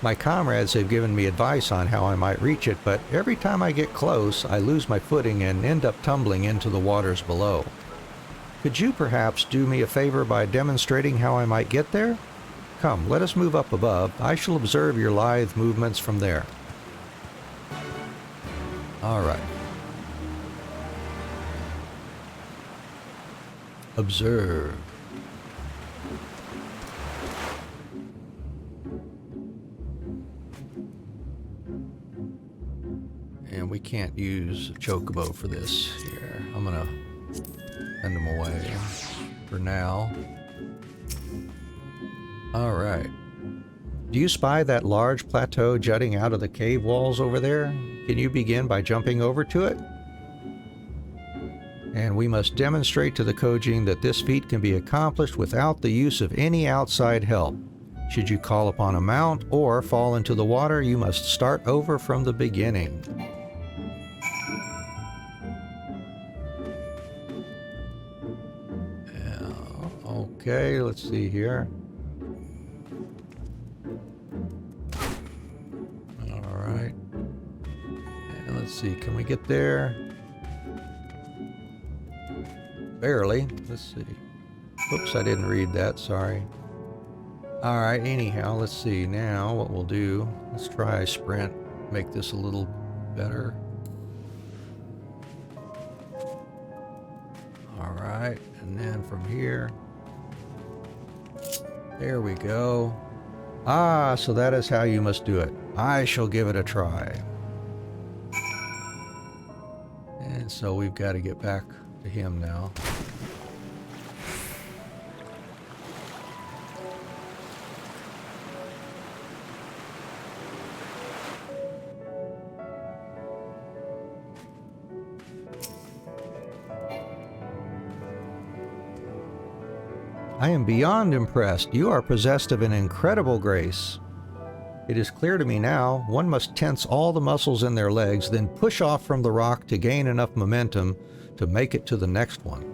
My comrades have given me advice on how I might reach it, but every time I get close, I lose my footing and end up tumbling into the waters below. Could you perhaps do me a favor by demonstrating how I might get there? Come, let us move up above. I shall observe your lithe movements from there. All right. Observe. And we can't use a chocobo for this here. I'm gonna send them away for now. All right. Do you spy that large plateau jutting out of the cave walls over there? Can you begin by jumping over to it? And we must demonstrate to the Kugane that this feat can be accomplished without the use of any outside help. Should you call upon a mount or fall into the water, you must start over from the beginning. Okay, let's see here. Alright. And let's see, can we get there? Barely. Let's see. Oops, I didn't read that, sorry. Alright, anyhow, let's see. Now, what we'll do, let's try sprint. Make this a little better. Alright, and then from here. There we go. Ah, so that is how you must do it. I shall give it a try. And so we've got to get back to him now. I am beyond impressed. You are possessed of an incredible grace. It is clear to me now, one must tense all the muscles in their legs, then push off from the rock to gain enough momentum to make it to the next one.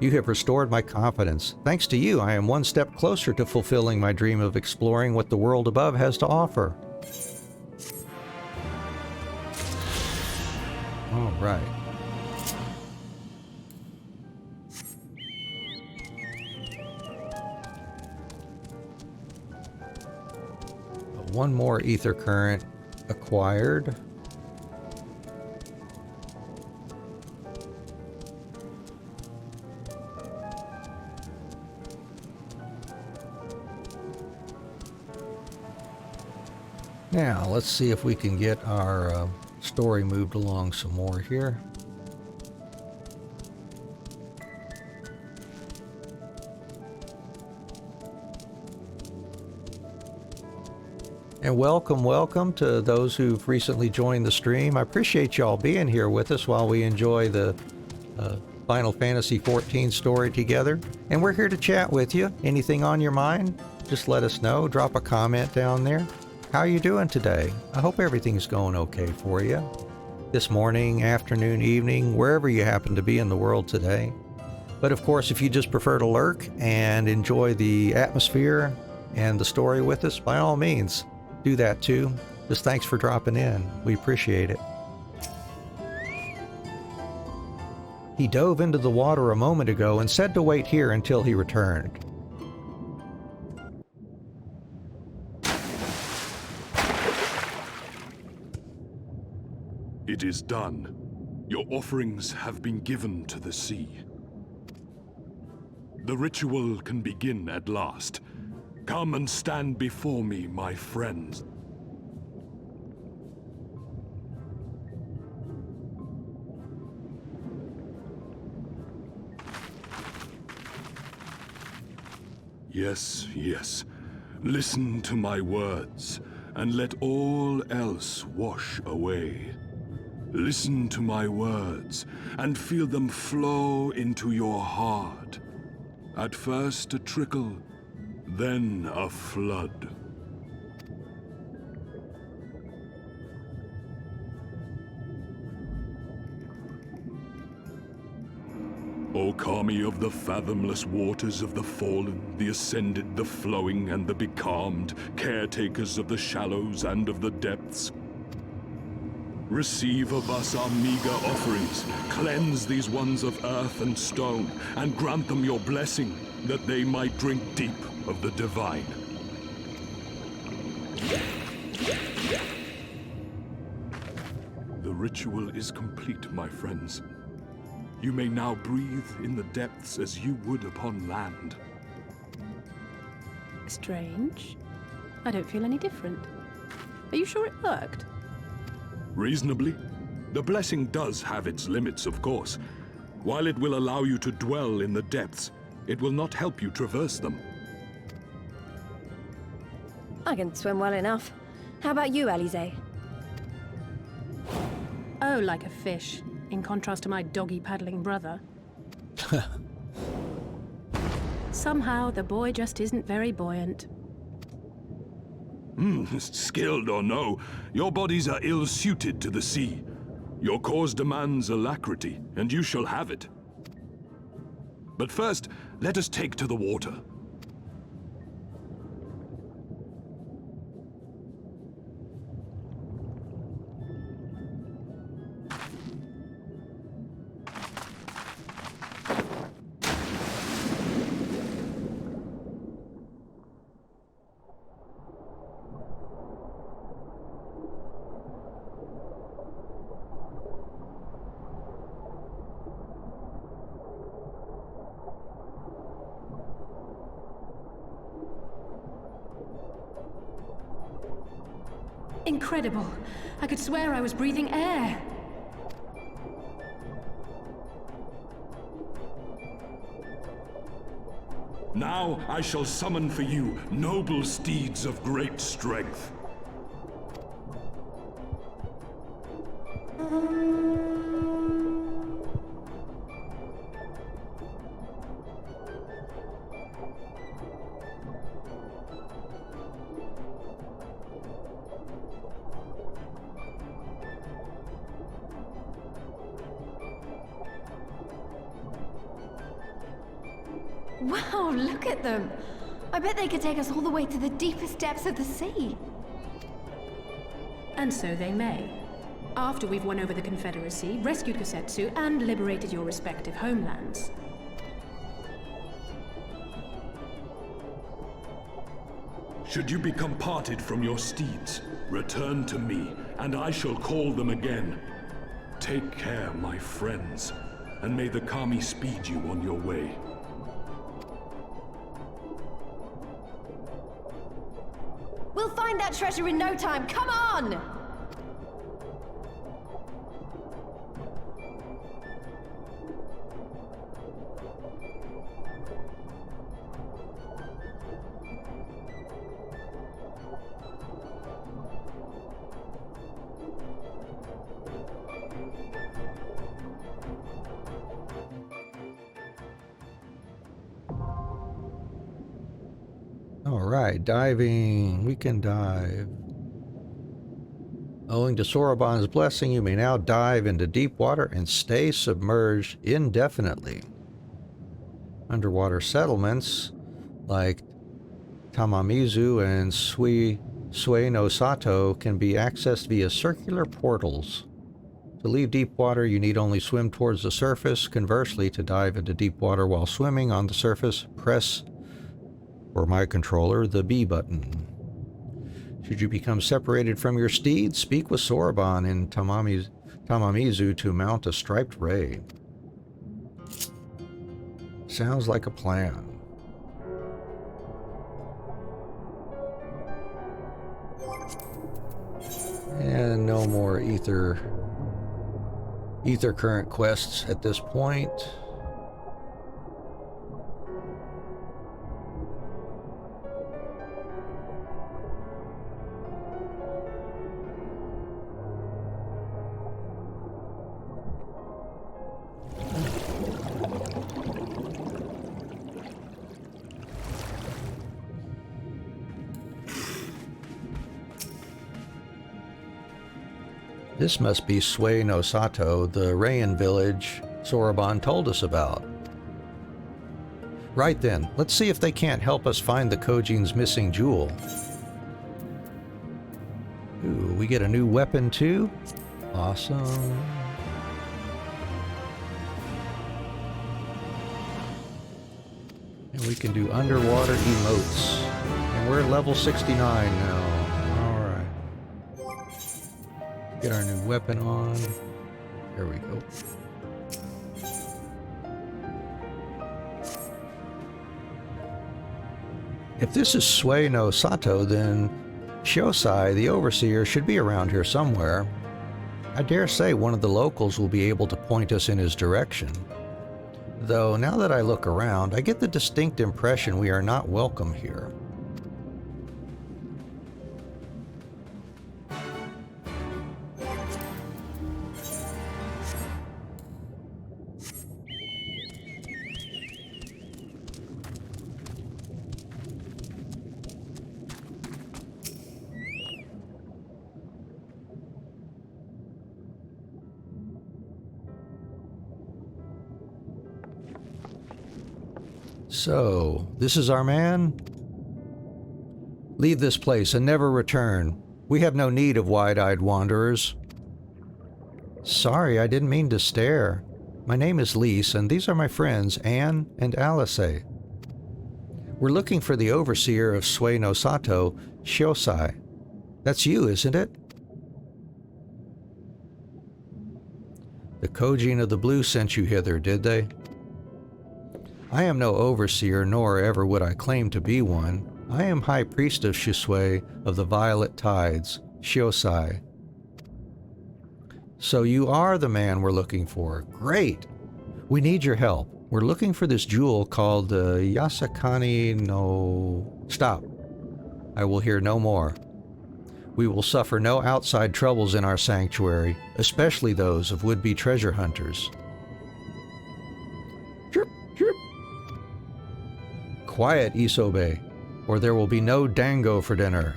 You have restored my confidence. Thanks to you, I am one step closer to fulfilling my dream of exploring what the world above has to offer. All right. One more ether current acquired. Now, let's see if we can get our story moved along some more here. And welcome to those who've recently joined the stream. I appreciate y'all being here with us while we enjoy the Final Fantasy XIV story together. And we're here to chat with you. Anything on your mind, just let us know. Drop a comment down there. How are you doing today? I hope everything's going okay for you. This morning, afternoon, evening, wherever you happen to be in the world today. But of course, if you just prefer to lurk and enjoy the atmosphere and the story with us, by all means, do that too. Just thanks for dropping in. We appreciate it. He dove into the water a moment ago and said to wait here until he returned. It is done. Your offerings have been given to the sea. The ritual can begin at last. Come and stand before me, my friends. Yes, yes. Listen to my words, and let all else wash away. Listen to my words, and feel them flow into your heart. At first a trickle, then a flood. O Kami of the fathomless waters of the fallen, the ascended, the flowing, and the becalmed, caretakers of the shallows and of the depths, receive of us our meager offerings, cleanse these ones of earth and stone, and grant them your blessing, that they might drink deep of the divine. The ritual is complete, my friends. You may now breathe in the depths as you would upon land. Strange. I don't feel any different. Are you sure it worked? Reasonably. The blessing does have its limits, of course. While it will allow you to dwell in the depths, it will not help you traverse them. I can swim well enough. How about you, Alize? Oh, like a fish, in contrast to my doggy-paddling brother. Somehow, the boy just isn't very buoyant. Skilled or no, your bodies are ill-suited to the sea. Your cause demands alacrity, and you shall have it. But first, let us take to the water. Incredible. I could swear I was breathing air. Now I shall summon for you noble steeds of great strength. Wow, look at them! I bet they could take us all the way to the deepest depths of the sea. And so they may. After we've won over the Confederacy, rescued Kosetsu, and liberated your respective homelands. Should you become parted from your steeds, return to me, and I shall call them again. Take care, my friends, and may the Kami speed you on your way. We'll find that treasure in no time, come on! Alright, diving. We can dive. Owing to Soroban's blessing, you may now dive into deep water and stay submerged indefinitely. Underwater settlements like Tamamizu and Sui no Sato can be accessed via circular portals. To leave deep water, you need only swim towards the surface. Conversely, to dive into deep water while swimming on the surface, press, for my controller, the B button. Should you become separated from your steed, speak with Soroban in Tamamizu to mount a striped ray. Sounds like a plan. And no more ether current quests at this point. This must be Sui no Sato, the Rayan village Soroban told us about. Right then, let's see if they can't help us find the Kojine's missing jewel. Ooh, we get a new weapon too? Awesome. And we can do underwater emotes. And we're level 69 now. Get our new weapon on. There we go. If this is Sui no Sato, then Shosai, the overseer, should be around here somewhere. I dare say one of the locals will be able to point us in his direction. Though, now that I look around, I get the distinct impression we are not welcome here. So, this is our man? Leave this place and never return. We have no need of wide-eyed wanderers. Sorry, I didn't mean to stare. My name is Lise, and these are my friends, Anne and Alice. We're looking for the overseer of Sui no Sato, Shosai. That's you, isn't it? The Kojin of the Blue sent you hither, did they? I am no overseer, nor ever would I claim to be one. I am High Priest of Shisui of the Violet Tides, Shosai. So you are the man we're looking for. Great! We need your help. We're looking for this jewel called the Yasakani no... Stop. I will hear no more. We will suffer no outside troubles in our sanctuary, especially those of would-be treasure hunters. Chirp, chirp. Quiet, Isobe, or there will be no dango for dinner.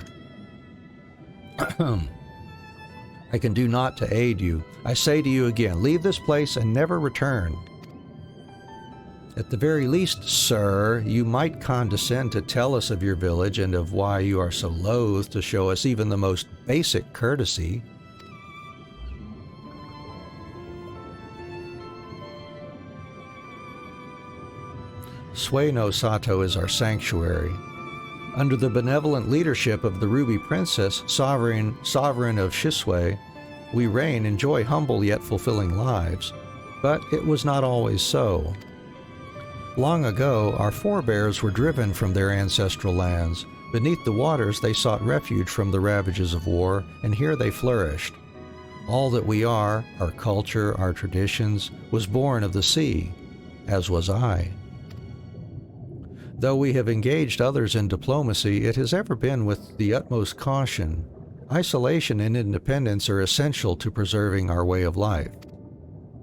I can do naught to aid you. I say to you again, leave this place and never return. At the very least, sir, you might condescend to tell us of your village and of why you are so loath to show us even the most basic courtesy. Sueno Sato is our sanctuary. Under the benevolent leadership of the Ruby Princess, sovereign of Shisui, we reign, enjoy humble yet fulfilling lives. But it was not always so. Long ago, our forebears were driven from their ancestral lands. Beneath the waters, they sought refuge from the ravages of war, and here they flourished. All that we are, our culture, our traditions, was born of the sea, as was I. Though we have engaged others in diplomacy, it has ever been with the utmost caution. Isolation and independence are essential to preserving our way of life.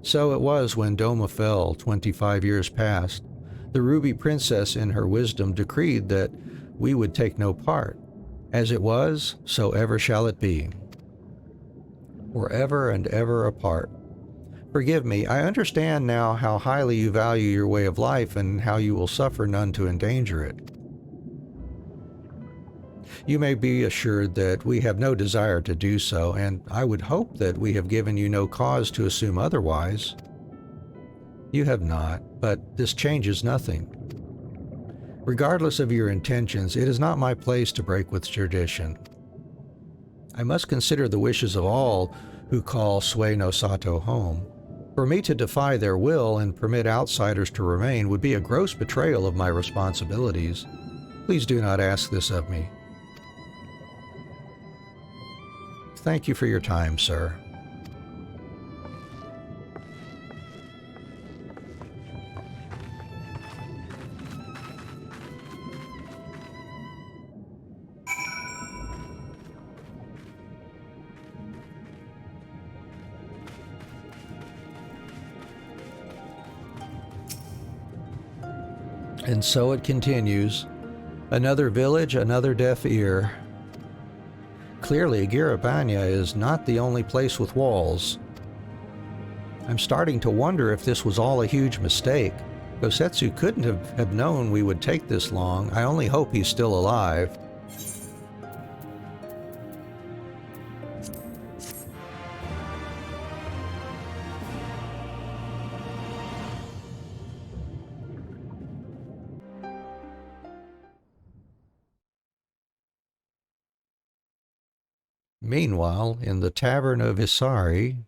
So it was when Doma fell 25 years past. The Ruby Princess, in her wisdom, decreed that we would take no part. As it was, so ever shall it be. Forever and ever apart. Forgive me, I understand now how highly you value your way of life and how you will suffer none to endanger it. You may be assured that we have no desire to do so, and I would hope that we have given you no cause to assume otherwise. You have not, but this changes nothing. Regardless of your intentions, it is not my place to break with tradition. I must consider the wishes of all who call Sueno Sato home. For me to defy their will and permit outsiders to remain would be a gross betrayal of my responsibilities. Please do not ask this of me. Thank you for your time, sir. And so it continues. Another village, another deaf ear. Clearly, Girabanya is not the only place with walls. I'm starting to wonder if this was all a huge mistake. Gosetsu couldn't have known we would take this long. I only hope he's still alive. Meanwhile, in the tavern of Isari,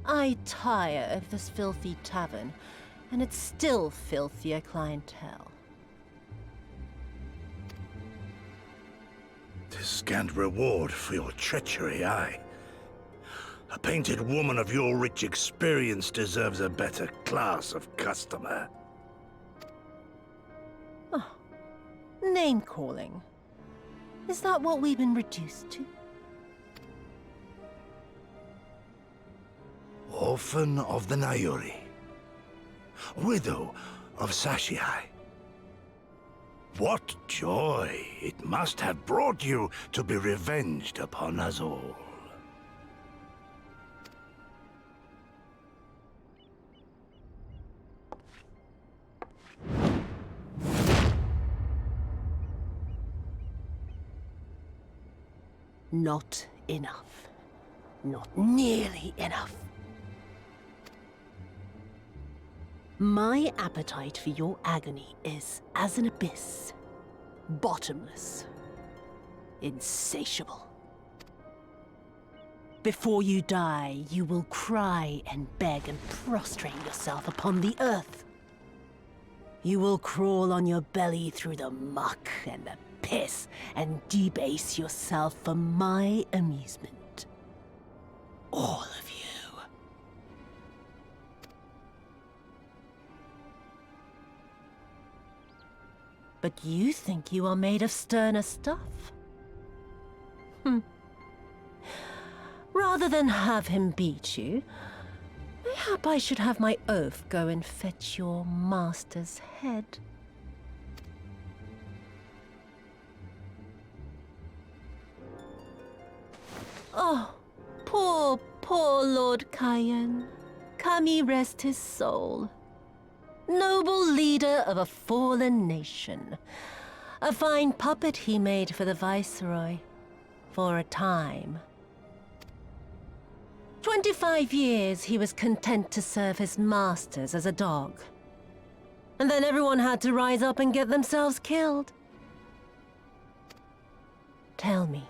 I tire of this filthy tavern, and its still filthier clientele. 'Tis scant reward for your treachery, aye. A painted woman of your rich experience deserves a better class of customer. Oh, name-calling. Is that what we've been reduced to? Orphan of the Nayori. Widow of Sashihai. What joy it must have brought you to be revenged upon us all. Not enough. Not nearly enough. My appetite for your agony is as an abyss. Bottomless. Insatiable. Before you die, you will cry and beg and prostrate yourself upon the earth. You will crawl on your belly through the muck and the piss and debase yourself for my amusement. All of you. But you think you are made of sterner stuff? Rather than have him beat you, Mayhap I should have my oath go and fetch your master's head. Oh, poor Lord Cayenne. Kami rest his soul. Noble leader of a fallen nation. A fine puppet he made for the Viceroy. For a time. 25 years he was content to serve his masters as a dog. And then everyone had to rise up and get themselves killed. Tell me,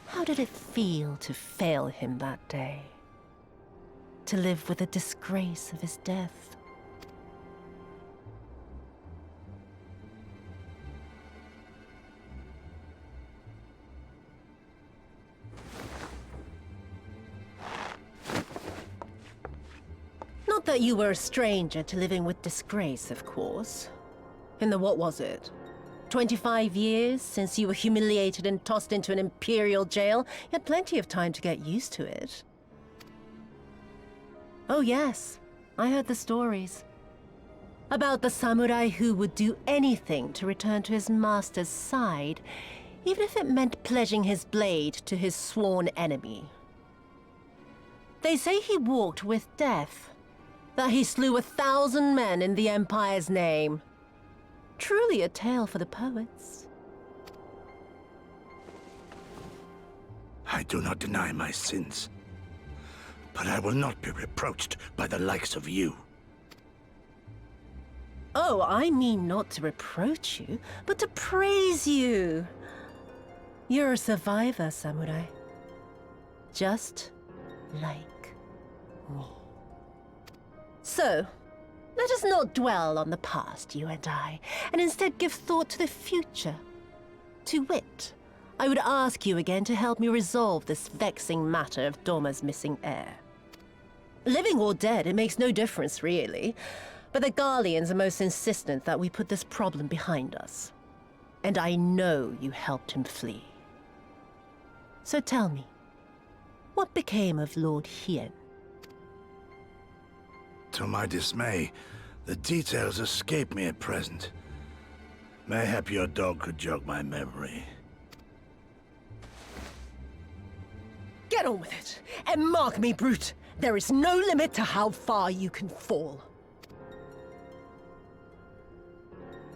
how did it feel to fail him that day? To live with the disgrace of his death? Not that you were a stranger to living with disgrace, of course. In the what was it? 25 years since you were humiliated and tossed into an imperial jail? You had plenty of time to get used to it. Oh yes, I heard the stories. About the samurai who would do anything to return to his master's side, even if it meant pledging his blade to his sworn enemy. They say he walked with death, that he slew 1,000 men in the Empire's name. Truly a tale for the poets. I do not deny my sins, but I will not be reproached by the likes of you. Oh, I mean not to reproach you, but to praise you. You're a survivor, samurai. Just like me. So, let us not dwell on the past, you and I, and instead give thought to the future. To wit, I would ask you again to help me resolve this vexing matter of Doma's missing heir. Living or dead, it makes no difference, really. But the Garleans are most insistent that we put this problem behind us. And I know you helped him flee. So tell me, what became of Lord Hien? To my dismay, the details escape me at present. Mayhap your dog could jog my memory. Get on with it, and mark me, brute. There is no limit to how far you can fall.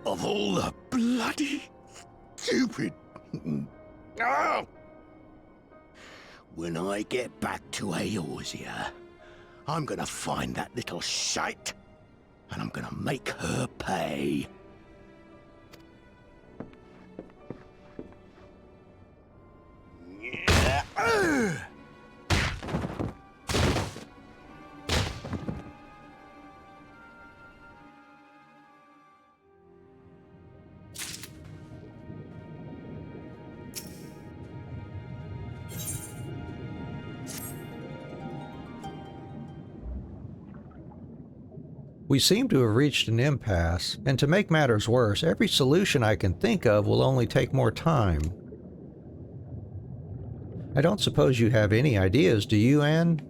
Of all the bloody stupid... Ah! When I get back to Eorzea, I'm gonna find that little shite, and I'm gonna make her pay. We seem to have reached an impasse, and to make matters worse, every solution I can think of will only take more time. I don't suppose you have any ideas, do you, Anne?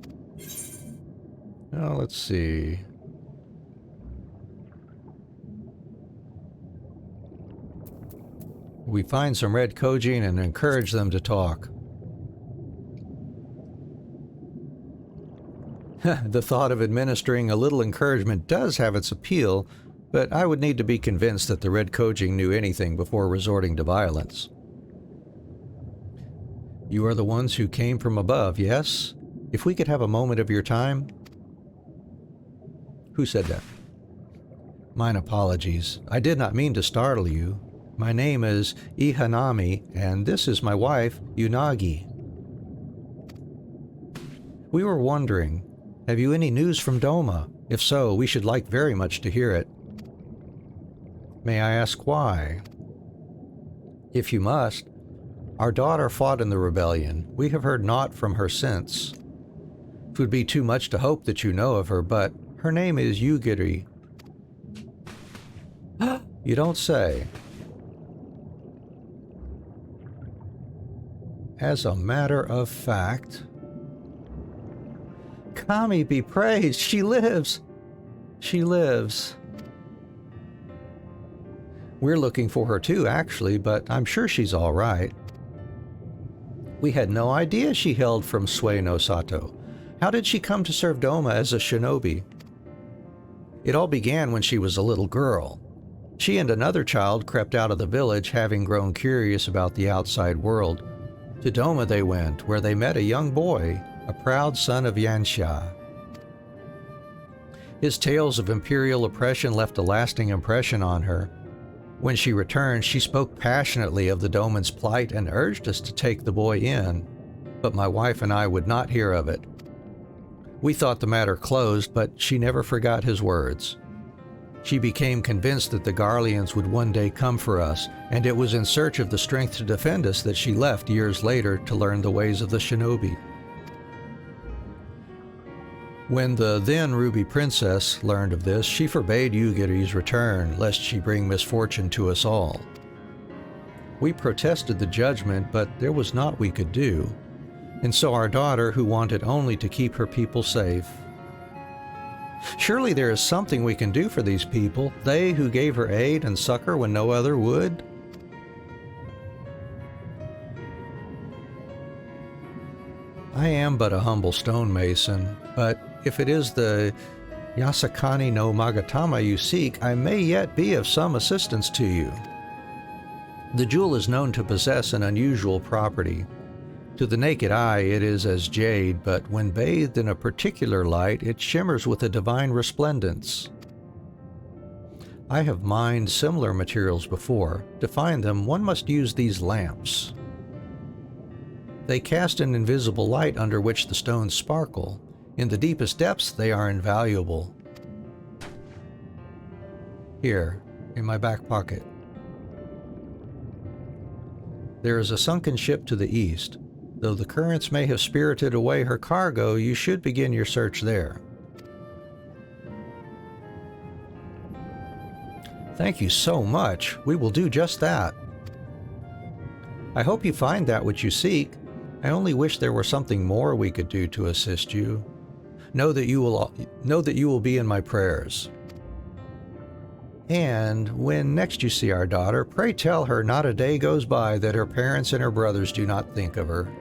Oh, let's see. We find some red Kugane and encourage them to talk. The thought of administering a little encouragement does have its appeal, but I would need to be convinced that the red Kugane knew anything before resorting to violence. You are the ones who came from above, yes? If we could have a moment of your time? Who said that? Mine apologies. I did not mean to startle you. My name is Ihanami, and this is my wife, Unagi. We were wondering, have you any news from Doma? If so, we should like very much to hear it. May I ask why? If you must. Our daughter fought in the rebellion. We have heard naught from her since. It would be too much to hope that you know of her, but her name is Yugiri. You don't say. As a matter of fact... Kami be praised! She lives! She lives. We're looking for her too, actually, but I'm sure she's all right. We had no idea she hailed from Sui no Sato. How did she come to serve Doma as a shinobi? It all began when she was a little girl. She and another child crept out of the village, having grown curious about the outside world. To Doma they went, where they met a young boy, a proud son of Yanxia. His tales of imperial oppression left a lasting impression on her. When she returned, she spoke passionately of the Doman's plight and urged us to take the boy in, but my wife and I would not hear of it. We thought the matter closed, but she never forgot his words. She became convinced that the Garleans would one day come for us, and it was in search of the strength to defend us that she left years later to learn the ways of the shinobi. When the then Ruby Princess learned of this, she forbade Yugiri's return, lest she bring misfortune to us all. We protested the judgment, but there was naught we could do, and so our daughter, who wanted only to keep her people safe. Surely there is something we can do for these people, they who gave her aid and succor when no other would? I am but a humble stonemason, but if it is the Yasakani no Magatama you seek, I may yet be of some assistance to you. The jewel is known to possess an unusual property. To the naked eye it is as jade, but when bathed in a particular light, it shimmers with a divine resplendence. I have mined similar materials before. To find them, one must use these lamps. They cast an invisible light under which the stones sparkle. In the deepest depths, they are invaluable. Here, in my back pocket. There is a sunken ship to the east. Though the currents may have spirited away her cargo, you should begin your search there. Thank you so much. We will do just that. I hope you find that which you seek. I only wish there were something more we could do to assist you. Know that you will be in my prayers. And when next you see our daughter, pray tell her not a day goes by that her parents and her brothers do not think of her.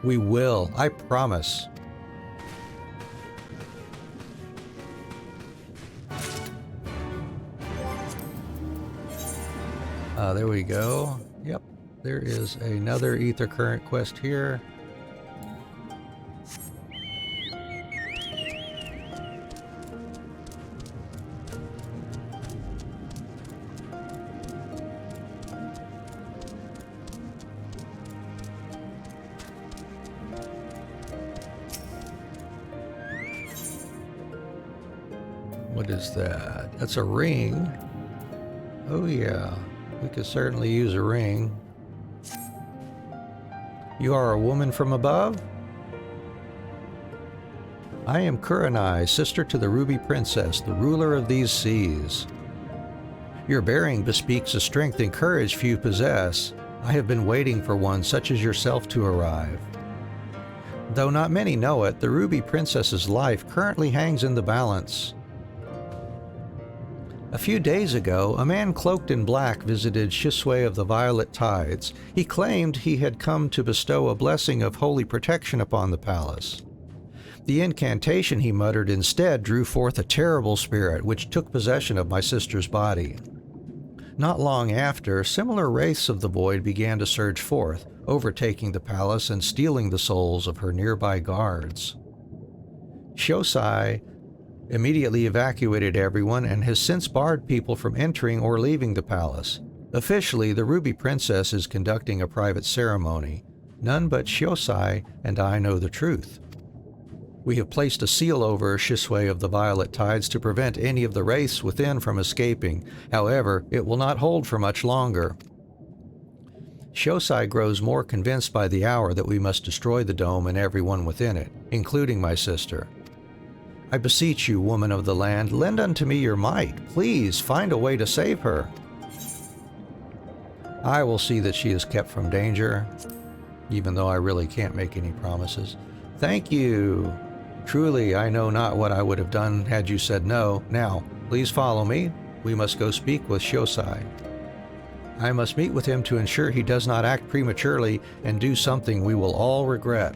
We will, I promise. There we go. Yep, there is another ether current quest here. What is that? That's a ring. Oh yeah, we could certainly use a ring. You are a woman from above? I am Kurenai, sister to the Ruby Princess, the ruler of these seas. Your bearing bespeaks a strength and courage few possess. I have been waiting for one such as yourself to arrive. Though not many know it, the Ruby Princess's life currently hangs in the balance. A few days ago, a man cloaked in black visited Shisui of the Violet Tides. He claimed he had come to bestow a blessing of holy protection upon the palace. The incantation he muttered instead drew forth a terrible spirit which took possession of my sister's body. Not long after, similar wraiths of the void began to surge forth, overtaking the palace and stealing the souls of her nearby guards. Shosai immediately evacuated everyone and has since barred people from entering or leaving the palace. Officially, the Ruby Princess is conducting a private ceremony. None but Shosai and I know the truth. We have placed a seal over Shisui of the Violet Tides to prevent any of the wraiths within from escaping. However, it will not hold for much longer. Shosai grows more convinced by the hour that we must destroy the dome and everyone within it, including my sister. I beseech you, woman of the land, lend unto me your might. Please, find a way to save her. I will see that she is kept from danger. even though I really can't make any promises. Thank you. Truly, I know not what I would have done had you said no. Now, please follow me. We must go speak with Shosai. I must meet with him to ensure he does not act prematurely and do something we will all regret.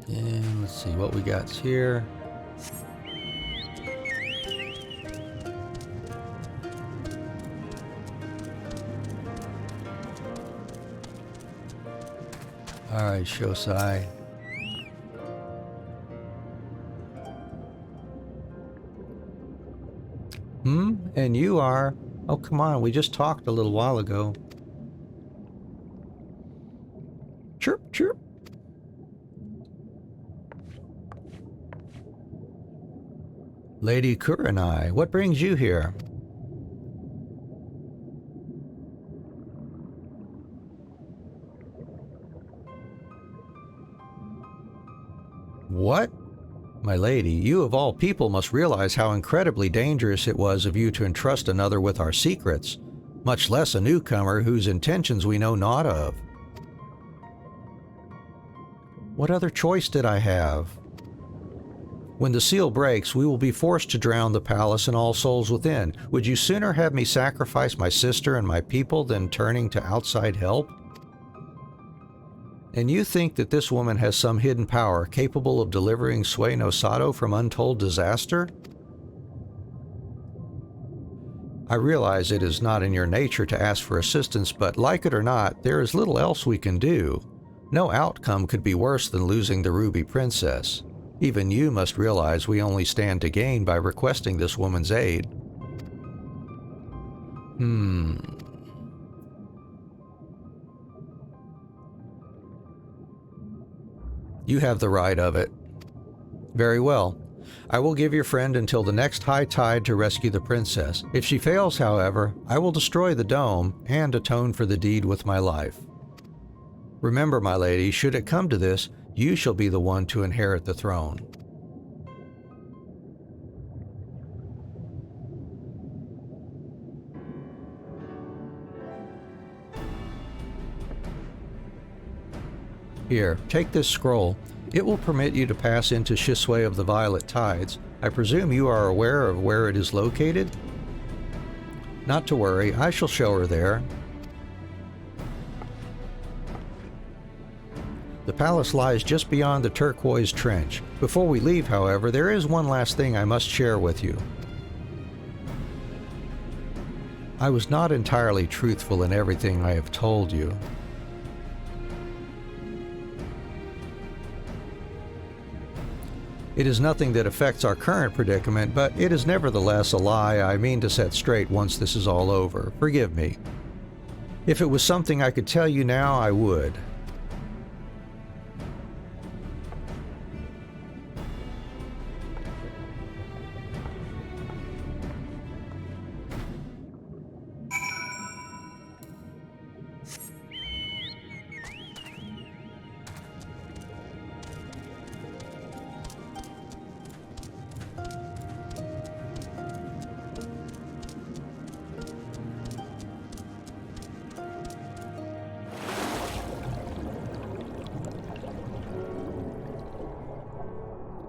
And let's see what we got here. Alright, Shosai. And you are? Oh, come on, we just talked a little while ago. Chirp, chirp. Lady Kugane, what brings you here? What? My lady, you of all people must realize how incredibly dangerous it was of you to entrust another with our secrets, much less a newcomer whose intentions we know not of. What other choice did I have? When the seal breaks, we will be forced to drown the palace and all souls within. Would you sooner have me sacrifice my sister and my people than turning to outside help? And you think that this woman has some hidden power capable of delivering Sui no Sato from untold disaster? I realize it is not in your nature to ask for assistance, but like it or not, there is little else we can do. No outcome could be worse than losing the Ruby Princess. Even you must realize we only stand to gain by requesting this woman's aid. You have the right of it. Very well. I will give your friend until the next high tide to rescue the princess. If she fails, however, I will destroy the dome and atone for the deed with my life. Remember, my lady, should it come to this, you shall be the one to inherit the throne. Here, take this scroll. It will permit you to pass into Shisui of the Violet Tides. I presume you are aware of where it is located? Not to worry, I shall show her there. The palace lies just beyond the turquoise trench. Before we leave, however, there is one last thing I must share with you. I was not entirely truthful in everything I have told you. It is nothing that affects our current predicament, but it is nevertheless a lie I mean to set straight once this is all over. Forgive me. If it was something I could tell you now, I would.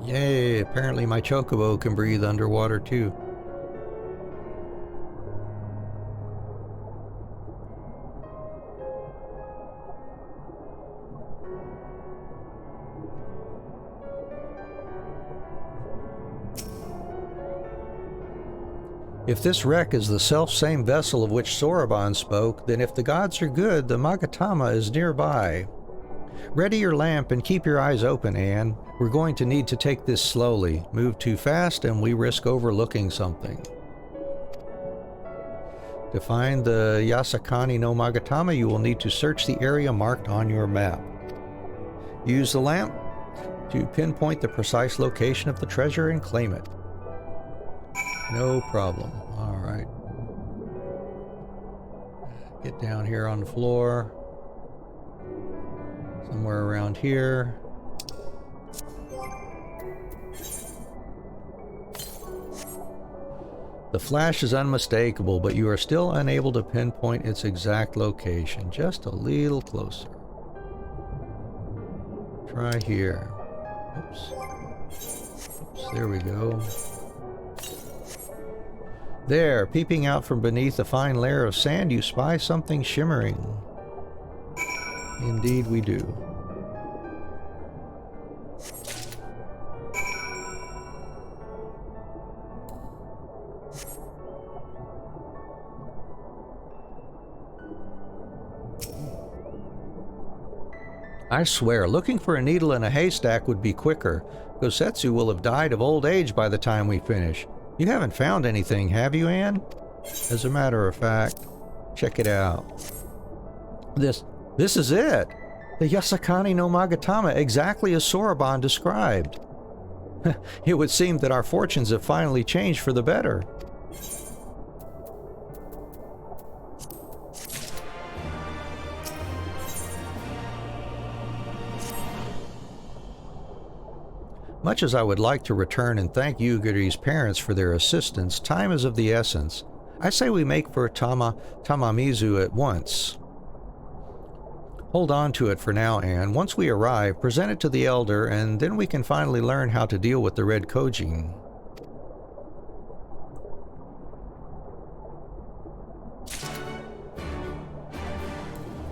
Yay, apparently my chocobo can breathe underwater too. If this wreck is the self-same vessel of which Soroban spoke, then if the gods are good, the Magatama is nearby. Ready your lamp and keep your eyes open, Anne. We're going to need to take this slowly. Move too fast and we risk overlooking something. To find the Yasakani no Magatama, you will need to search the area marked on your map. Use the lamp to pinpoint the precise location of the treasure and claim it. No problem. All right. Get down here on the floor. Somewhere around here. The flash is unmistakable, but you are still unable to pinpoint its exact location. Just a little closer. Try here. Oops. Oops, there we go. There, peeping out from beneath a fine layer of sand, you spy something shimmering. Indeed we do. I swear, looking for a needle in a haystack would be quicker. Gosetsu will have died of old age by the time we finish. You haven't found anything, have you, Anne? As a matter of fact, check it out. This is it! The Yasakani no Magatama, exactly as Soroban described. It would seem that our fortunes have finally changed for the better. Much as I would like to return and thank Yugiri's parents for their assistance, time is of the essence. I say we make for Tamamizu at once. Hold on to it for now, Anne. Once we arrive, present it to the Elder, and then we can finally learn how to deal with the Red Kojin.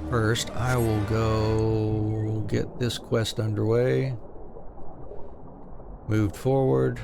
First, I will go get this quest underway. Moved forward.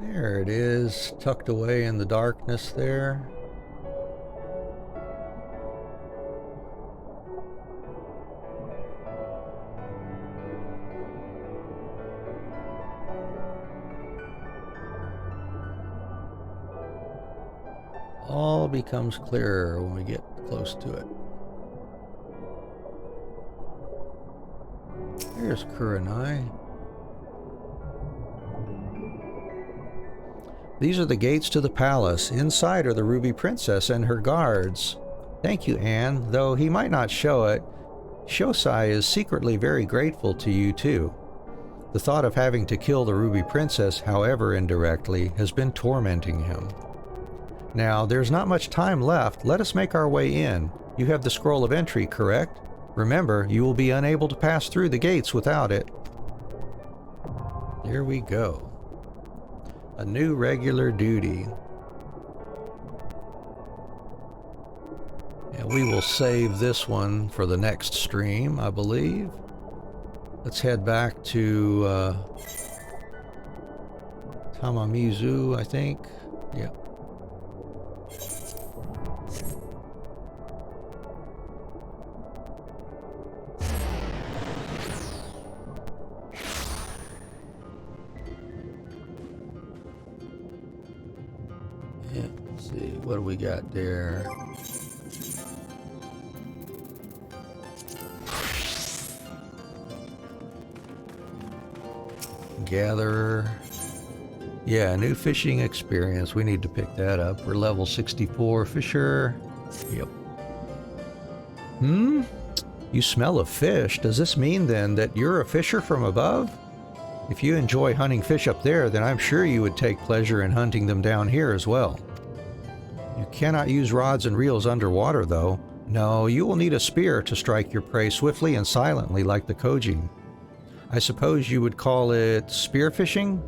There it is, tucked away in the darkness there. All becomes clearer when we get close to it. There's Kurenai. These are the gates to the palace. Inside are the Ruby Princess and her guards. Thank you, Anne. Though he might not show it, Shosai is secretly very grateful to you, too. The thought of having to kill the Ruby Princess, however indirectly, has been tormenting him. Now, there's not much time left. Let us make our way in. You have the scroll of entry, correct? Remember, you will be unable to pass through the gates without it. Here we go. A new regular duty. And we will save this one for the next stream, I believe. Let's head back to Tamamizu, I think. Yep. What do we got there? Gatherer. Yeah, new fishing experience. We need to pick that up. We're level 64 fisher. Yep. You smell of fish. Does this mean then that you're a fisher from above? If you enjoy hunting fish up there, then I'm sure you would take pleasure in hunting them down here as well. You cannot use rods and reels underwater, though. No, you will need a spear to strike your prey swiftly and silently like the Kojin. I suppose you would call it spearfishing?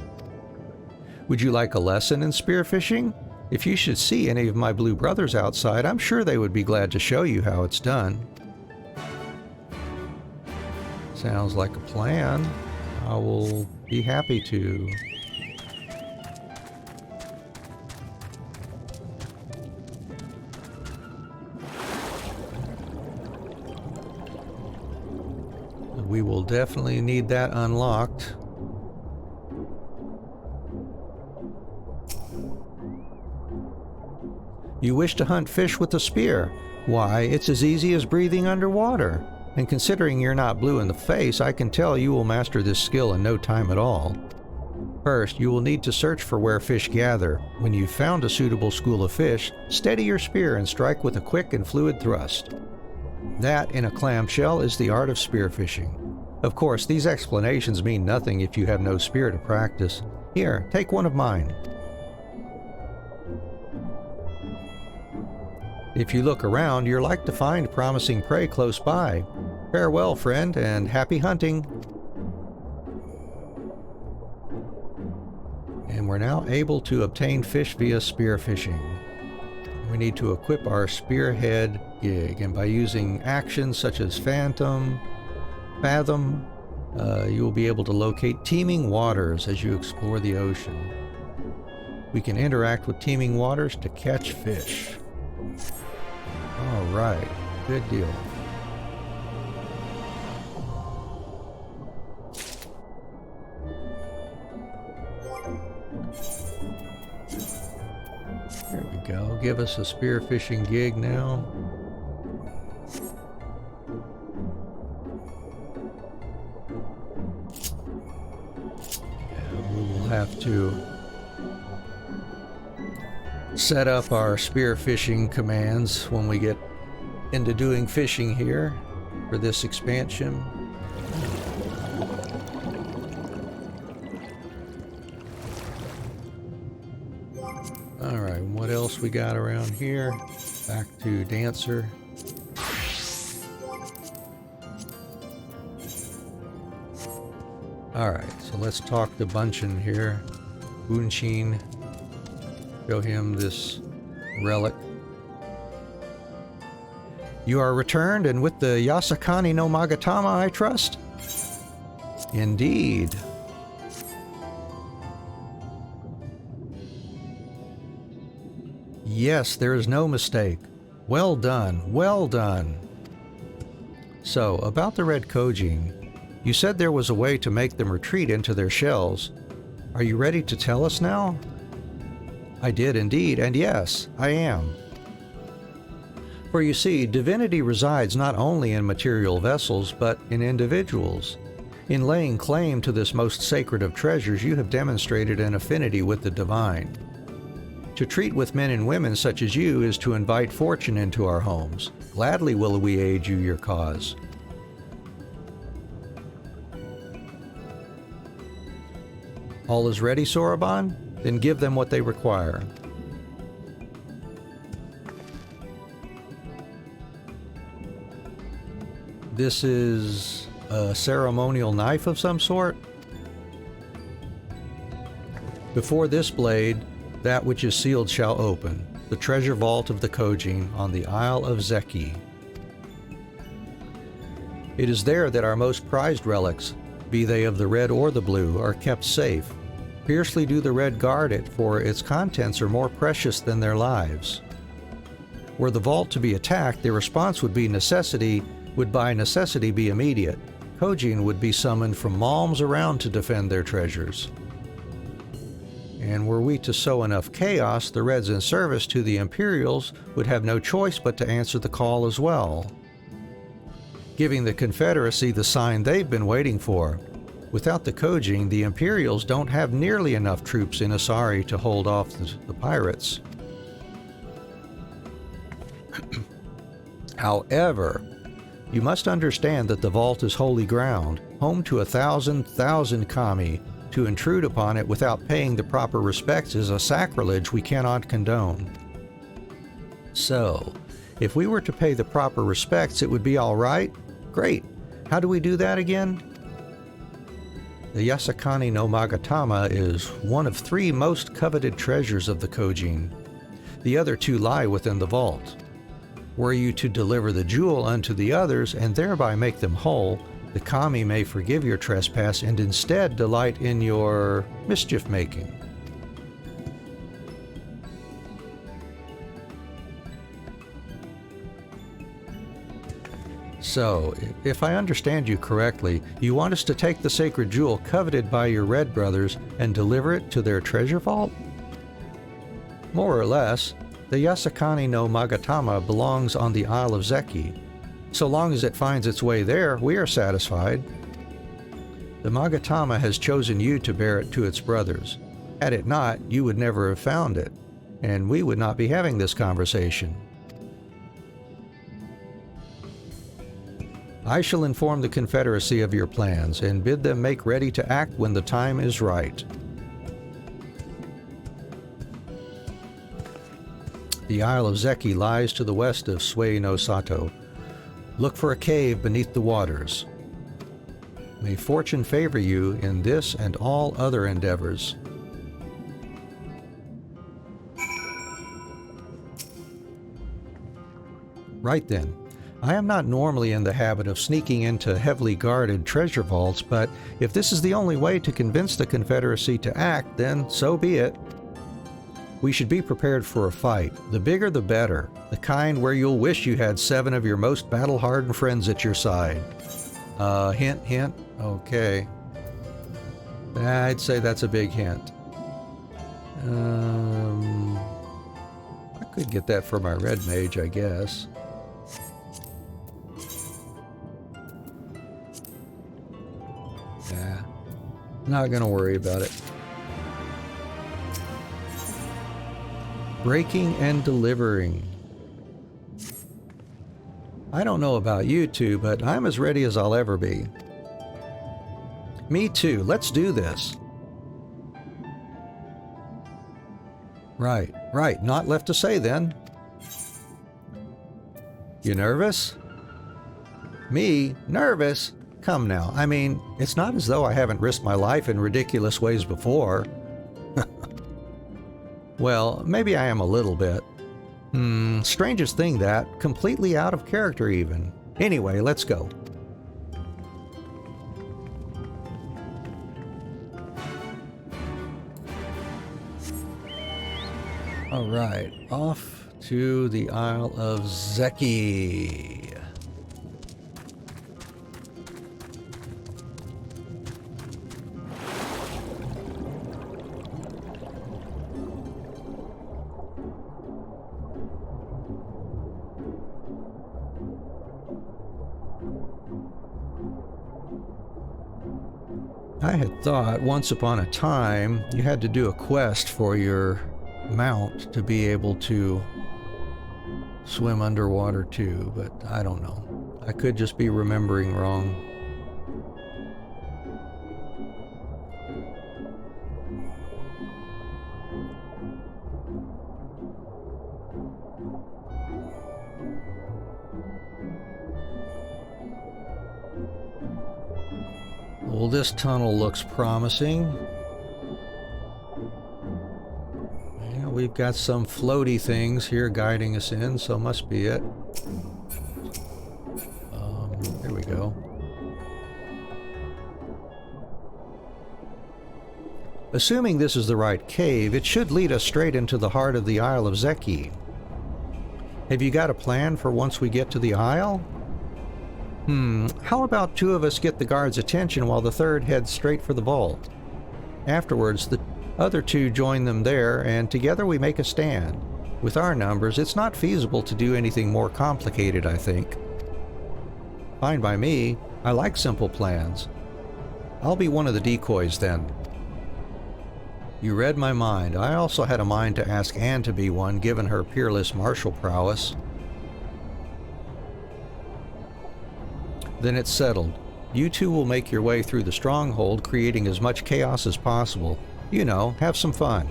Would you like a lesson in spearfishing? If you should see any of my blue brothers outside, I'm sure they would be glad to show you how it's done. Sounds like a plan. I will be happy to. we will definitely need that unlocked. You wish to hunt fish with a spear? Why, it's as easy as breathing underwater. And considering you're not blue in the face, I can tell you will master this skill in no time at all. First, you will need to search for where fish gather. When you've found a suitable school of fish, steady your spear and strike with a quick and fluid thrust. That, in a clamshell, is the art of spearfishing. Of course, these explanations mean nothing if you have no spear to practice. Here, take one of mine. If you look around, you're like to find promising prey close by. Farewell, friend, and happy hunting. And we're now able to obtain fish via spearfishing. We need to equip our spearhead gig, and by using actions such as Fathom, you will be able to locate teeming waters as you explore the ocean. We can interact with teeming waters to catch fish. All right, good deal. There we go. Give us a spearfishing gig now. And we will have to set up our spearfishing commands when we get into doing fishing here for this expansion. Alright, what else we got around here? Back to Dancer. Alright, so let's talk to Bunchen here. Bunshin. Show him this relic. You are returned and with the Yasakani no Magatama, I trust? Indeed. Yes, there is no mistake. Well done, well done. So, about the red Kogane. You said there was a way to make them retreat into their shells. Are you ready to tell us now? I did indeed, and yes, I am. For you see, divinity resides not only in material vessels, but in individuals. In laying claim to this most sacred of treasures, you have demonstrated an affinity with the divine. To treat with men and women such as you is to invite fortune into our homes. Gladly will we aid you your cause. All is ready, Soroban? Then give them what they require. This is a ceremonial knife of some sort? Before this blade, that which is sealed shall open, the treasure vault of the Kogane on the Isle of Zeki. It is there that our most prized relics, be they of the red or the blue, are kept safe. Fiercely do the red guard it, for its contents are more precious than their lives. Were the vault to be attacked, their response would by necessity be immediate. Kogane would be summoned from malms around to defend their treasures. And were we to sow enough chaos, the Reds in service to the Imperials would have no choice but to answer the call as well, giving the Confederacy the sign they've been waiting for. Without the Kogane, the Imperials don't have nearly enough troops in Asari to hold off the pirates. However, you must understand that the vault is holy ground, home to 1,000 kami. To intrude upon it without paying the proper respects is a sacrilege we cannot condone. So, if we were to pay the proper respects, it would be all right? Great. How do we do that again? The Yasakani no Magatama is one of 3 most coveted treasures of the Kogane. The other 2 lie within the vault. Were you to deliver the jewel unto the others and thereby make them whole, the kami may forgive your trespass and instead delight in your mischief-making. So, if I understand you correctly, you want us to take the sacred jewel coveted by your Red brothers and deliver it to their treasure vault? More or less, the Yasakani no Magatama belongs on the Isle of Zeki. So long as it finds its way there, we are satisfied. The Magatama has chosen you to bear it to its brothers. Had it not, you would never have found it, and we would not be having this conversation. I shall inform the Confederacy of your plans and bid them make ready to act when the time is right. The Isle of Zeki lies to the west of Sui no Sato. Look for a cave beneath the waters. May fortune favor you in this and all other endeavors. Right then. I am not normally in the habit of sneaking into heavily guarded treasure vaults, but if this is the only way to convince the Confederacy to act, then so be it. We should be prepared for a fight. The bigger the better. The kind where you'll wish you had 7 of your most battle-hardened friends at your side. Hint, hint. Okay. I'd say that's a big hint. I could get that for my red mage, I guess. Yeah, not gonna worry about it. Breaking and delivering. I don't know about you two, but I'm as ready as I'll ever be. Me too, let's do this. Right, not left to say then. You nervous? Me? Nervous? Come now, I mean, it's not as though I haven't risked my life in ridiculous ways before. Well, maybe I am a little bit. Strangest thing that, completely out of character even. Anyway, let's go. Alright, off to the Isle of Zeki. I had thought once upon a time you had to do a quest for your mount to be able to swim underwater too, but I don't know. I could just be remembering wrong. Well, this tunnel looks promising. Yeah, we've got some floaty things here guiding us in, so must be it. There we go. Assuming this is the right cave, it should lead us straight into the heart of the Isle of Zeki. Have you got a plan for once we get to the Isle? How about 2 of us get the guards' attention while the 3rd heads straight for the vault? Afterwards, the other 2 join them there, and together we make a stand. With our numbers, it's not feasible to do anything more complicated, I think. Fine by me. I like simple plans. I'll be one of the decoys then. You read my mind. I also had a mind to ask Anne to be one, given her peerless martial prowess. Then it's settled. You 2 will make your way through the stronghold, creating as much chaos as possible. You know, have some fun.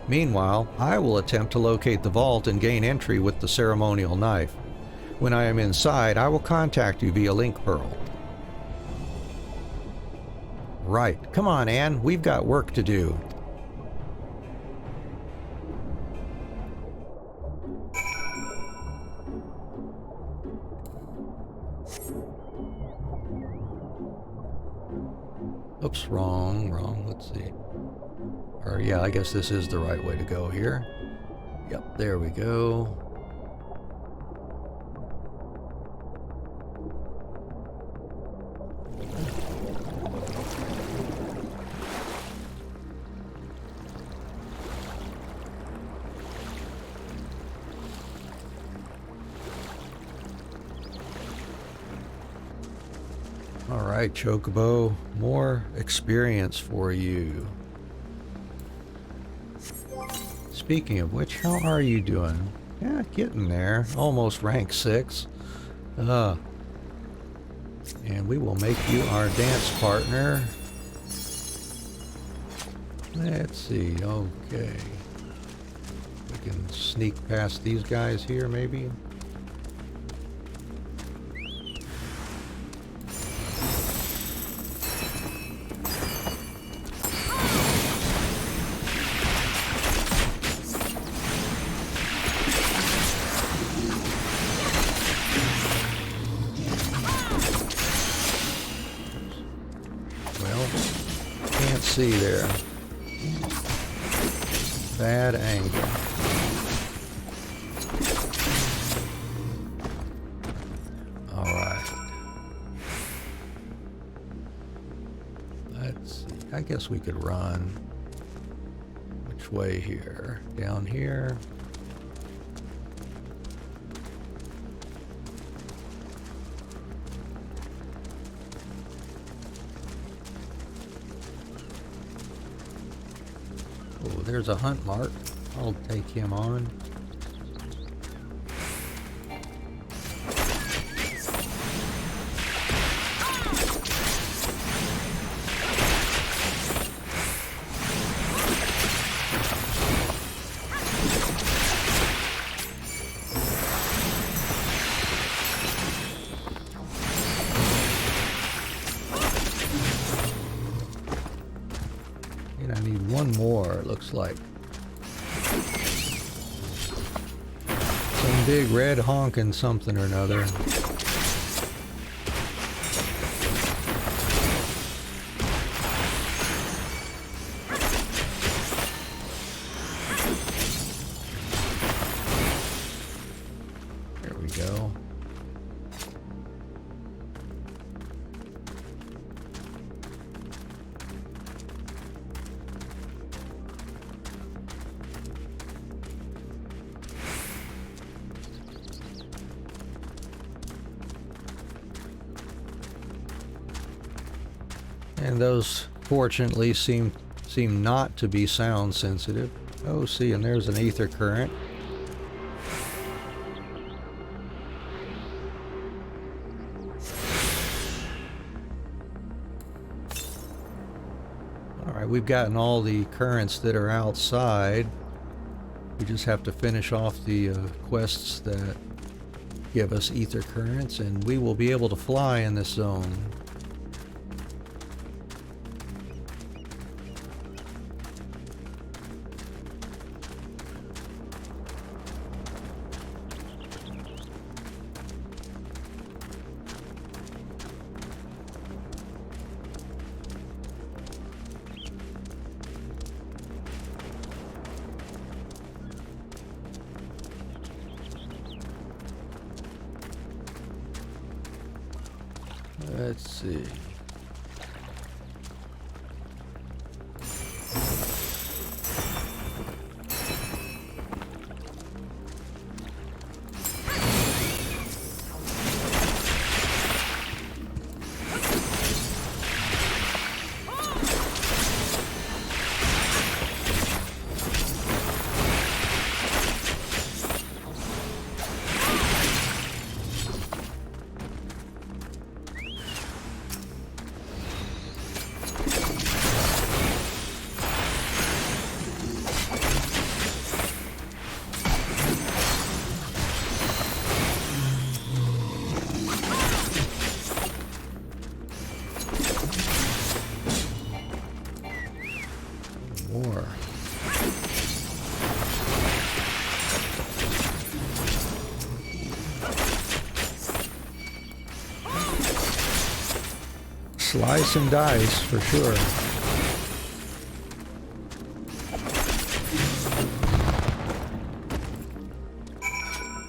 Meanwhile, I will attempt to locate the vault and gain entry with the ceremonial knife. When I am inside, I will contact you via link pearl. Right. Come on, Anne. We've got work to do. Oops, wrong. Let's see. Or yeah, I guess this is the right way to go here. Yep, there we go. Alright, Chocobo, more experience for you. Speaking of which, how are you doing? Yeah, getting there. Almost rank 6. And we will make you our dance partner. Let's see, okay. We can sneak past these guys here, maybe? See there. Bad angle. All right. Let's see. I guess we could run. Which way here? Down here. There's a hunt mark. I'll take him on. And I need one more, it looks like. Some big red honking something or another. There we go. And those, fortunately, seem not to be sound sensitive. Oh, see, and there's an ether current. Alright, we've gotten all the currents that are outside. We just have to finish off the quests that give us ether currents, and we will be able to fly in this zone. Let's see. More. Slice and dice for sure.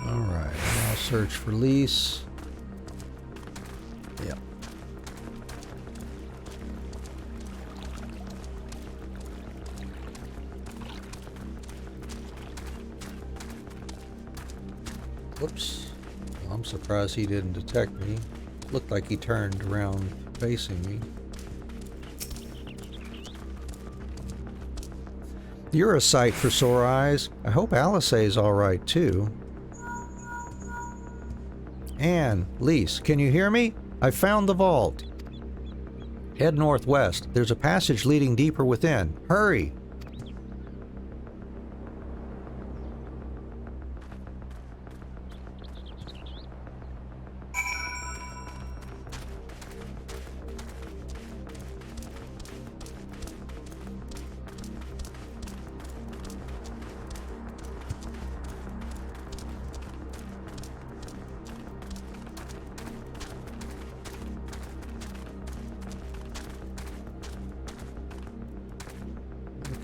All right, now search for lease. Yep. Whoops. Well, I'm surprised he didn't detect me. Looked like he turned around facing me. You're a sight for sore eyes. I hope Alisay's alright too. Anne, Lise, can you hear me? I found the vault. Head northwest. There's a passage leading deeper within. Hurry!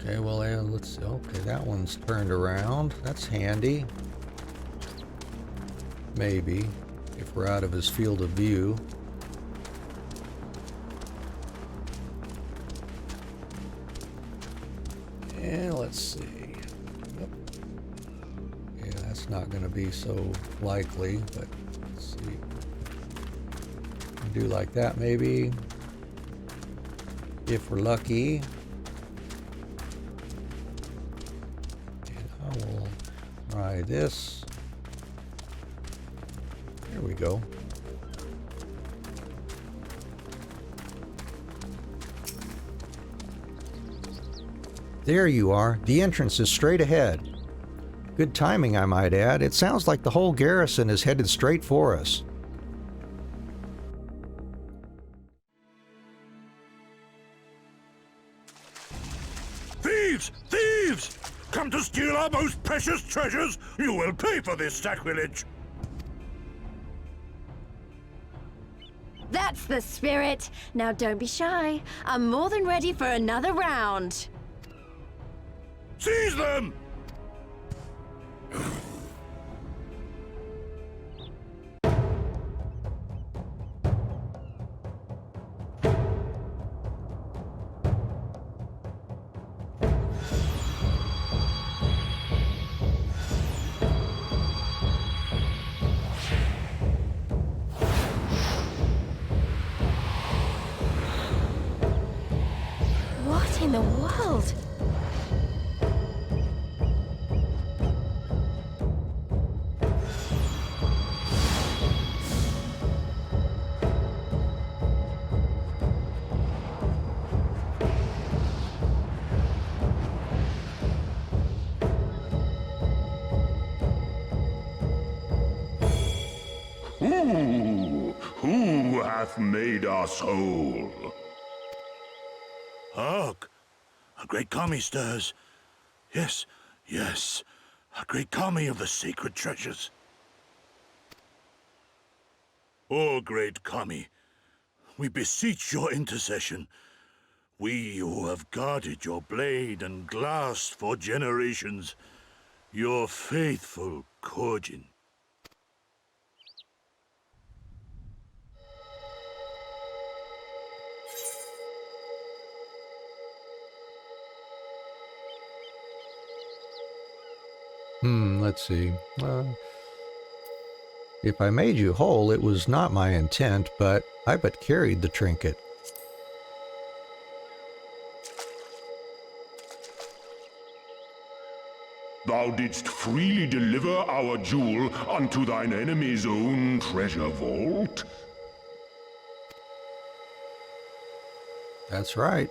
Okay, well, let's see. Okay, that one's turned around. That's handy. Maybe, if we're out of his field of view. And let's see. Yep. Yeah, that's not going to be so likely, but let's see. Do like that, maybe. If we're lucky. Try this. There we go. There you are. The entrance is straight ahead. Good timing, I might add. It sounds like the whole garrison is headed straight for us. Thieves! Thieves! Come to steal our most precious treasures? You will pay for this sacrilege! That's the spirit. Now don't be shy. I'm more than ready for another round. Seize them! What in the world? Who hath made us whole? Hark! A great kami stirs. Yes, yes. A great kami of the sacred treasures. O great kami, we beseech your intercession. We who have guarded your blade and glass for generations. Your faithful Kugane. Let's see. If I made you whole, it was not my intent, but I but carried the trinket. Thou didst freely deliver our jewel unto thine enemy's own treasure vault? That's right.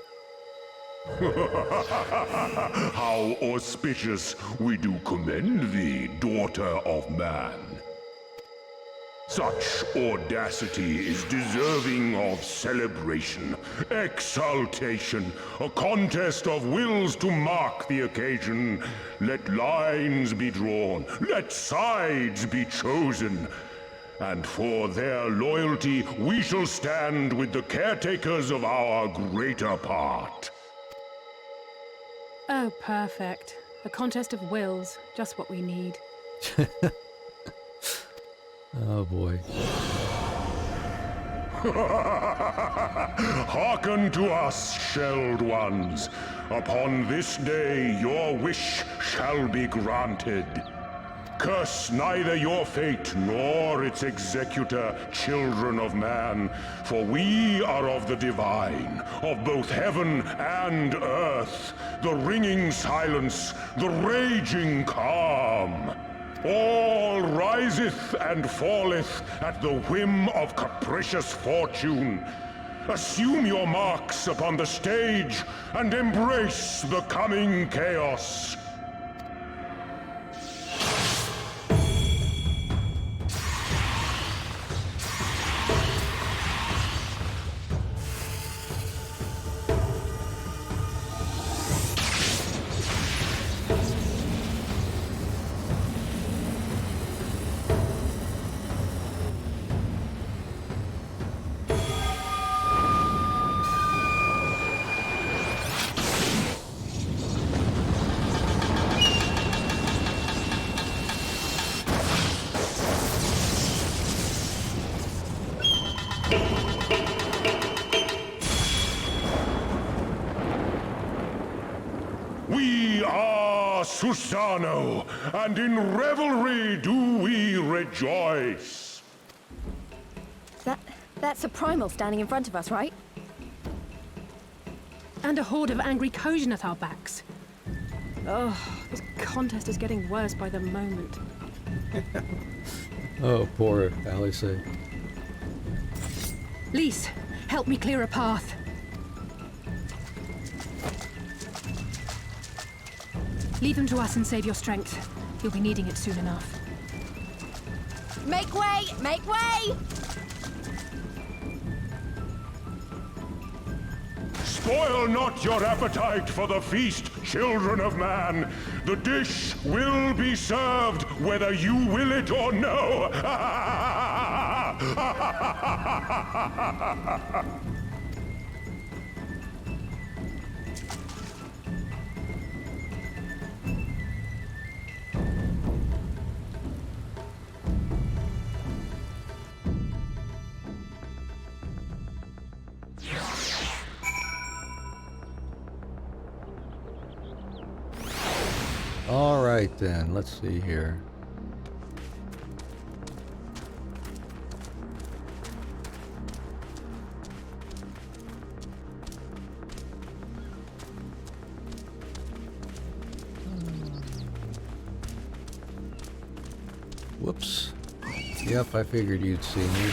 How auspicious we do commend thee, daughter of man. Such audacity is deserving of celebration, exaltation, a contest of wills to mark the occasion. Let lines be drawn, let sides be chosen, and for their loyalty we shall stand with the caretakers of our greater part. Oh, perfect. A contest of wills. Just what we need. Oh boy. Hearken to us, shelled ones. Upon this day your wish shall be granted. Curse neither your fate nor its executor, children of man, for we are of the divine, of both heaven and earth, the ringing silence, the raging calm. All riseth and falleth at the whim of capricious fortune. Assume your marks upon the stage and embrace the coming chaos. We are Susano, and in revelry do we rejoice. That's a Primal standing in front of us, right? And a horde of angry Kugane at our backs. Oh, this contest is getting worse by the moment. Oh, poor Alice. Lys, help me clear a path. Leave them to us and save your strength. You'll be needing it soon enough. Make way! Make way! Spoil not your appetite for the feast, children of man. The dish will be served whether you will it or no. All right then, let's see here. Whoops. Yep, I figured you'd see me.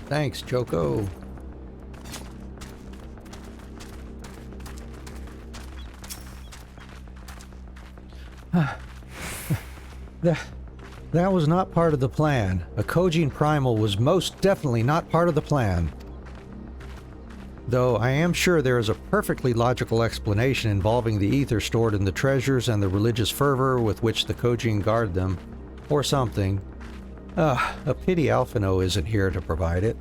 Thanks, Choco. That was not part of the plan. A Kugane Primal was most definitely not part of the plan. Though I am sure there is a perfectly logical explanation involving the ether stored in the treasures and the religious fervor with which the Kugane guard them, or something. A pity Alphino isn't here to provide it.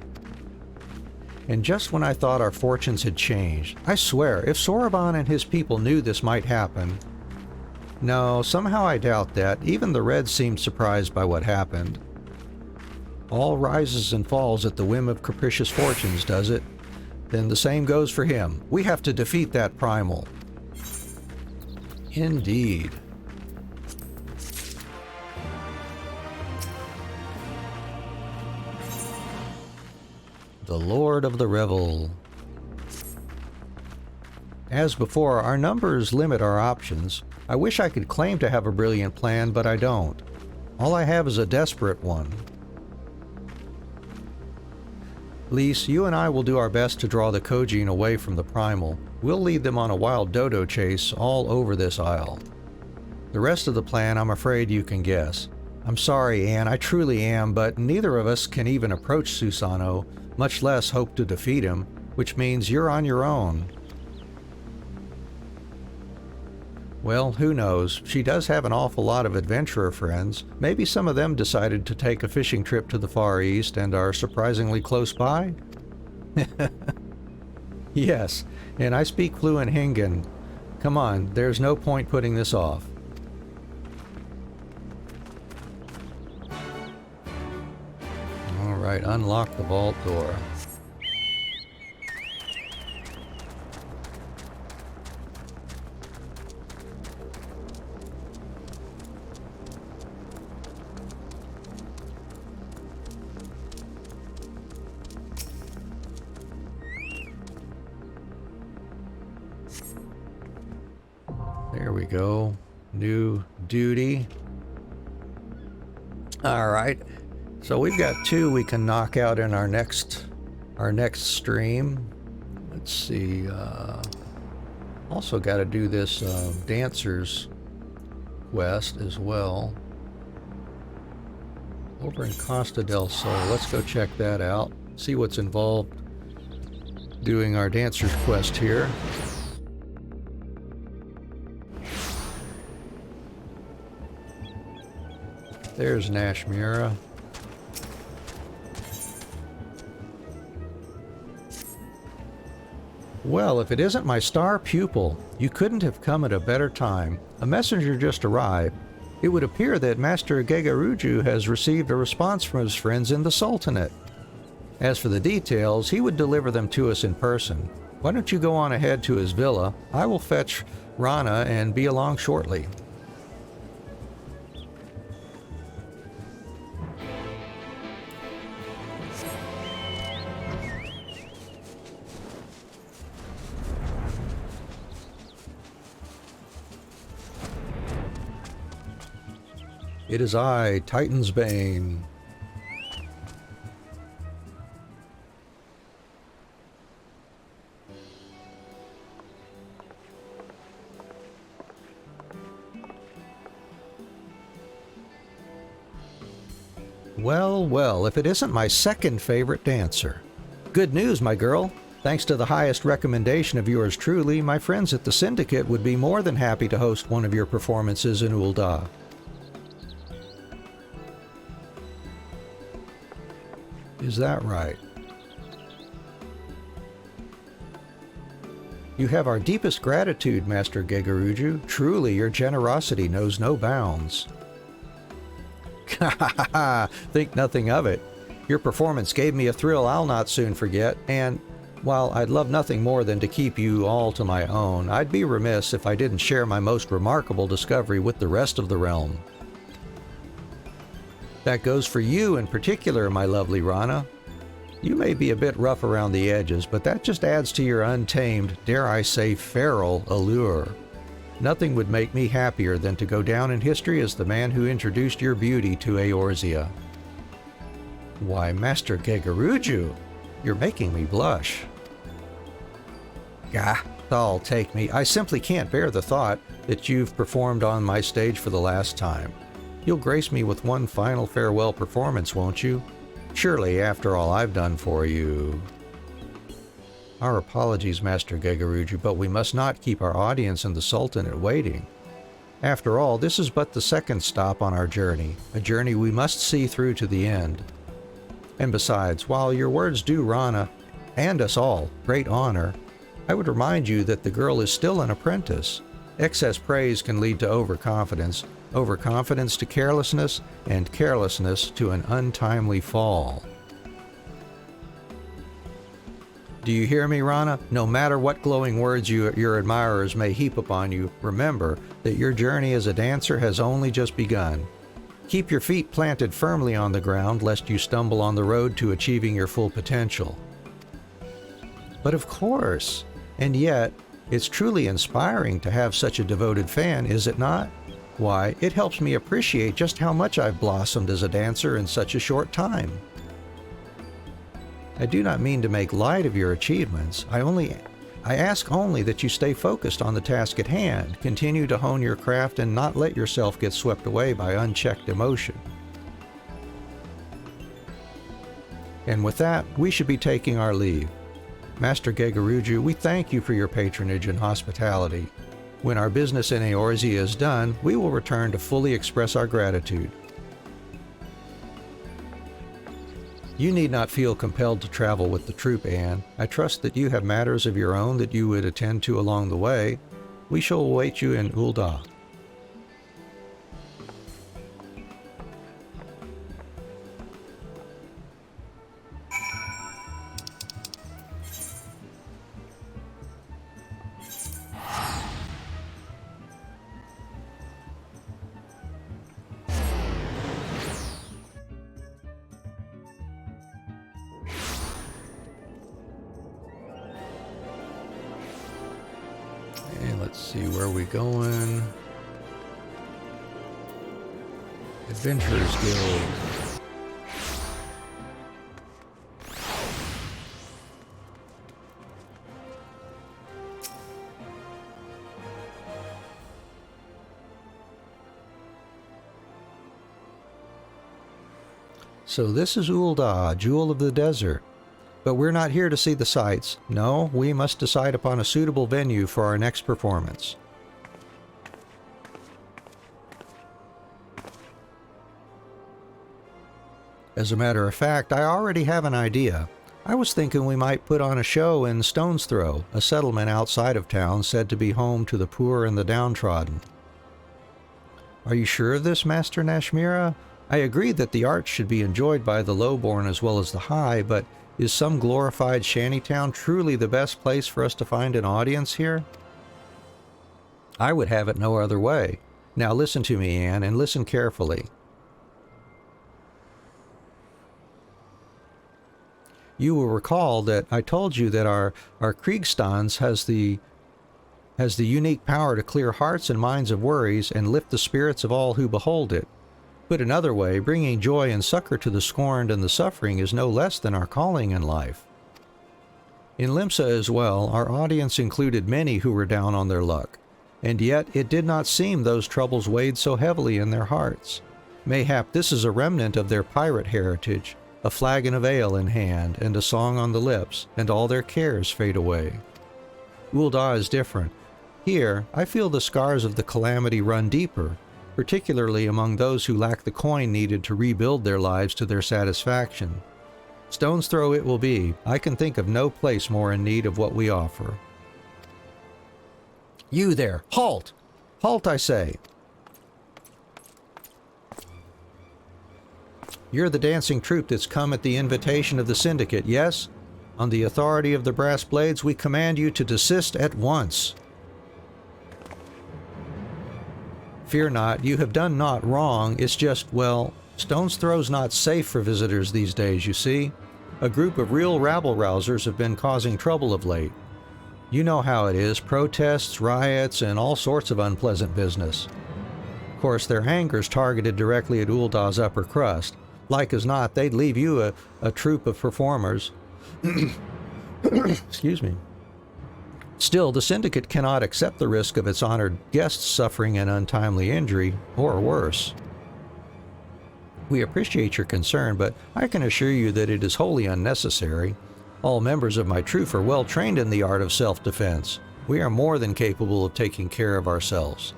And just when I thought our fortunes had changed, I swear, if Soroban and his people knew this might happen... No, somehow I doubt that. Even the Reds seemed surprised by what happened. All rises and falls at the whim of capricious fortunes, does it? Then the same goes for him. We have to defeat that Primal. Indeed. The Lord of the Revel. As before, our numbers limit our options. I wish I could claim to have a brilliant plan, but I don't. All I have is a desperate one. Lys, you and I will do our best to draw the Kugane away from the Primal. We'll lead them on a wild dodo chase all over this isle. The rest of the plan, I'm afraid you can guess. I'm sorry, Anne, I truly am, but neither of us can even approach Susano, much less hope to defeat him, which means you're on your own. Well, who knows? She does have an awful lot of adventurer friends. Maybe some of them decided to take a fishing trip to the Far East and are surprisingly close by? Yes, And I speak fluent Hingan. Come on, there's no point putting this off. Alright, unlock the vault door. There we go. New duty. Alright. So we've got 2 we can knock out in our next stream. Let's see. Also got to do this dancers quest as well. Over in Costa del Sol. Let's go check that out. See what's involved doing our dancers quest here. There's Nashmira. Well, if it isn't my star pupil, you couldn't have come at a better time. A messenger just arrived. It would appear that Master Gegaruju has received a response from his friends in the Sultanate. As for the details, he would deliver them to us in person. Why don't you go on ahead to his villa? I will fetch Rana and be along shortly. It is I, Titan's Bane. Well, well, if it isn't my second favorite dancer. Good news, my girl. Thanks to the highest recommendation of yours truly, my friends at the Syndicate would be more than happy to host one of your performances in Ul'dah. Is that right? You have our deepest gratitude, Master Gegaruju. Truly, your generosity knows no bounds. Ha ha ha! Think nothing of it. Your performance gave me a thrill I'll not soon forget, and while I'd love nothing more than to keep you all to my own, I'd be remiss if I didn't share my most remarkable discovery with the rest of the realm. That goes for you in particular, my lovely Rana. You may be a bit rough around the edges, but that just adds to your untamed, dare I say feral, allure. Nothing would make me happier than to go down in history as the man who introduced your beauty to Eorzea. Why, Master Gegaruju, you're making me blush. Gah, I'll take me. I simply can't bear the thought that you've performed on my stage for the last time. You'll grace me with one final farewell performance, won't you? Surely, after all I've done for you. Our apologies, Master Gegaruju, but we must not keep our audience and the Sultanate waiting. After all, this is but the second stop on our journey, a journey we must see through to the end. And besides, while your words do Rana, and us all, great honor, I would remind you that the girl is still an apprentice. Excess praise can lead to overconfidence, overconfidence to carelessness, and carelessness to an untimely fall. Do you hear me, Rana? No matter what glowing words your admirers may heap upon you, remember that your journey as a dancer has only just begun. Keep your feet planted firmly on the ground lest you stumble on the road to achieving your full potential. But of course, and yet, it's truly inspiring to have such a devoted fan, is it not? Why, it helps me appreciate just how much I've blossomed as a dancer in such a short time. I do not mean to make light of your achievements. I ask only that you stay focused on the task at hand, continue to hone your craft, and not let yourself get swept away by unchecked emotion. And with that, we should be taking our leave. Master Gegaruju, we thank you for your patronage and hospitality. When our business in Eorzea is done, we will return to fully express our gratitude. You need not feel compelled to travel with the troop, Anne. I trust that you have matters of your own that you would attend to along the way. We shall await you in Ul'dah. And let's see, where are we going? Adventurers Guild. So this is Ul'dah, Jewel of the Desert. But we're not here to see the sights. No, we must decide upon a suitable venue for our next performance. As a matter of fact, I already have an idea. I was thinking we might put on a show in Stone's Throw, a settlement outside of town said to be home to the poor and the downtrodden. Are you sure of this, Master Nashmira? I agree that the arts should be enjoyed by the lowborn as well as the high, but is some glorified shantytown truly the best place for us to find an audience here? I would have it no other way. Now listen to me, Anne, and listen carefully. You will recall that I told you that our Kriegstands has the unique power to clear hearts and minds of worries and lift the spirits of all who behold it. Put another way, bringing joy and succor to the scorned and the suffering is no less than our calling in life. In Limsa as well, our audience included many who were down on their luck, and yet it did not seem those troubles weighed so heavily in their hearts. Mayhap this is a remnant of their pirate heritage, a flagon of ale in hand and a song on the lips, and all their cares fade away. Ul'dah is different. Here, I feel the scars of the calamity run deeper, particularly among those who lack the coin needed to rebuild their lives to their satisfaction. Stone's Throw it will be. I can think of no place more in need of what we offer. You there! Halt! Halt, I say! You're the dancing troupe that's come at the invitation of the Syndicate, yes? On the authority of the Brass Blades, we command you to desist at once. Fear not, you have done naught wrong, it's just, well, Stone's Throw's not safe for visitors these days, you see. A group of real rabble-rousers have been causing trouble of late. You know how it is, protests, riots, and all sorts of unpleasant business. Of course, their anger's targeted directly at Ul'dah's upper crust. Like as not, they'd leave you a troupe of performers. Excuse me. Still, the Syndicate cannot accept the risk of its honored guests suffering an untimely injury, or worse. We appreciate your concern, but I can assure you that it is wholly unnecessary. All members of my troupe are well trained in the art of self-defense. We are more than capable of taking care of ourselves.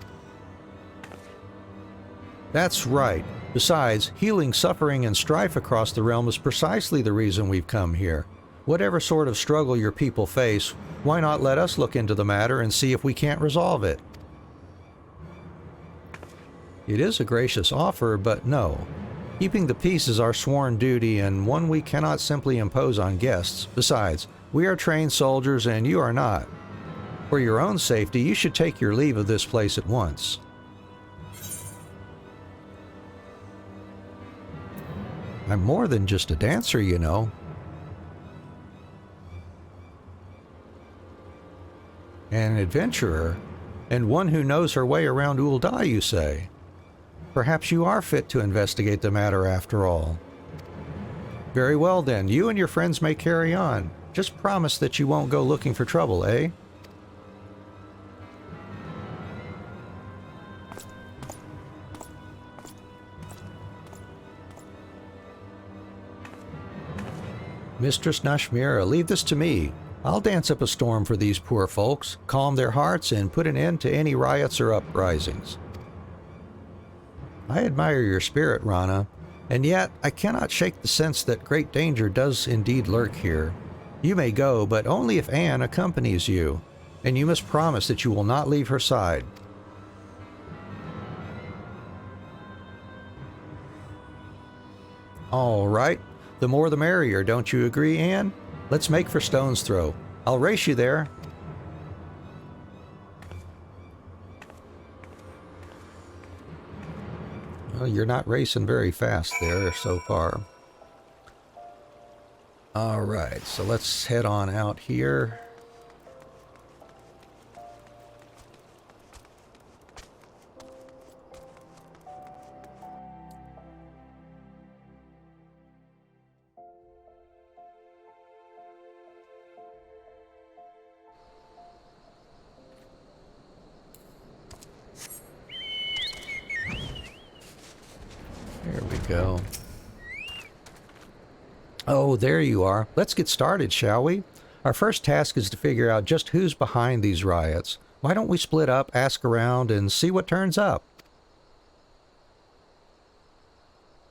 That's right. Besides, healing suffering and strife across the realm is precisely the reason we've come here. Whatever sort of struggle your people face, why not let us look into the matter and see if we can't resolve it? It is a gracious offer, but no. Keeping the peace is our sworn duty and one we cannot simply impose on guests. Besides, we are trained soldiers and you are not. For your own safety, you should take your leave of this place at once. I'm more than just a dancer, you know. An adventurer, and one who knows her way around Ul'dah, you say? Perhaps you are fit to investigate the matter after all. Very well then, you and your friends may carry on. Just promise that you won't go looking for trouble, eh? Mistress Nashmira, leave this to me. I'll dance up a storm for these poor folks, calm their hearts, and put an end to any riots or uprisings. I admire your spirit, Rana, And yet, I cannot shake the sense that great danger does indeed lurk here. You may go, but only if Anne accompanies you, and you must promise that you will not leave her side. All right, the more the merrier, don't you agree, Anne? Let's make for Stone's Throw. I'll race you there. Well, you're not racing very fast there so far. All right, so let's head on out here. There we go. Oh, there you are. Let's get started, shall we? Our first task is to figure out just who's behind these riots. Why don't we split up, ask around, and see what turns up?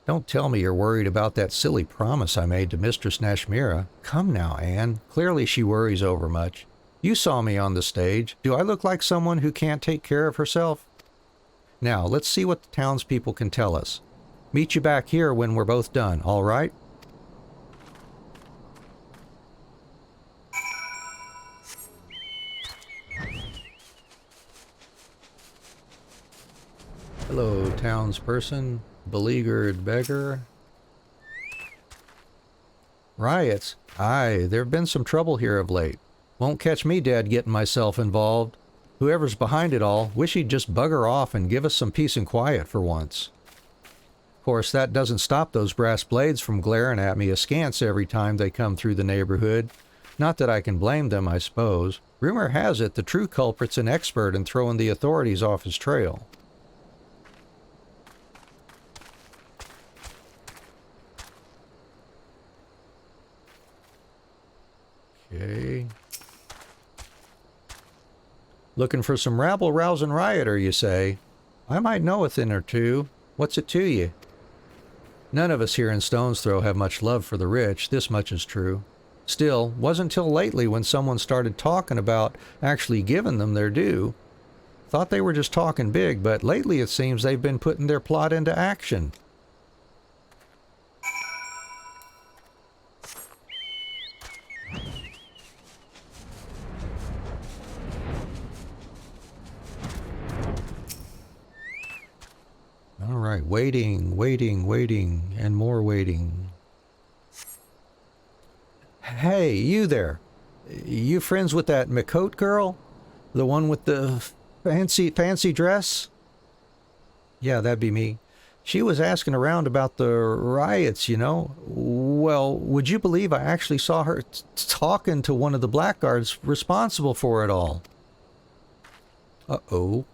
Don't tell me you're worried about that silly promise I made to Mistress Nashmira. Come now, Anne. Clearly she worries overmuch. You saw me on the stage. Do I look like someone who can't take care of herself? Now, let's see what the townspeople can tell us. Meet you back here when we're both done, all right? Hello, townsperson. Beleaguered beggar. Riots? Aye, there have been some trouble here of late. Won't catch me dead getting myself involved. Whoever's behind it all, wish he'd just bugger off and give us some peace and quiet for once. Of course, that doesn't stop those brass blades from glaring at me askance every time they come through the neighborhood. Not that I can blame them, I suppose. Rumor has it the true culprit's an expert in throwing the authorities off his trail. Okay. Looking for some rabble-rousing rioter, you say? I might know a thing or two. What's it to you? None of us here in Stone's Throw have much love for the rich, this much is true. Still, wasn't till lately when someone started talking about actually giving them their due. Thought they were just talking big, but lately it seems they've been putting their plot into action. All right, waiting, waiting, waiting, and more waiting. Hey, you there. You friends with that Makote girl? The one with the fancy dress? Yeah, that'd be me. She was asking around about the riots, you know. Well, would you believe I actually saw her talking to one of the blackguards responsible for it all? Uh-oh.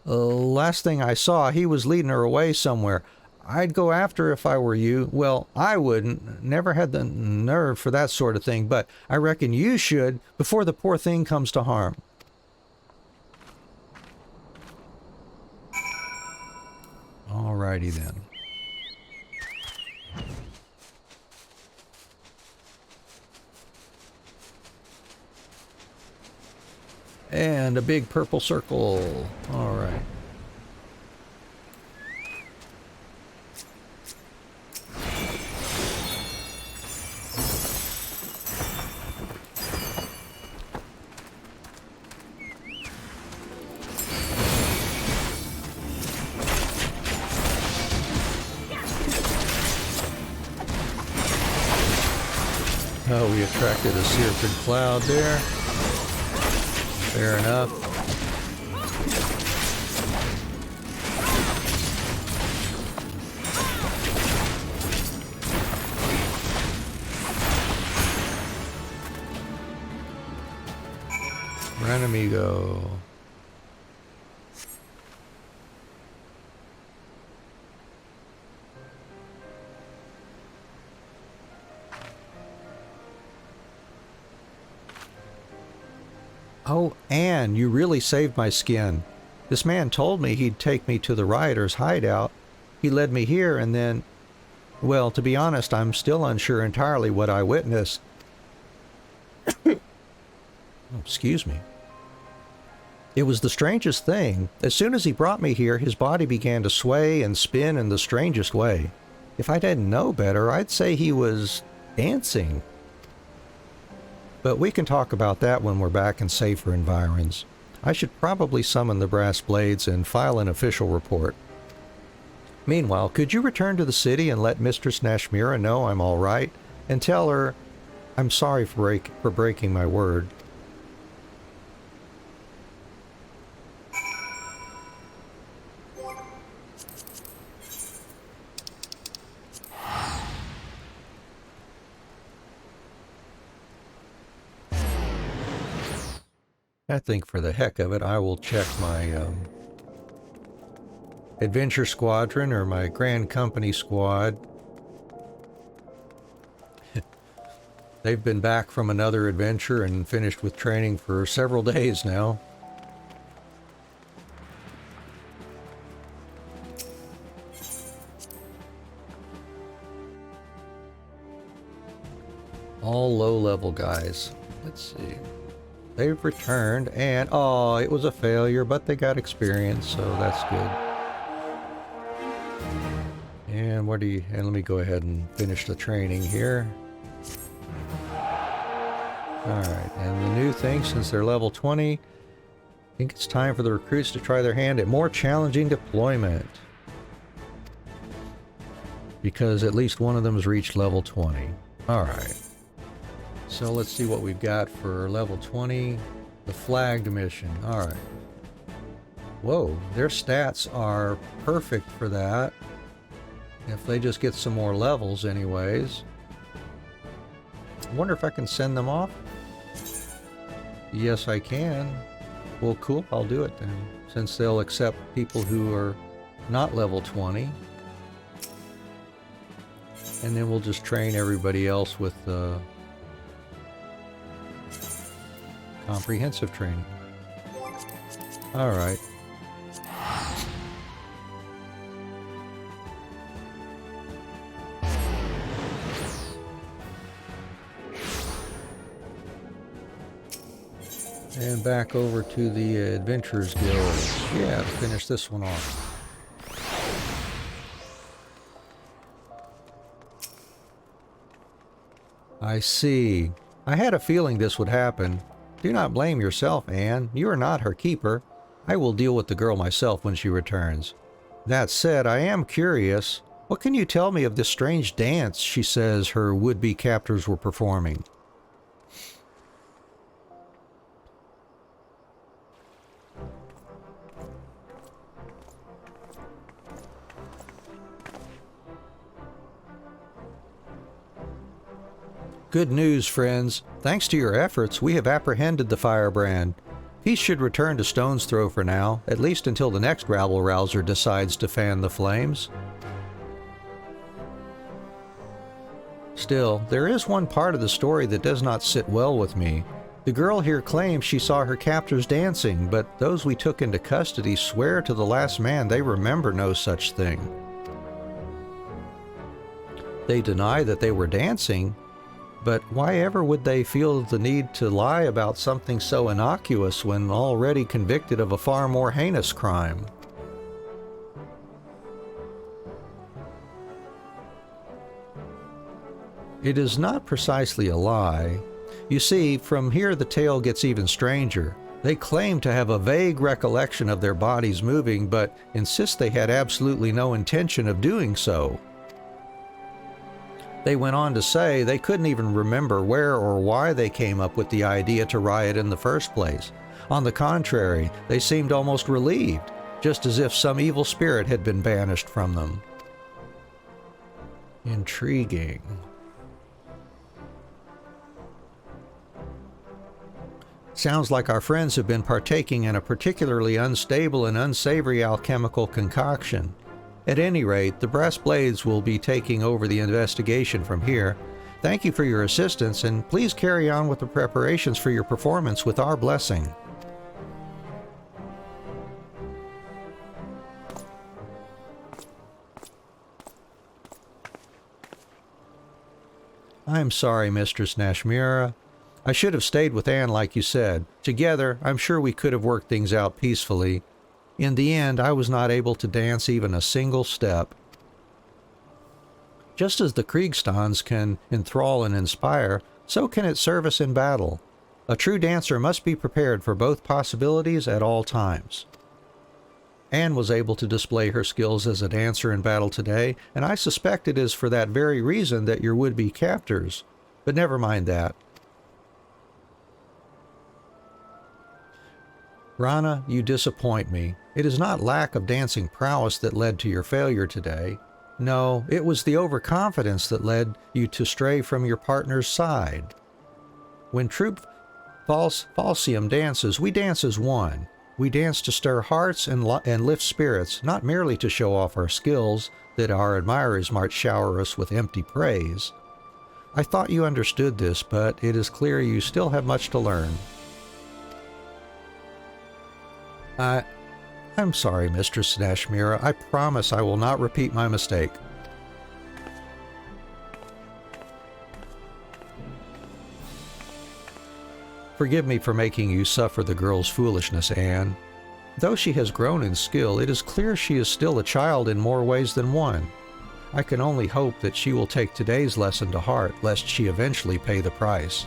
Last thing I saw, he was leading her away somewhere. I'd go after her if I were you. Well, I wouldn't. Never had the nerve for that sort of thing, but I reckon you should before the poor thing comes to harm. Alrighty then. And a big purple circle. All right. Oh, we attracted a Searford cloud there. Fair enough. Renamigo. Oh, Anne, you really saved my skin. This man told me he'd take me to the rioters' hideout. He led me here and then Well, to be honest, I'm still unsure entirely what I witnessed. Oh, excuse me. It was the strangest thing. As soon as he brought me here, his body began to sway and spin in the strangest way. If I didn't know better, I'd say he was dancing. But we can talk about that when we're back in safer environs. I should probably summon the brass blades and file an official report. Meanwhile, could you return to the city and let Mistress Nashmira know I'm all right, and tell her I'm sorry for breaking my word. I think for the heck of it, I will check my Adventure Squadron or my Grand Company Squad. They've been back from another adventure and finished with training for several days now. All low-level guys. Let's see. They've returned, and oh, it was a failure, but they got experience, so that's good. And what do you? And let me go ahead and finish the training here. All right, and the new thing, since they're level 20, I think it's time for the recruits to try their hand at more challenging deployment, because at least one of them has reached level 20. All right. So let's see what we've got for level 20, the flagged mission. All right. Whoa, their stats are perfect for that. If they just get some more levels anyways. I wonder if I can send them off? Yes, I can. Well, cool, I'll do it then, since they'll accept people who are not level 20. And then we'll just train everybody else with comprehensive training. All right. And back over to the Adventurers Guild. Yeah, to finish this one off. I see. I had a feeling this would happen. Do not blame yourself, Anne. You are not her keeper. I will deal with the girl myself when she returns. That said, I am curious. What can you tell me of this strange dance she says her would-be captors were performing? Good news, friends. Thanks to your efforts, we have apprehended the firebrand. Peace should return to Stone's Throw for now, at least until the next rabble-rouser decides to fan the flames. Still, there is one part of the story that does not sit well with me. The girl here claims she saw her captors dancing, but those we took into custody swear to the last man they remember no such thing. They deny that they were dancing, but why ever would they feel the need to lie about something so innocuous when already convicted of a far more heinous crime? It is not precisely a lie. You see, from here the tale gets even stranger. They claim to have a vague recollection of their bodies moving, but insist they had absolutely no intention of doing so. They went on to say they couldn't even remember where or why they came up with the idea to riot in the first place. On the contrary, they seemed almost relieved, just as if some evil spirit had been banished from them. Intriguing. Sounds like our friends have been partaking in a particularly unstable and unsavory alchemical concoction. At any rate, the Brass Blades will be taking over the investigation from here. Thank you for your assistance, and please carry on with the preparations for your performance with our blessing. I'm sorry, Mistress Nashmira. I should have stayed with Anne like you said. Together, I'm sure we could have worked things out peacefully. In the end, I was not able to dance even a single step. Just as the Kriegstans can enthrall and inspire, so can it serve us in battle. A true dancer must be prepared for both possibilities at all times. Anne was able to display her skills as a dancer in battle today, and I suspect it is for that very reason that your would-be captors. But never mind that. Rana, you disappoint me. It is not lack of dancing prowess that led to your failure today. No, it was the overconfidence that led you to stray from your partner's side. When Troop Falsium dances, we dance as one. We dance to stir hearts and lift spirits, not merely to show off our skills, that our admirers might shower us with empty praise. I thought you understood this, but it is clear you still have much to learn. I'm sorry, Mistress Nashmira. I promise I will not repeat my mistake. Forgive me for making you suffer the girl's foolishness, Anne. Though she has grown in skill, it is clear she is still a child in more ways than one. I can only hope that she will take today's lesson to heart, lest she eventually pay the price.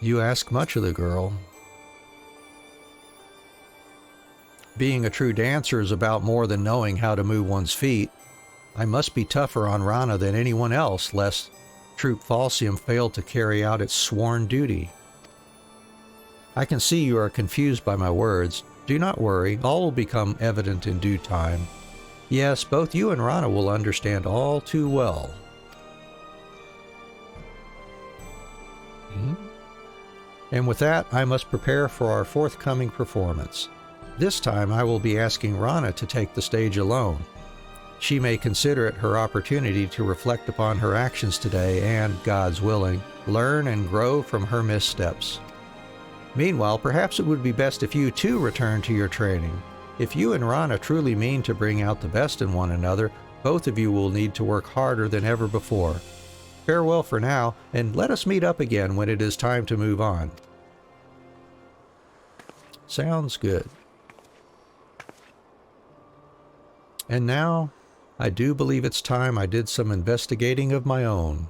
You ask much of the girl. Being a true dancer is about more than knowing how to move one's feet. I must be tougher on Rana than anyone else, lest Troop Falsium fail to carry out its sworn duty. I can see you are confused by my words. Do not worry, all will become evident in due time. Yes, both you and Rana will understand all too well. And with that, I must prepare for our forthcoming performance. This time I will be asking Rana to take the stage alone. She may consider it her opportunity to reflect upon her actions today and, God's willing, learn and grow from her missteps. Meanwhile, perhaps it would be best if you too return to your training. If you and Rana truly mean to bring out the best in one another, both of you will need to work harder than ever before. Farewell for now, and let us meet up again when it is time to move on. Sounds good. And now, I do believe it's time I did some investigating of my own.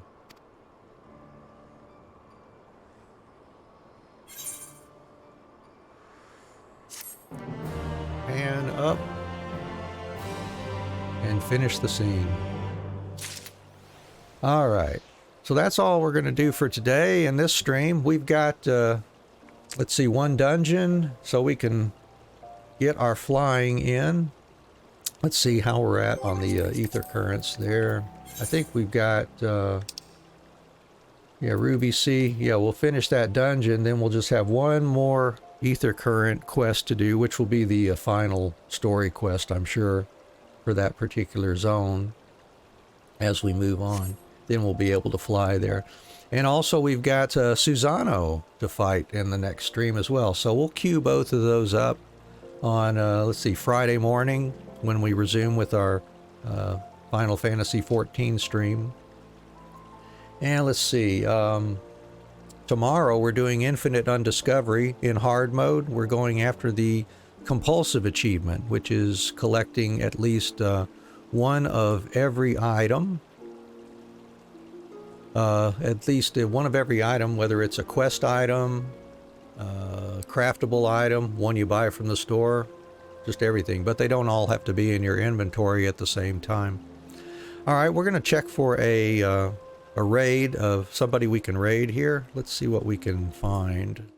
Pan up. And finish the scene. Alright. So that's all we're going to do for today in this stream. We've got, let's see, one dungeon, so we can get our flying in. Let's see how we're at on the ether currents there. I think we've got, yeah, Ruby C. Yeah, we'll finish that dungeon, then we'll just have one more ether current quest to do, which will be the final story quest, I'm sure, for that particular zone as we move on. Then we'll be able to fly there. And also we've got Susano to fight in the next stream as well. So we'll queue both of those up on, let's see, Friday morning when we resume with our Final Fantasy XIV stream. And let's see, tomorrow we're doing Infinite Undiscovery in hard mode. We're going after the compulsive achievement, which is collecting at least one of every item. At least one of every item, whether it's a quest item, craftable item, one you buy from the store, just everything. But they don't all have to be in your inventory at the same time. All right, we're going to check for a raid of somebody we can raid here. Let's see what we can find.